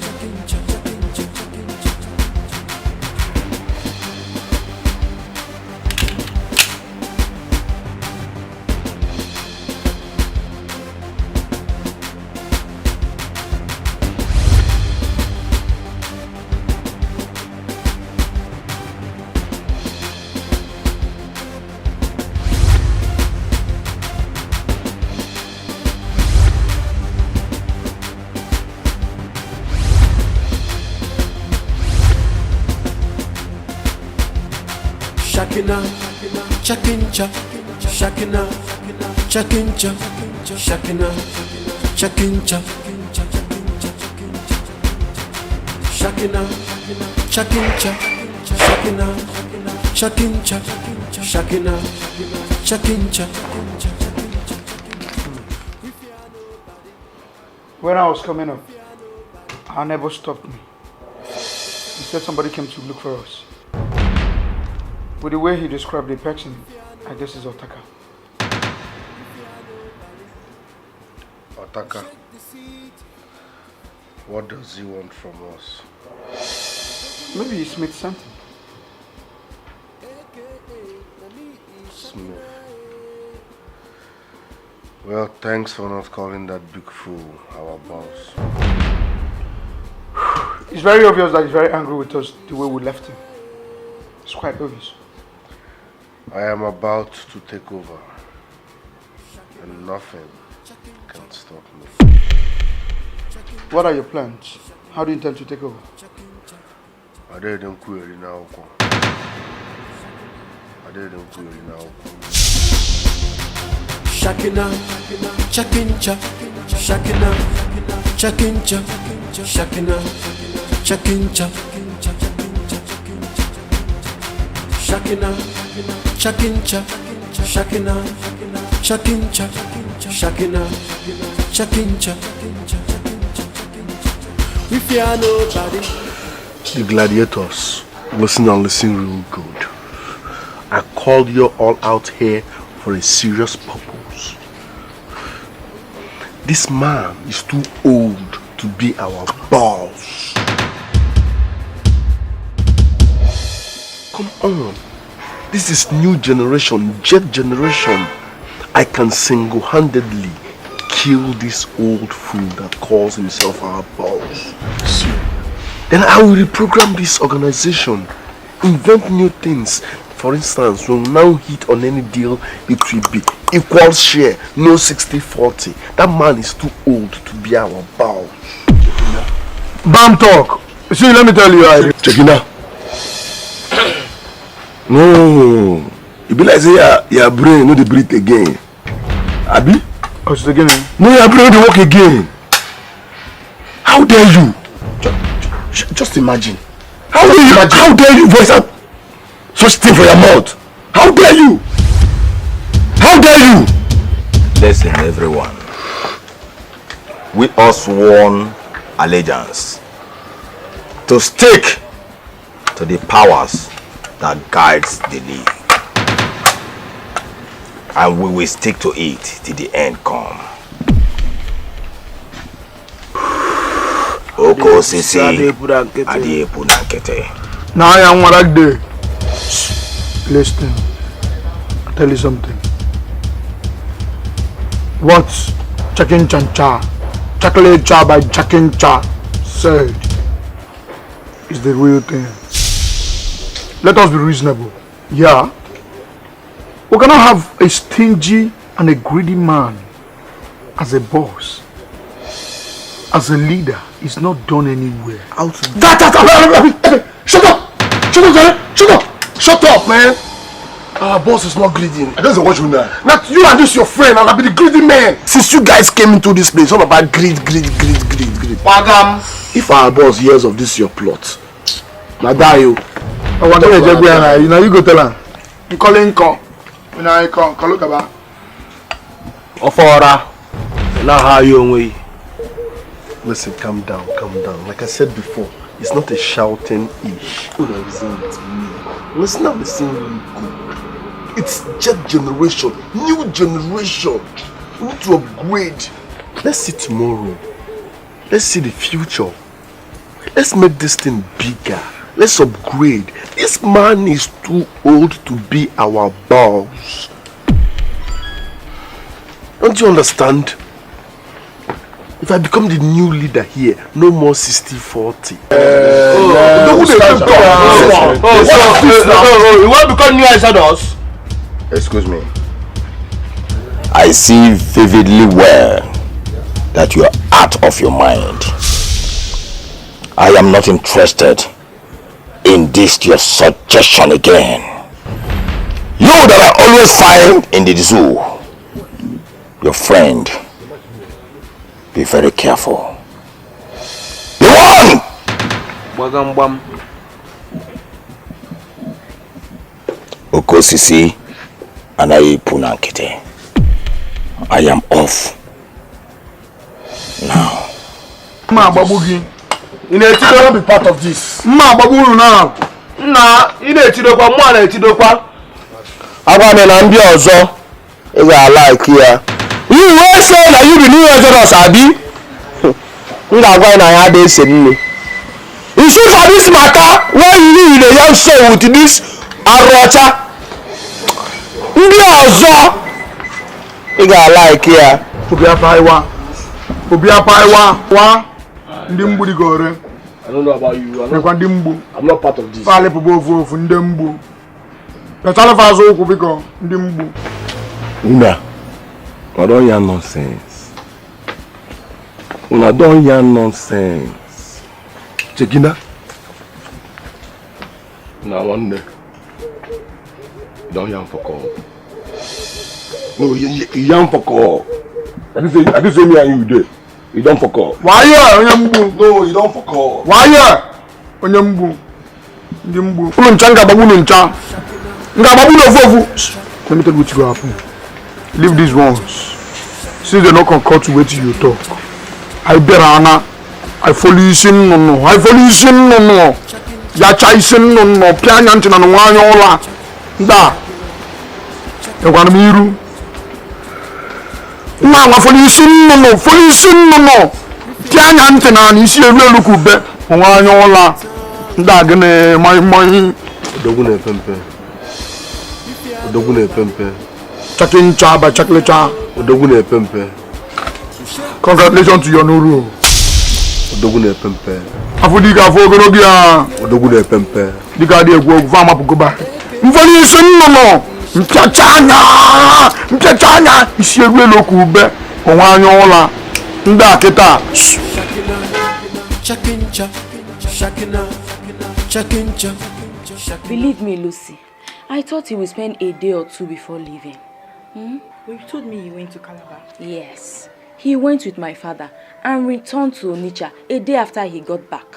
Shakina, Chakincha, Shakina, Chakincha, Shakina, Chakincha, Shakina, Chakincha, Shakina, Chakincha, Shakina, Chakincha. When I was coming up, our neighbor stopped me. He said somebody came to look for us. With the way he described the person, I guess it's Otaka. Otaka, what does he want from us? Maybe he Smith something. Smith. Well, thanks for not calling that big fool our boss. It's very obvious that he's very angry with us the way we left him. It's quite obvious. I am about to take over, and nothing can stop me. What are your plans? How do you intend to take over? I didn't query now. Shakina, chakincha, shakina, chakincha, shakina, chakincha, shakina, chakincha, shakina, chakincha, shakina, chakincha. We fear nobody. The gladiators, listen and listen real good. I called you all out here for a serious purpose. This man is too old to be our boss. Come on. This is new generation, jet generation. I can single-handedly kill this old fool that calls himself our boss. Then I will reprogram this organization, invent new things. For instance, we'll now hit on any deal, it will be equal share, no 60-40. That man is too old to be our boss. Bam talk. See, let me tell you, check it out. No, it be like say your brain no dey breathe again. Abi? Oh, it's again. No, your brain no dey work again. How dare you? Just imagine. How dare you voice out such thing for your mouth? How dare you? How dare you? Listen, everyone. We all sworn allegiance to stick to the powers that guides the league, and we will stick to it till the end come. Oko sisi adiepu nankete. Now I am like day. Listen, I'll tell you something. What's Chakin Chancha, Chocolate Cha by Chakin Cha said is the real thing. Let us be reasonable. Yeah, we cannot have a stingy and a greedy man as a boss. As a leader, it's not done anywhere. Shut up, man. Our boss is not greedy. I don't know what you know. Not you and this your friend, and I'll be the greedy man. Since you guys came into this place, it's all about greed. Wagam. If our boss hears of this your plot, now die you. I want to you know, you go tell her. You call in call. You know, you call look about. Ofora. Now how you away? Listen, calm down. Like I said before, it's not a shouting ish. Listen really good. It's jet generation, new generation. We need to upgrade. Let's see tomorrow. Let's see the future. Let's make this thing bigger. Let's upgrade. This man is too old to be our boss. Don't you understand? If I become the new leader here, no more 60-40. You want to become new ambassadors? Excuse me. I see vividly well that you are out of your mind. I am not interested in this your suggestion again. You that I always find in the zoo, your friend. Be very careful. Be one! Bagam. Okosisi Anayi Punankete. I am off. Now. Ma Babugi. You know, it's gonna be part of this. Ma Babu now. Nah, ị na-etidokwa mmụọ na-etidokwa. Agwa m na ndị ọzọ ị ga-like ya. You will say na you be new Exodus abi? M ga-agwa na ya dey ese nne. You see for this matter when you dey young so with this arọcha. Ndị ọzọ ị ga-like ya. Obi apaiwa wa ndị mgbu digore. I don't know about you. I'm not part of this. Pale pobofu ndị mgbu. Natala fazo okwu biko ndị mgbu. Una don't hear nonsense. Una don't hear nonsense. Chekina. Una one day. You don't hear for call. No, you hear for call. I didn't say me and you there. You don't for call. Why you onye mgbu? No, you don't for call. Why you onye mgbu? Ndị mgbu. Unu ncha ngabagbu ncha. Ngabagbu no vovu. Let me tell you what will happen. Leave these ones. Since they not concord to wait till you talk. I better Anna. I follow you sin no. I follow you sin no. Ya chai sin no. Pianya ntina no wanyo ola. Da. Ekwana miru. Nwa follow you sin no. Follow you sin no. Pianya ntina ni isi elu eluku be. Wanyo ola. Da gene my. Odogune pempe. Odogune pempe. Chakin chaba chaklecha. Odogune pempe. Congratulations to your Nuru. Odogune pempe. Afudiga fogologia. Odogune pempe. Diga de gwo fama pugoba. Mfoni sunno. Mchachanya. Isi egwe loku be. Onwanyo ola. Nda keta. Believe me, Lucy. I thought he would spend a day or two before leaving. Well, you told me he went to Calabar. Yes. He went with my father and returned to Onitsha a day after he got back.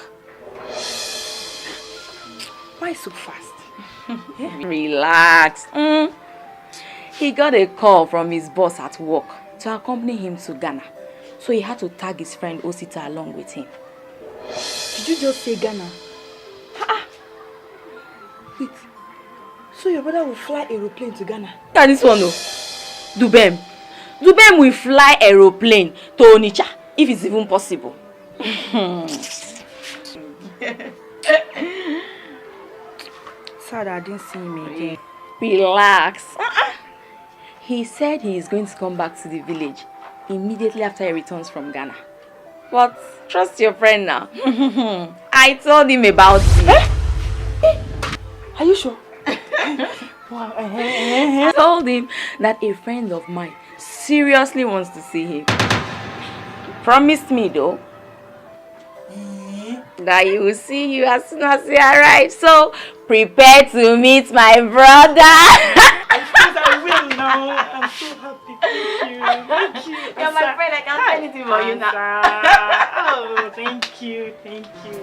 Why so fast? Relax. He got a call from his boss at work to accompany him to Ghana. So he had to tag his friend Osita along with him. Did you just say Ghana? Wait. So your brother will fly aeroplane to Ghana? Look at this one, no. Dubem will fly aeroplane to Onitsha, if it's even possible. Sad I didn't see him again. Relax. He said he is going to come back to the village immediately after he returns from Ghana. But trust your friend now. I told him about it. Are you sure? I told him that a friend of mine seriously wants to see him. He promised me though that he will see you as soon as he arrives. So prepare to meet my brother. I will now. I'm so happy. Thank you. Thank you. You're my friend. I can't say anything for you now. Oh, thank you. Thank you.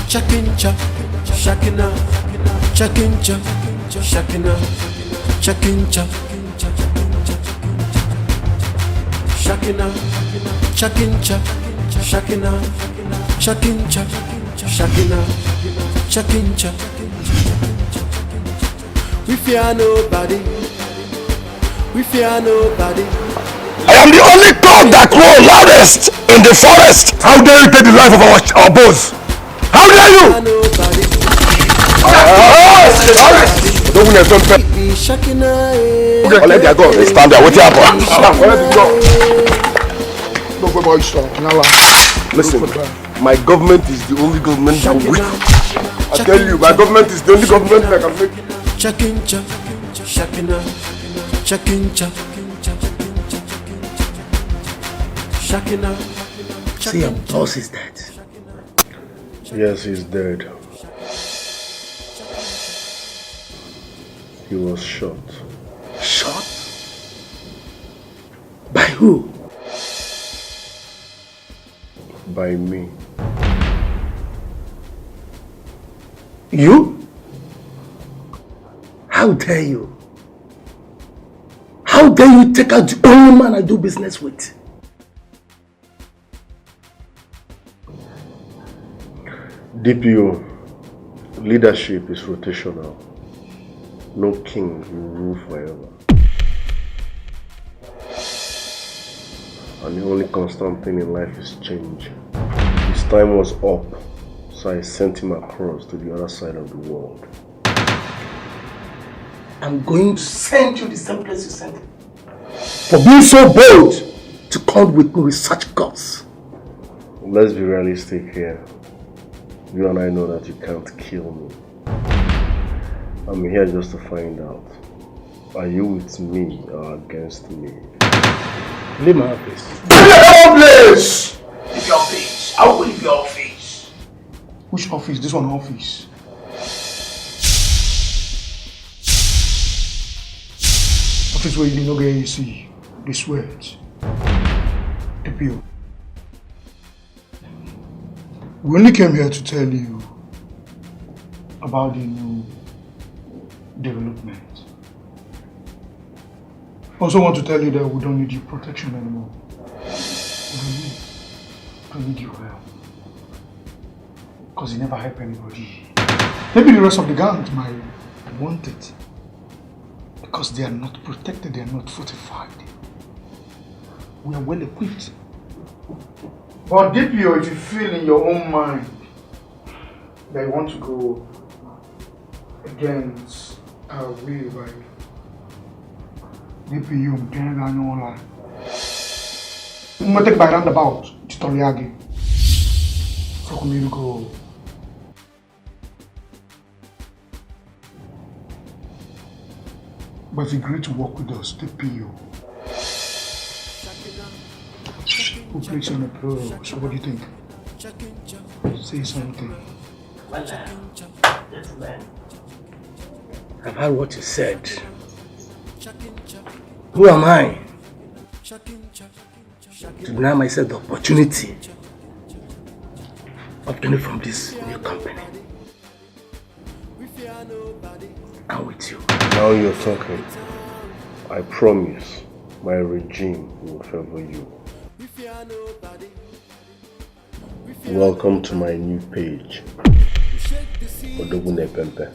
Chakincha, Shakina, Chakincha, Shakina, Chakincha, Shakina, Chakincha, Shakina, Chakincha, Shakina, Chakincha. We fear nobody. We fear nobody. I am the only cock that crows loudest in the forest. How dare you take the life of our boss? How dare you? Okay, let them go. Stand there. What's happening? Listen, my government is the only government that will I tell you, my government is the only government that can make it. Chakincha, Shakina, Chakincha, Shakina. See, your boss is dead. Yes, he's dead. He was shot. Shot? By who? By me. You? How dare you? How dare you take out the only man I do business with? DPO, leadership is rotational. No king will rule forever. And the only constant thing in life is change. His time was up, so I sent him across to the other side of the world. I'm going to send you the same place you sent him. For being so bold to come with me with such guts. Let's be realistic here. You and I know that you can't kill me. I'm here just to find out. Are you with me or against me? Leave my office. Leave your place! Leave your office. I will leave your office. Which office? This one office. Office where you didn't get AC. They sweat. DPO. We only came here to tell you about the new development. Also want to tell you that we don't need your protection anymore. We don't need your help. Because you never help anybody. Maybe the rest of the gangs might want it. Because they are not protected, they are not fortified. We are well equipped. But DPO, if you feel in your own mind that you want to go against our will, right? DPO, I'm telling you no lie. I'm going to take by roundabout to Toriagi. So come here, go. But if you agree to work with us, DPO. Who breaks on the floor? So what do you think? Say something. Well, gentlemen, I've heard what you said. Who am I to deny myself the opportunity of getting from this new company? I'm with you. Now you're talking. I promise my regime will favor you. Welcome to my new page. Odogune Pempe.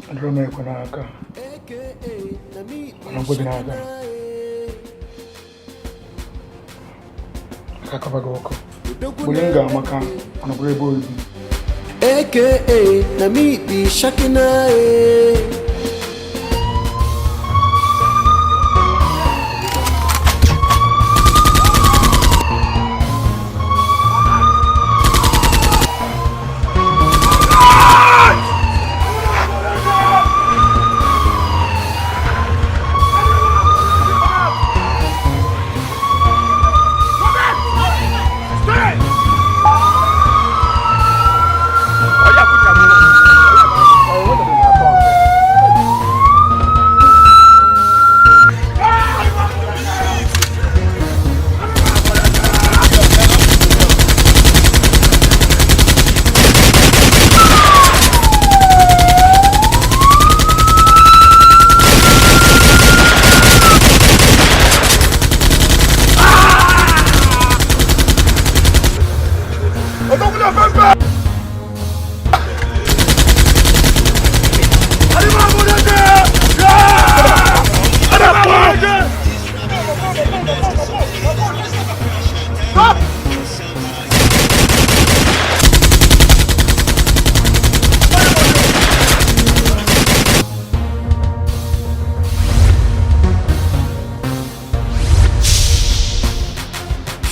Androme Konaka. Anabudinaga. Kakabagoko. Bulinga Maka. Anabrebo. AKA Namiti Shakina.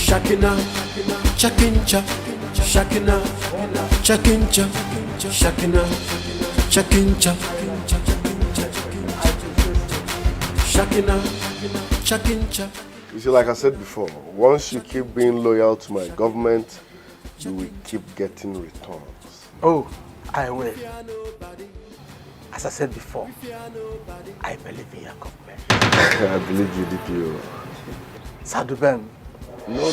Shakina. chakincha, shakina, chakincha, shakina, chakincha, shakina, chakincha. You see, like I said before, once you keep being loyal to my government, you will keep getting returns. Oh, I will. As I said before, I believe in your government. I believe you did, you. Sadubem. No,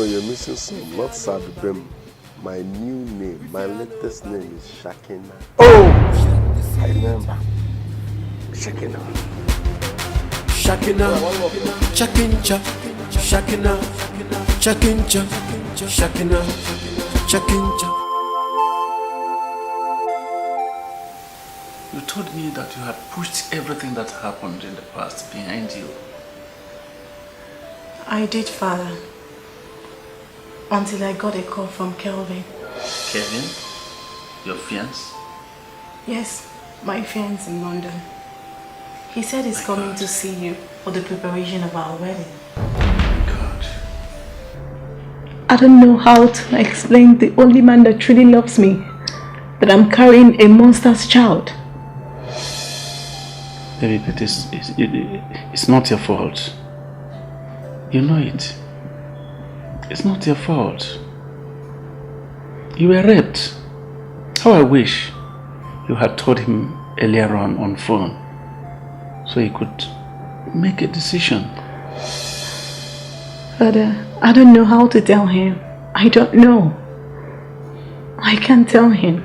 you're missing some. Not Sadubem. My new name, my latest name is Shakina. Oh! I remember. Shakina. Shakina, chakincha, shakina, chakincha, shakina, chakincha. You told me that you had pushed everything that happened in the past behind you. I did, Father. Until I got a call from Kelvin. Kevin? Your fiancé? Yes, my fiancé in London. He said he's coming to see you for the preparation of our wedding. God. I don't know how to explain the only man that truly loves me, that I'm carrying a monster's child. Baby, but it's not your fault. You know it. It's not your fault. You were raped. How I wish you had told him earlier on phone, so he could make a decision. Father, I don't know how to tell him. I don't know. I can't tell him.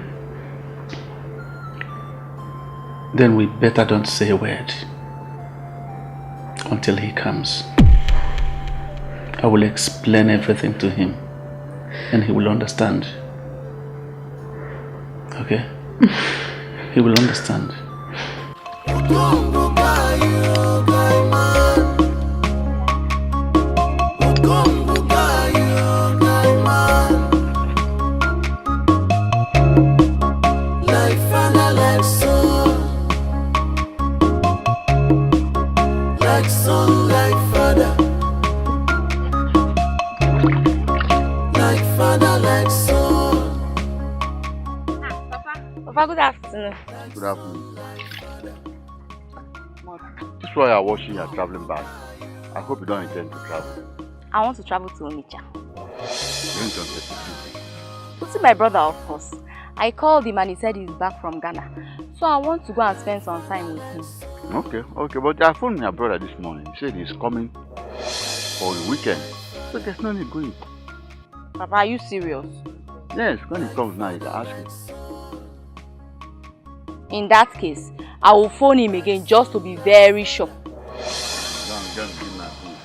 Then we better don't say a word until he comes. I will explain everything to him and he will understand. Okay? He will understand. Papa, good afternoon. Good afternoon. This is why you're watching your traveling bag. I hope you don't intend to travel. I want to travel to Onitsha. You don't get To see my brother, of course. I called him and he said he's back from Ghana. So I want to go and spend some time with him. Okay, but I phoned your brother this morning. He said he's coming for the weekend. So there's no need going. Papa, are you serious? Yes, when he comes now, you can ask him. In that case, I will phone him again just to be very sure. Just give my food.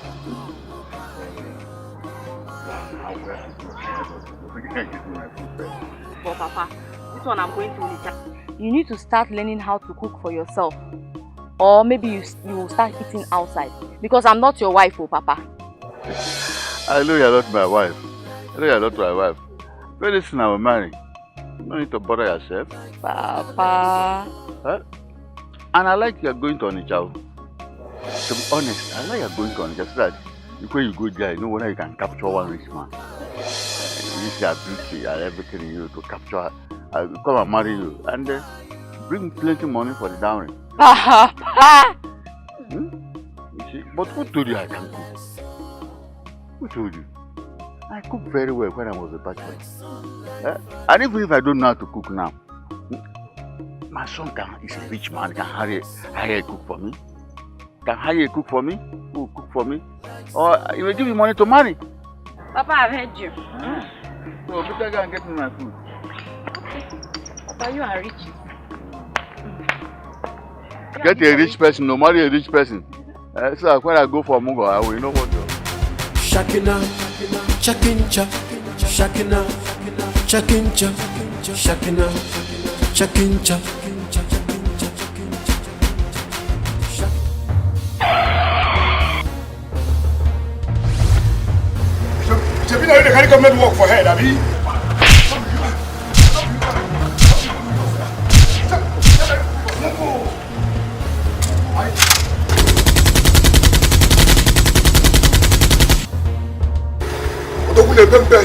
But Papa, this one I'm going to Onitsha. You need to start learning how to cook for yourself. Or maybe you will start eating outside. Because I'm not your wife, oh Papa. I know you're not my wife. Very soon I will marry. You don't need to bother yourself. Papa. Huh? And I like you're going to Onitsha. To be honest, I like you're going to Onitsha so that when you go there, you know whether you can capture one rich man. You use your beauty and everything in you to capture. I will come and marry you and bring plenty money for the dowry. Papa! You see? But who told you I can cook? Who told you? I cook very well when I was a bachelor. And even if I don't know how to cook now, my son is a rich man, can hire a cook for me. Who will cook for me? Or he will give me money to marry. Papa, I've heard you. So better go and get me my food. Papa, you are rich. Get a rich person, no marry a rich person. So when I go for Mungo, I will know what to do. Shakina, chakincha, shakina, chakincha, shakina, chakincha. Shebi na you dey carry government work for head, abi? Odogwu na-epe mpe.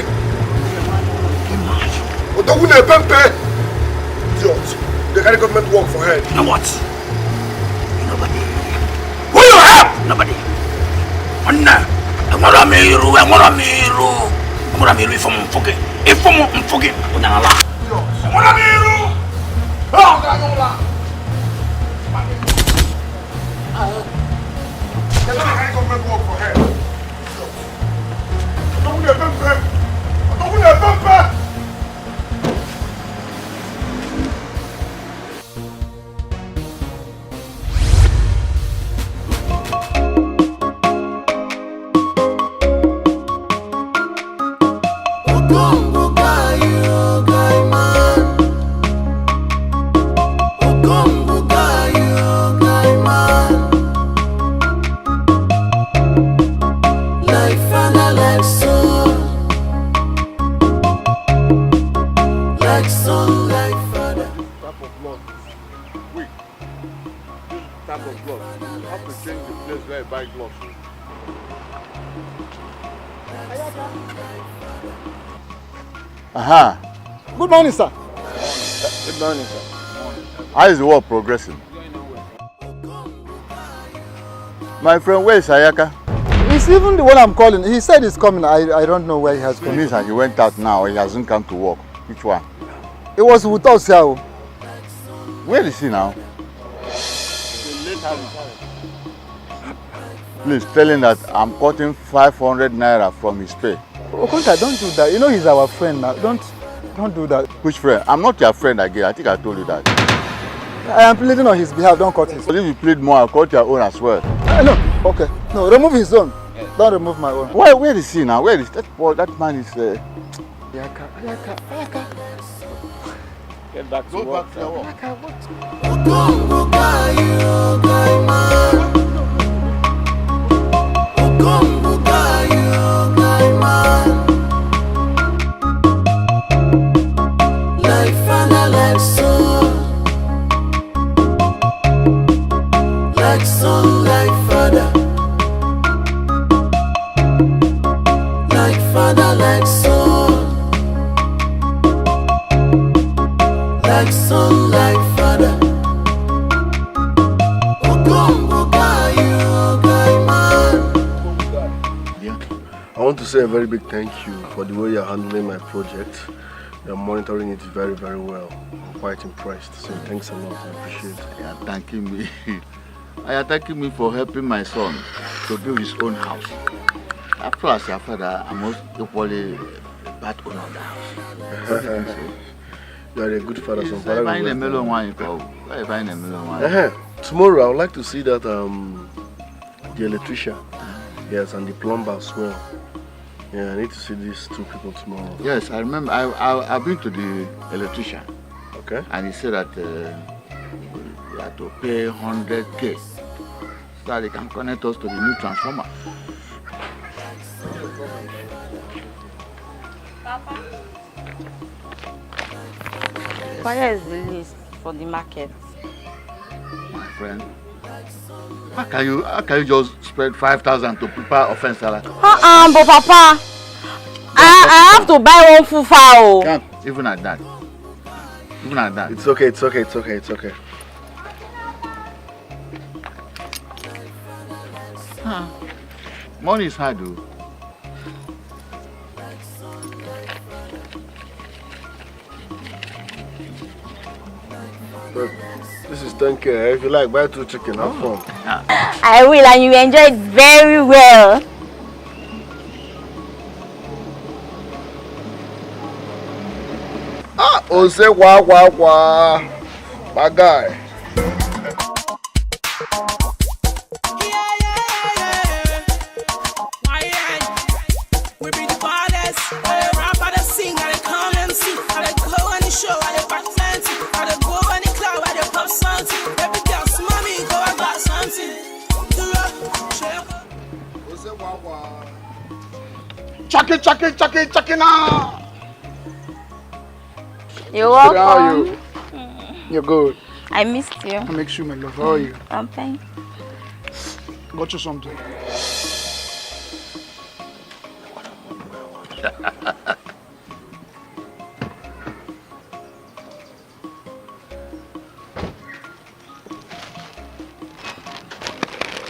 me a pempe. Idiot. They carry government work for head. You know what? Nobody. Who you help? Nobody. Anna. Amoramiru. If I'm fucking. Unala. Amoramiru. Oh, Danola. They carry government work for head. Don't me a pempe. Aha. Good morning, sir. Good morning, sir. How is the work progressing? My friend, where is Ayaka? He's even the one I'm calling. He said he's coming. I don't know where he has gone. It means that he went out now. He hasn't come to work. Which one? It was with us here. Where is he now? Please tell him that I'm cutting 500 naira from his pay. Okonta, don't do that. You know he's our friend now. Don't do that. Which friend? I'm not your friend again. I think I told you that. I am pleading on his behalf. Don't cut his. But if you plead more, I'll cut your own as well. No. Okay. No, remove his own. Don't remove my own. Where is he now? Where is that boy? That man is. Ayaka. Get back to work. Back to your work. Like son, like father. Like father, like son. Like son, like father. I want to say a very big thank you for the way you're handling my project. You're monitoring it very, very well. I'm quite impressed. So thanks a lot. I appreciate it. Yeah, thanking me. Are you thanking me for helping my son to build his own house? After as your father, I'm most equally bad owner of the house. You are a good father. Yes, I find a melon wine. Where you find a melon wine? Tomorrow, I would like to see that the electrician, yes, and the plumber as well. Yeah, I need to see these two people tomorrow. Yes, I remember. I've been to the electrician. Okay. And he said that you have to pay 100K so that they can connect us to the new transformer. Papa. Where is the list for the market? My friend, how can you just spread 5,000 to prepare offense salad? But Papa, I have to buy one full fowl. Can't, even at that. Even at that. It's okay. Money is hard, though. Look, this is 10K. If you like, buy 2 chicken. Have fun. I will, and you enjoy it very well. Ose wa. My guy. We be the baddest. I rap, I sing, I come and see. I go on the show, I back fancy. I go on the club, I pop something. Every girl, mommy, go and buy something. Chucky now. You're welcome. How are you? You're good. I missed you. I make sure, my love. How are you? I'm fine. Got you something.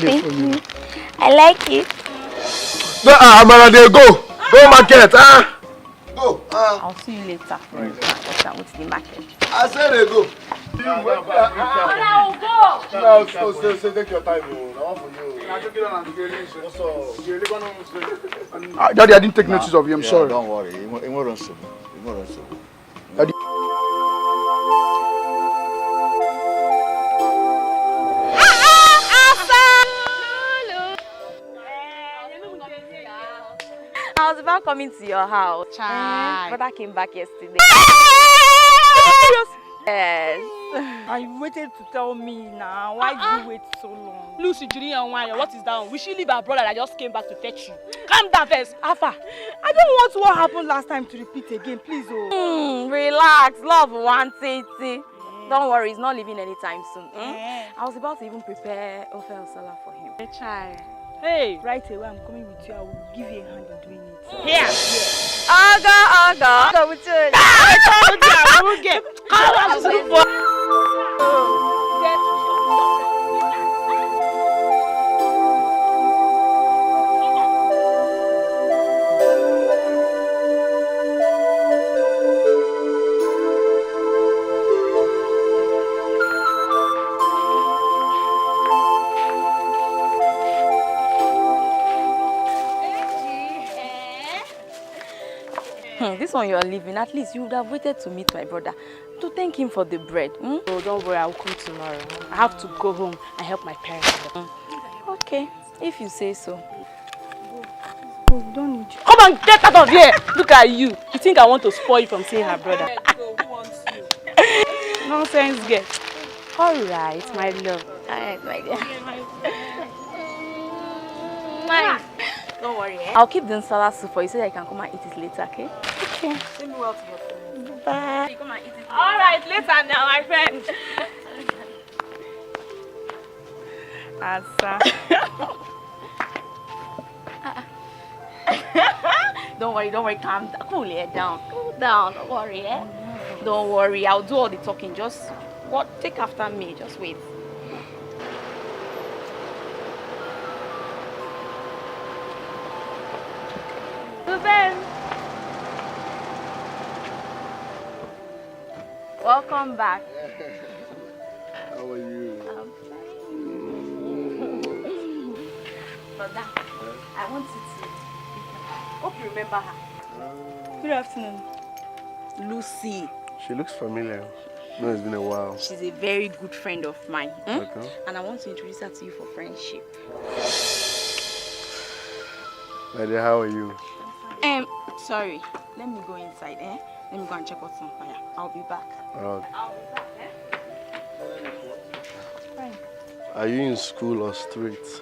Thank you. I like it. No, Amara, they go. Go market. Go. I'll see you later. What's the market? I said they go. I'll go. No, so take your time. I want for you. Daddy, I didn't take notice of you. I'm sorry. Don't worry. It won't run so. Daddy. I was about coming to your house. Brother came back yesterday. Yes. And you waited to tell me now. Why did you wait so long? Lucy, Julie, and Wanya, what is down? We should leave our brother that just came back to fetch you. Calm down first. Alpha, I don't want what happened last time to repeat again, please. Relax, love wants it. Don't worry, he's not leaving anytime soon. I was about to even prepare Ofe Osala for him. Hey, right away, I'm coming with you. I will give you a hand in doing it. Here. Aga, with you. I will get. This one you are leaving, at least you would have waited to meet my brother to thank him for the bread. Oh, don't worry, I will come tomorrow. I have to go home and help my parents. Okay, if you say so. Oh, don't need you. Come on, get out of here! Look at you. You think I want to spoil you from seeing her brother? Nonsense, girl. Alright, my love. Alright, my dear. Don't worry, I'll keep the nsala soup for you so that you can come and eat it later, okay? Okay. Send me well to your friend. Bye. You come and eat it. Alright, later now, my friend. Asa. Don't worry, calm down. Cool it down. Cool down, don't worry, Don't worry, I'll do all the talking. Just take after me, just wait. Welcome back. How are you? I'm fine. Brother, I want you to hope you remember her. Good afternoon. Lucy. She looks familiar. No, it's been a while. She's a very good friend of mine. Okay. And I want to introduce her to you for friendship. My dear, how are you? Sorry. Let me go inside, Let me go and check what's on fire. I'll be back. Okay. I'll be back, Fine. Are you in school or street?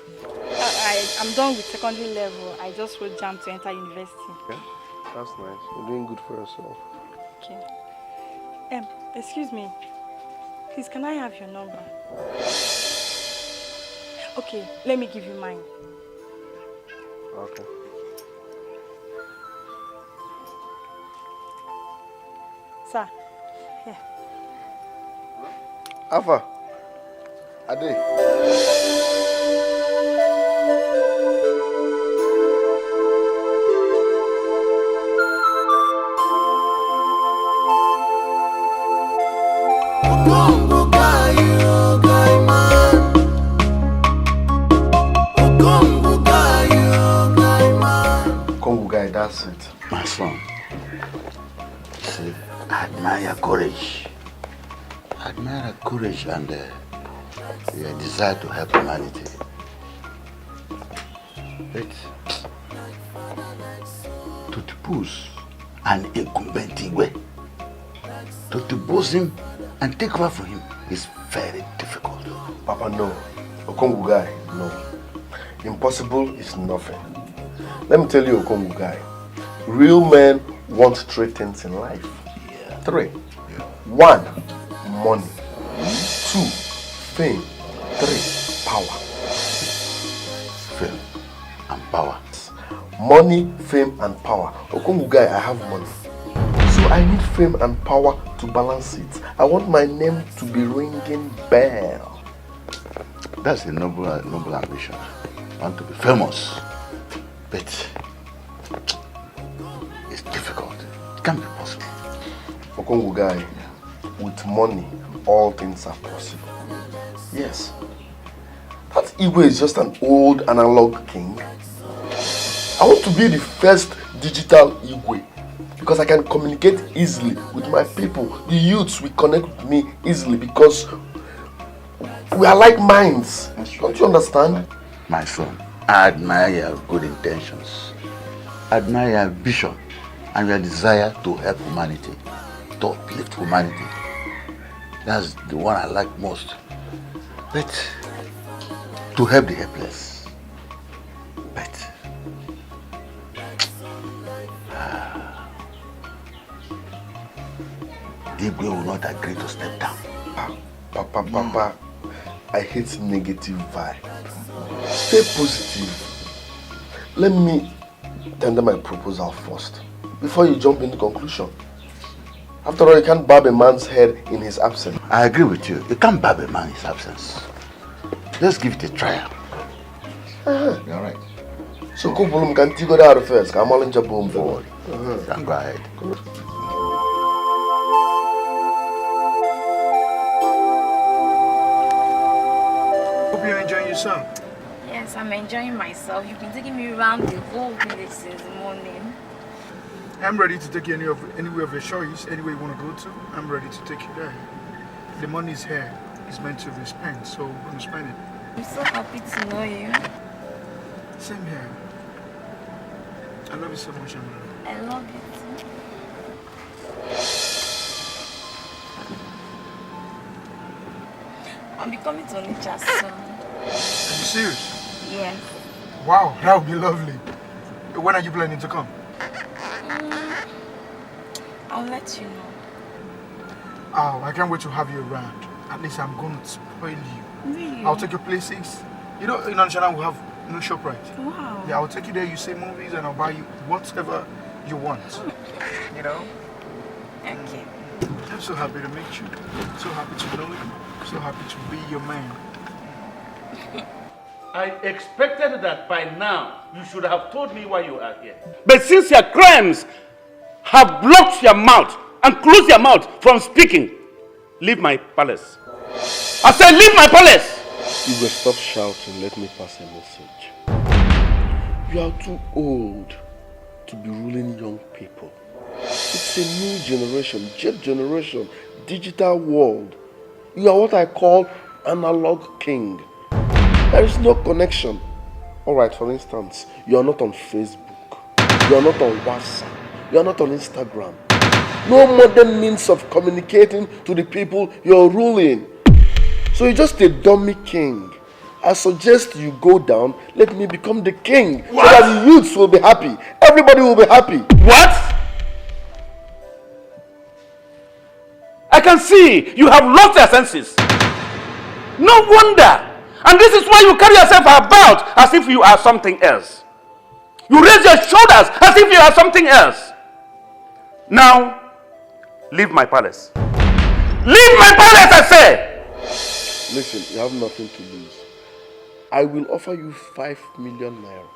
I'm done with secondary level. I just wrote JAMB to enter university. Okay. That's nice. You're doing good for yourself. Okay. Excuse me. Please, can I have your number? Okay, let me give you mine. Okay. Sir, here. Alpha. Ade. Congo guy, that's it. My son, see, I admire your courage. I admire your courage and your desire to help humanity. But to depose an incumbent Igwe, to depose him and take over from him is very difficult. Papa, no. Okongu guy, no. Impossible is nothing. Let me tell you, Okongu guy. Real men want three things in life. Yeah. 3. Yeah. 1, money. 2, fame. 3, power. Fame and power. Money, fame, and power. Okongu guy, I have money. So I need fame and power to balance it. I want my name to be ringing bell. That's a noble ambition. I want to be famous. But it's difficult. It can't be possible. Okongu guy, with money, all things are possible. Yes. That Igwe is just an old analog king. I want to be the first digital Igwe because I can communicate easily with my people. The youths will connect with me easily because we are like minds. Don't you understand? My son, I admire your good intentions. I admire your vision and your desire to help humanity, to uplift humanity. That's the one I like most. But to help the helpless. But Igwe will not agree to step down. Papa, I hate negative vibe. Stay positive. Let me tender my proposal first, before you jump into conclusion. After all, you can't barb a man's head in his absence. I agree with you. You can't barb a man in his absence. Let's give it a trial. You're right. So, Kupulum can take it out first. I'm all in Jabum forward. Then go ahead. Hope you're enjoying yourself. Yes, I'm enjoying myself. You've been taking me around the whole village since the morning. I'm ready to take you anywhere of your choice, anywhere you want to go to. I'm ready to take you there. The money is here. It's meant to be spent, so we're going to spend it. I'm so happy to know you. Same here. I love you so much, Amara. I love you too. I'll be coming to Onitsha soon. Are you serious? Yes. Wow, that would be lovely. When are you planning to come? I'll let you know. Oh, I can't wait to have you around. At least I'm going to spoil you. Really? I'll take you places. You know, in Onitsha we have no ShopRite. Wow. Yeah, I'll take you there, you see movies, and I'll buy you whatever you want. You know? Okay. I'm so happy to meet you. So happy to know you. So happy to be your man. I expected that by now you should have told me why you are here. But since your crimes have blocked your mouth and closed your mouth from speaking, leave my palace. I said leave my palace! You will stop shouting. Let me pass a message. You are too old to be ruling young people. It's a new generation, jet generation, digital world. You are what I call analog king. There is no connection. Alright, for instance, you are not on Facebook. You are not on WhatsApp. You are not on Instagram. No modern means of communicating to the people you are ruling. So you're just a dummy king. I suggest you go down, let me become the king. What? So that the youths will be happy. Everybody will be happy. What? I can see you have lost your senses. No wonder. And this is why you carry yourself about as if you are something else. You raise your shoulders as if you are something else. Now, leave my palace. Leave my palace, I say! Listen, you have nothing to lose. I will offer you 5 million naira.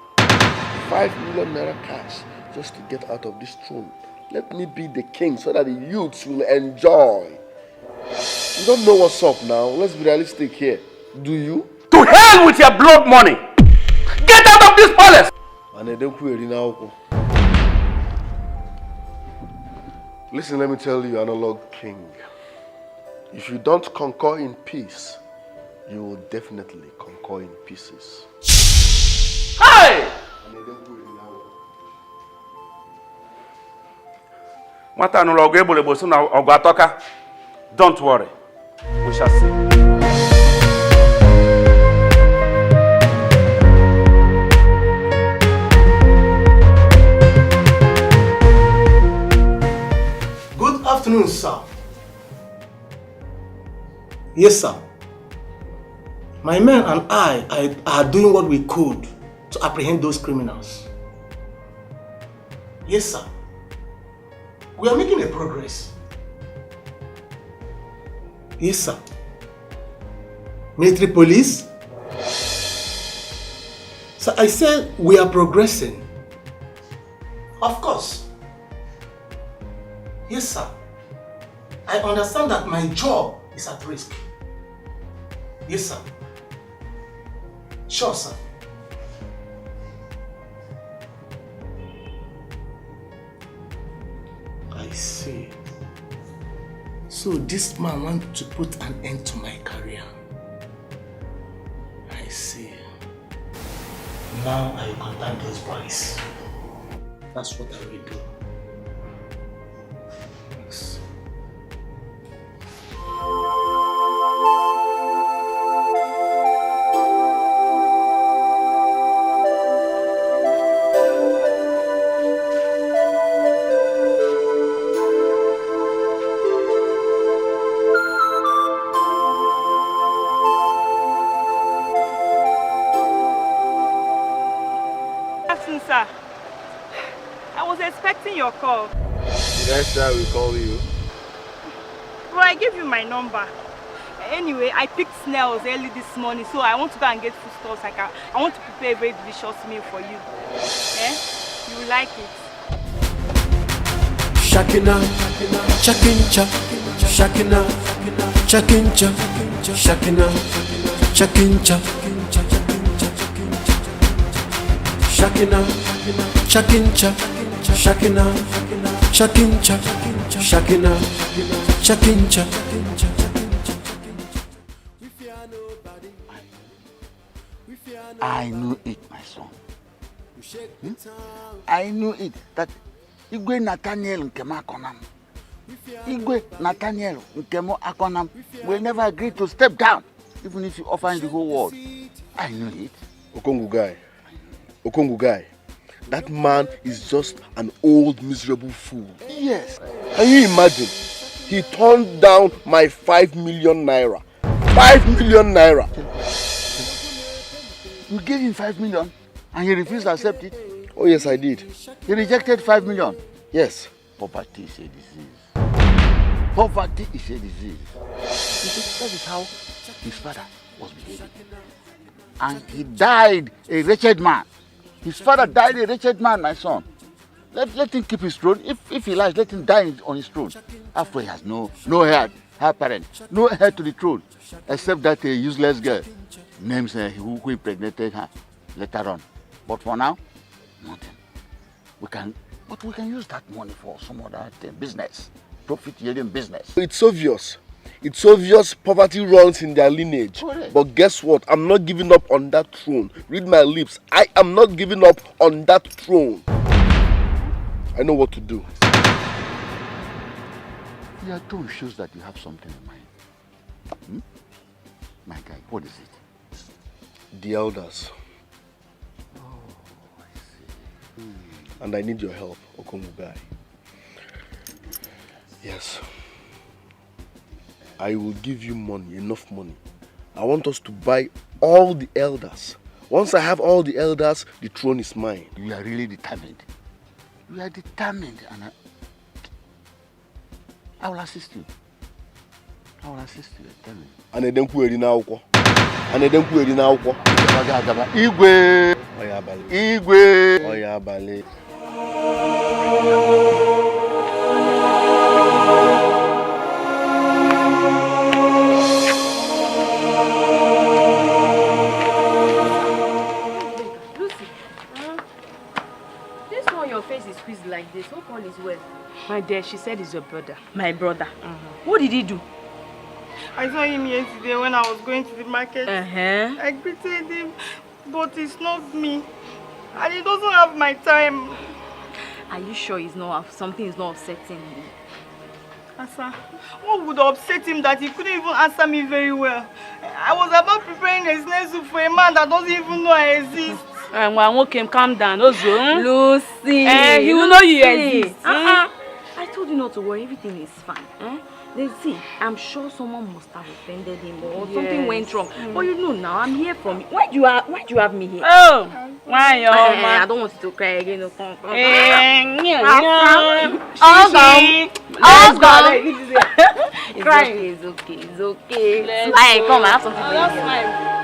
5 million naira cash just to get out of this throne. Let me be the king so that the youths will enjoy. You don't know what's up now. Let's be realistic here. Do you? To hell with your blood money! Get out of this palace! Listen, let me tell you, analog king. If you don't conquer in peace, you will definitely conquer in pieces. Hey! Don't worry. We shall see. Good afternoon, sir. Yes, sir. My men and I are doing what we could to apprehend those criminals. Yes, sir. We are making a progress. Yes, sir. Military police, So I said we are progressing. Of course. Yes, sir. I understand that my job is at risk. Yes, sir. Sure, sir. I see. So this man wants to put an end to my career. I see. Now I will contact those boys. That's what I will do. Yes. Sir, I was expecting your call. Did I say I will call you? Bro, I gave you my number. Anyway, I picked snails early this morning, so I want to go and get foodstuffs. I want to prepare a very delicious meal for you. Eh? You will like it. Shakina, chakincha, shakina, chakincha, shakina, chakincha, shakina, chakincha, shakina, chakincha, shakina, chakincha. I knew it, my son. I knew it that Igwe Nathaniel Nkemo Akonam, Igwe Nathaniel Nkemo Akonam will never agree to step down, even if you offer him the whole world. I knew it. Okongu guy, that man is just an old miserable fool. Yes. Can you imagine? He turned down my 5 million naira. 5 million naira. You gave him 5 million and he refused to accept it? Oh yes, I did. He rejected 5 million? Yes. Poverty is a disease. Poverty is a disease. That is how his father was behaving. And he died a wretched man. His father died a wretched man, my son. Let him keep his throne. If he likes, let him die on his throne. After he has no heir apparent, no heir to the throne, except that a useless girl names who impregnated her later on. But for now, nothing. We can use that money for some other business, profit-yielding business. It's obvious. It's obvious poverty runs in their lineage. Correct. But guess what? I'm not giving up on that throne. Read my lips. I am not giving up on that throne. I know what to do. Your tone shows that you have something in mind. My guy, what is it? The elders. Oh, I see. And I need your help, Okomugai. Yes. I will give you money, enough money. I want us to buy all the elders. Once I have all the elders, the throne is mine. You are really determined. You are determined, and I will assist you. I will assist you, tell me. Igwe! Igwe! Like this, who call is well? My dear, she said he's your brother. My brother. What did he do? I saw him yesterday when I was going to the market. I greeted him, but it's not me. And he doesn't have my time. Are you sure something is not upsetting him? Asa, what would upset him that he couldn't even answer me very well? I was about preparing a snail soup for a man that doesn't even know I exist. Okay, calm down. Lucy. He will know you exist. I told you not to worry. Everything is fine. See, I'm sure someone must have offended him or something went wrong. But you know now, I'm here for me. Why do you have me here? Oh, why, I don't want you to cry again. It's okay. Fine, come, I have something for you.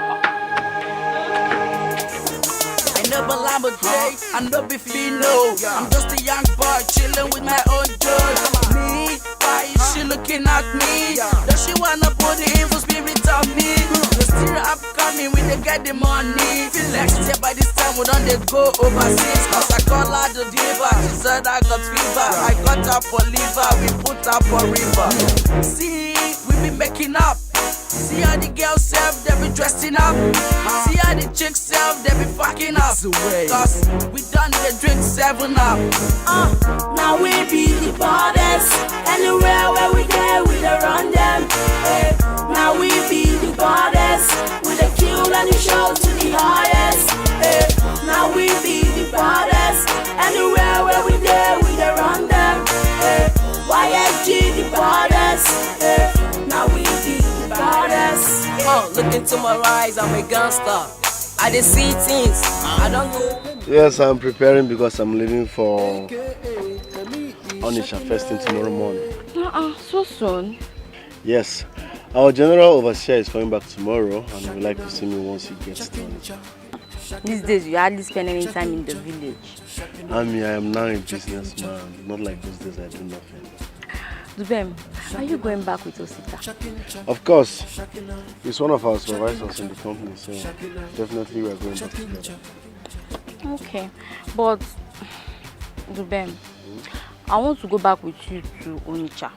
never lie but day, I no be fino. I'm just a young boy chilling with my own girl. Me, why is she looking at me? Does she wanna put the evil spirit on me? The still upcoming when they get the money. Feel like say by this time we don't they go overseas. Cause I call her the diva, she said I got fever. I got her for liver, we put her for river. See, we be making up. See how the girls self, they be dressing up. See how the chicks self, they be fucking up. Cause we done the drink 7 up. Now we be the baddest. Anywhere where we go, we dey run them. Now we be the baddest. We dey kill and we show to the highest. Now we be the baddest. Anywhere where we go, we dey run them. YSG the baddest. Now we be the baddest. Look into my eyes, I'm a gangster. I dey see things, I don't know. Yes, I'm preparing because I'm leaving for Onitsha first thing tomorrow morning. So soon? Yes, our general overseer is coming back tomorrow and he would like to see me once he gets to Onitsha. These days you hardly spend any time in the village. I am now a businessman, not like those days I do nothing. Zubem, are you going back with Osita? Of course, he's one of our supervisors in the company, so definitely we are going back together. Okay, but Zubem, I want to go back with you to Onitsha.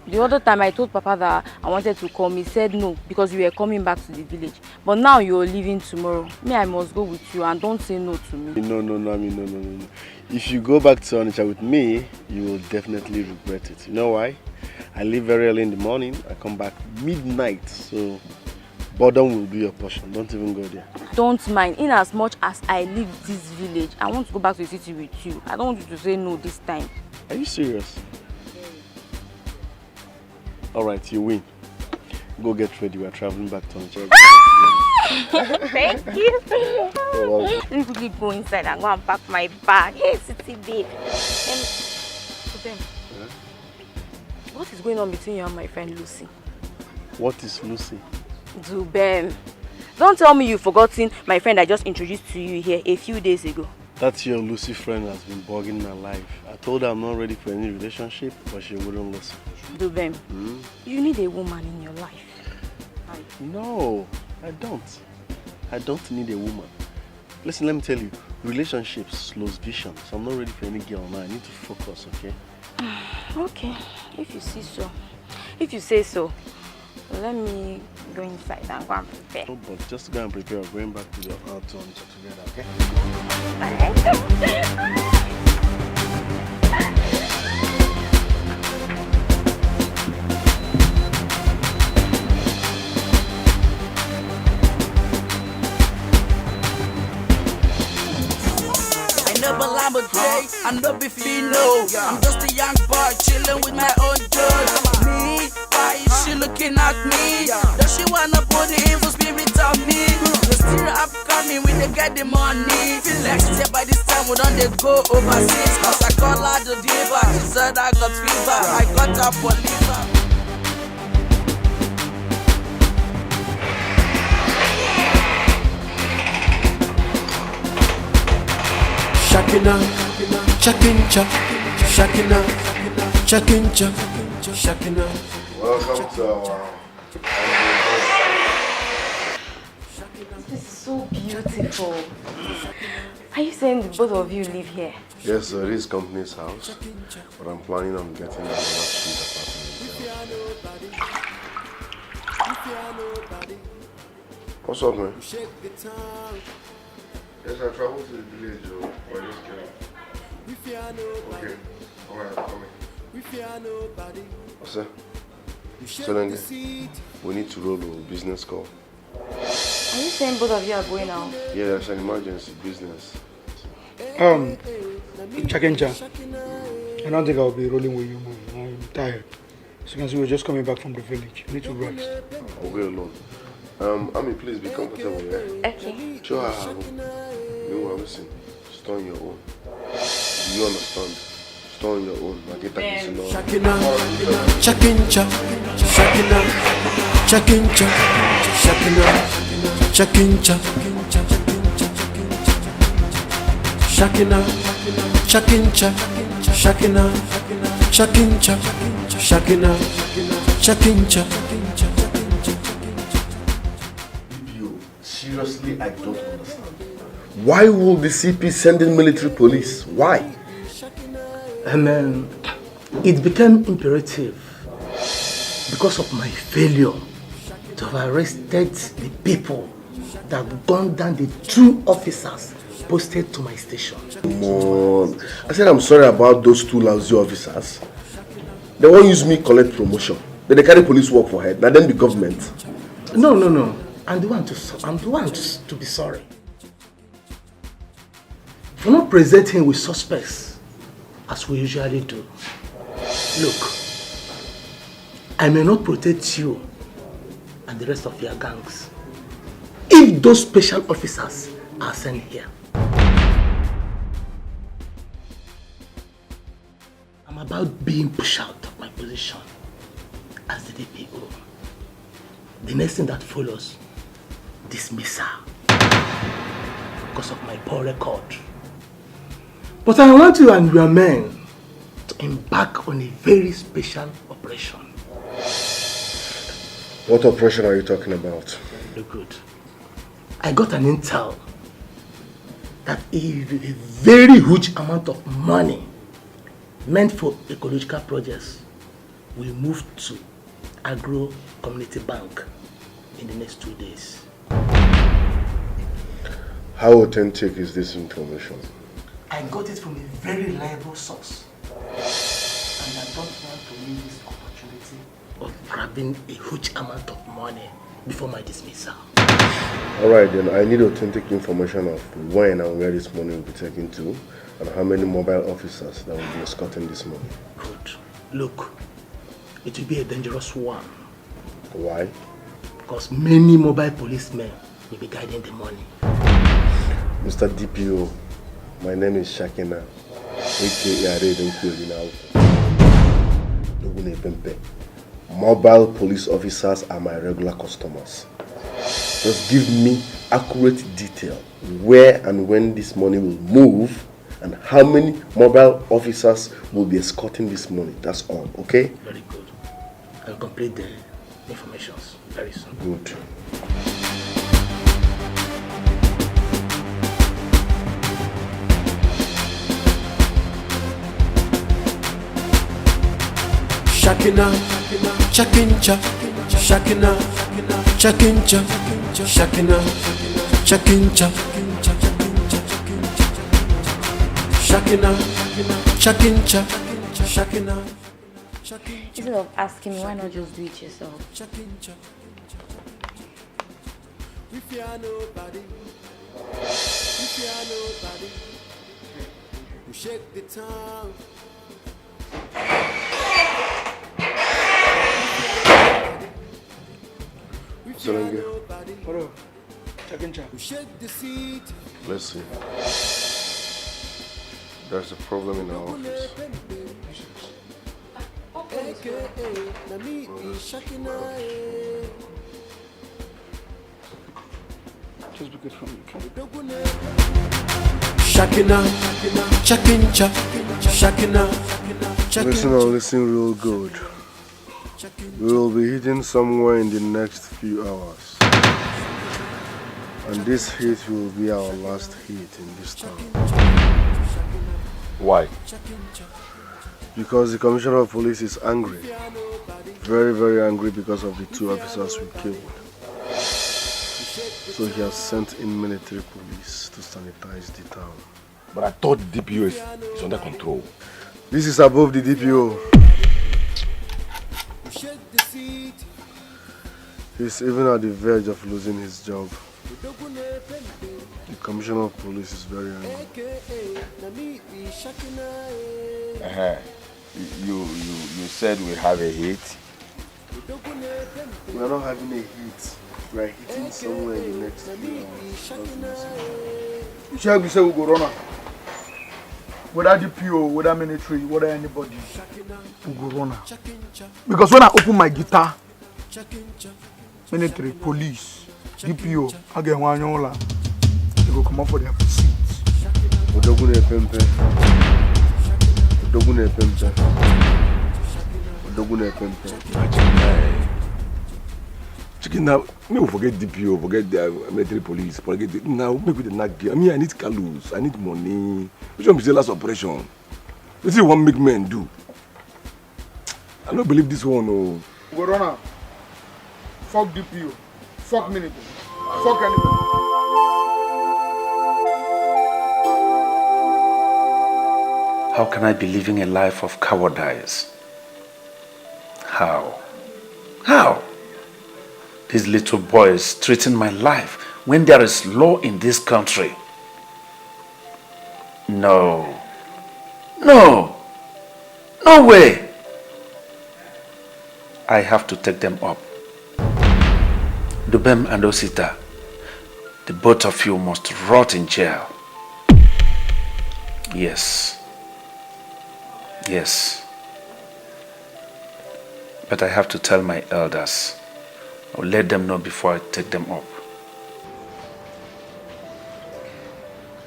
The other time I told Papa that I wanted to come, he said no because you were coming back to the village. But now you're leaving tomorrow. Me, I must go with you and don't say no to me. No. If you go back to Onitsha with me, you will definitely regret it. You know why? I leave very early in the morning, I come back midnight, so boredom will be your portion. Don't even go there. Don't mind. In as much as I leave this village, I want to go back to the city with you. I don't want you to say no this time. Are you serious? Alright, you win. Go get ready, we are traveling back to Onitsha. Thank you. Let me quickly go inside and go and pack my bag. Hey, city babe. What is going on between you and my friend Lucy? What is Lucy? Zubem. Don't tell me you've forgotten my friend I just introduced to you here a few days ago. That your Lucy friend has been bugging my life. I told her I'm not ready for any relationship, but she wouldn't listen. Zubem, you need a woman in your life. No, I don't. I don't need a woman. Listen, let me tell you, relationships slows vision, so I'm not ready for any girl now. I need to focus, okay? Okay, if you see so. If you say so, let me go inside and go and prepare. Oh, but just go and prepare. We're going back to the Onitsha together, okay? Never lie but day, I no be fino. I'm just a young boy chilling with my own girl. Me, why is she looking at me? Does she wanna put the evil spirit on me? The still upcoming when they get the money. Feel like say by this time we don't they go overseas. Cause I call her the diva, she said I got fever. I got her for liver. Shakina, Shakincha, Shakina, Shakincha, Shakina. Welcome to our... This is so beautiful. Are you saying the both of you live here? Yes, sir, this is company's house, but I'm planning on getting another street apartment. What's up, man? Yes, I traveled to the village for this girl. Okay, alright, I'm coming. What's that? Selenge, we need to roll a business call. Are you saying both of you are going out? Yeah, there's an emergency business. Chakencha, I don't think I'll be rolling with you, man. I'm tired. As you can see, we're just coming back from the village. I need to rest. I'll go alone. Ami, please be comfortable, yeah? Okay. Sure, I have. No, listen. Store on your own. Do you understand? Store on your own. Shakina, Shakincha, Shakina, Shakincha, Shakina, Shakincha. Shakina, Chakincha, Shakina, Chakincha, Shakina, Chakincha. Seriously, I don't understand. Why will the CP send in military police? Why? It became imperative because of my failure to have arrested the people that gunned down the 2 officers posted to my station. Come on. I said I'm sorry about those 2 lousy officers. They won't use me collect promotion. Then they carry police work for head. Now then the government. No. I'm the one to be sorry. For not presenting with suspects as we usually do. Look, I may not protect you and the rest of your gangs if those special officers are sent here. I'm about being pushed out of my position as the DPO. The next thing that follows, dismissal because of my poor record. But I want you and your men to embark on a very special operation. What operation are you talking about? Look good. I got an intel that a very huge amount of money meant for ecological projects will move to Agro Community Bank in the next 2 days. How authentic is this information? I got it from a very reliable source. And I don't want to lose this opportunity of grabbing a huge amount of money before my dismissal. Alright then, I need authentic information of when and where this money will be taken to and how many mobile officers that will be escorting this money. Good. Look, it will be a dangerous one. Why? Because many mobile policemen will be guiding the money. Mr. DPO, my name is Shakina, aka Mobile police officers are my regular customers. Just give me accurate detail where and when this money will move and how many mobile officers will be escorting this money. That's all, okay? Very good. I'll complete the information very soon. Good. Shakina, Chakincha, Shakina, Chakincha, Shakina, Chakincha, Shakina, Chakincha, Shakina. Instead of asking me, why not just do it yourself? We fear nobody. We shake the town. Solenge. We shake the seat. Let's see. There's a problem in our office. Just because from you. Shakina, Chakincha, Shakina, Listen real good. We will be hitting somewhere in the next few hours. And this hit will be our last hit in this town. Why? Because the Commissioner of Police is angry. Very, very angry because of the 2 officers we killed. So he has sent in military police to sanitize the town. But I thought the DPO is under control. This is above the DPO. He's even at the verge of losing his job. The Commissioner of Police is very angry. You said we have a hit? We are not having a hit. We are hitting somewhere in the next few hours. You shall be say we go run. Whether DPO, whether military, whether anybody, we go run. Because when I open my guitar, military, police, DPO, I get one yola, they go come up for their seats. Odogune Pempe. Odogune Pempe. Odogune Pempe. Chicken now, me will forget DPO, forget the military police, forget the, now make with the nag. I mean, I need calories, I need money. Which one be the last operation? This is what make men do. I don't believe this one. Oh. Corona. Fuck DPO. Fuck military. Fuck anybody. How can I be living a life of cowardice? How? How? These little boys threaten my life when there is law in this country. No. No. No way. I have to take them up. Dubem and Osita, the both of you must rot in jail. Yes. Yes. But I have to tell my elders. I'll let them know before I take them up.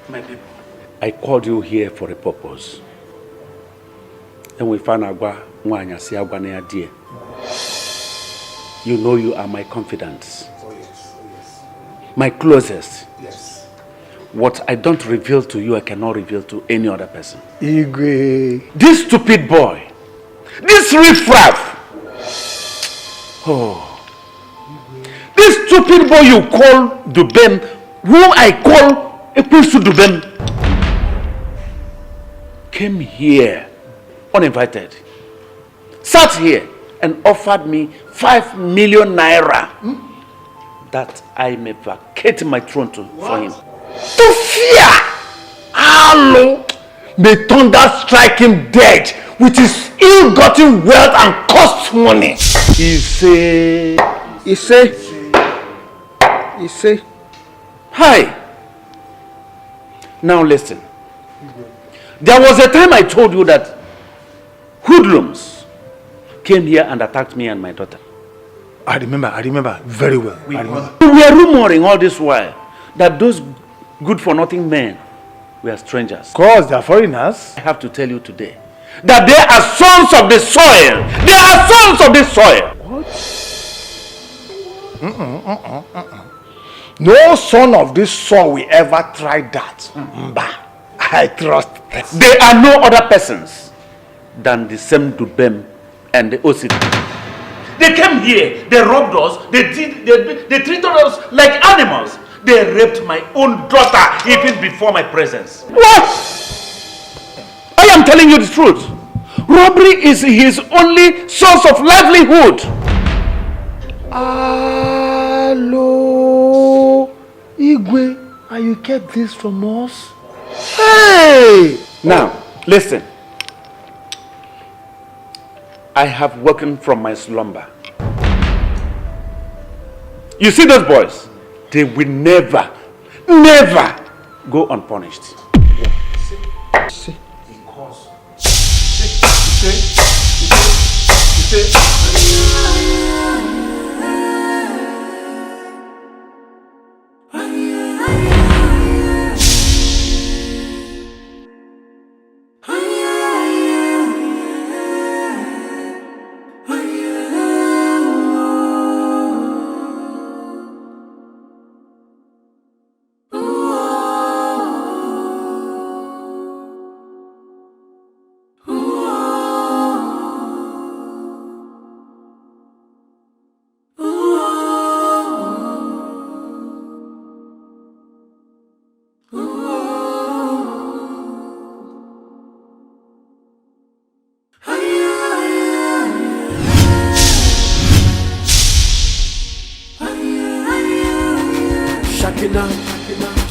My people, I called you here for a purpose. And we found Agwa Mwanya si Agwa na dear. You know you are my confidants. Oh yes, oh yes. My closest. Yes. What I don't reveal to you, I cannot reveal to any other person. Igwe. This stupid boy, this riffraff. Oh. This stupid boy you call Dubem, whom I call Equisu Dubem, came here uninvited, sat here and offered me 5 million naira that I may vacate my throne for him. To fear! Hello! May thunder strike him dead with his ill-gotten wealth and cost money. He say, hi. Now listen. There was a time I told you that hoodlums came here and attacked me and my daughter. I remember very well. We were rumoring all this while that those good-for-nothing men were strangers. Of course, they are foreigners. I have to tell you today that they are sons of the soil. They are sons of the soil. What? No son of this soil will ever try that. I trust them. They are no other persons than the same Dubem and the Osita. They came here, they robbed us, they treated us like animals. They raped my own daughter even before my presence. What? I am telling you the truth. Robbery is his only source of livelihood. Hello, Igwe, and you kept this from us? Hey! Now, listen. I have woken from my slumber. You see those boys? They will never go unpunished. See. Because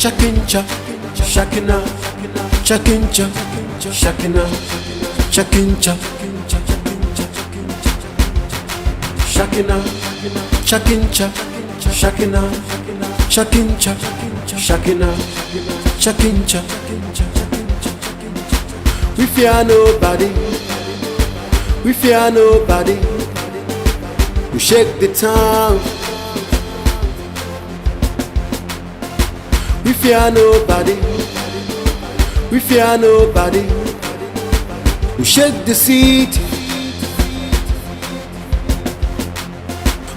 Chakincha, Shakina, Chakincha, Shakina, Chakincha, Shakina, Chakincha, Shakina, Chakincha, Shakina, Chakincha. We fear nobody, we fear nobody. We shake the town. We fear nobody, we fear nobody. We shake the city.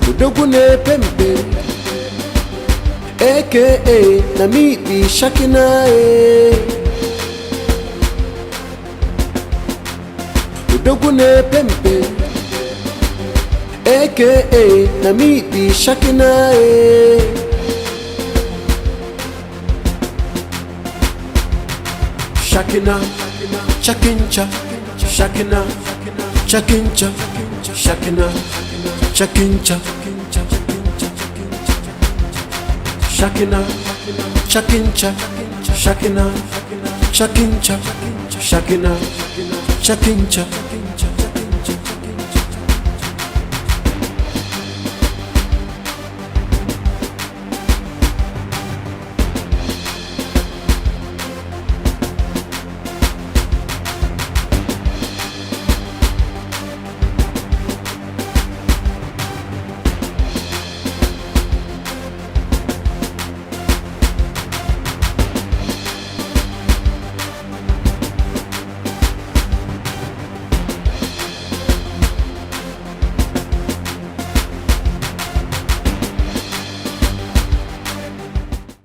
Udogune pembe, aka na me be Shakina. Udogune pembe, aka na me be Shakina. Shakina, Chakincha, Shakina, Chakincha, Shakina, Chakincha, Shakina, Chakincha, Shakina, Chakincha, Shakina, Chakincha.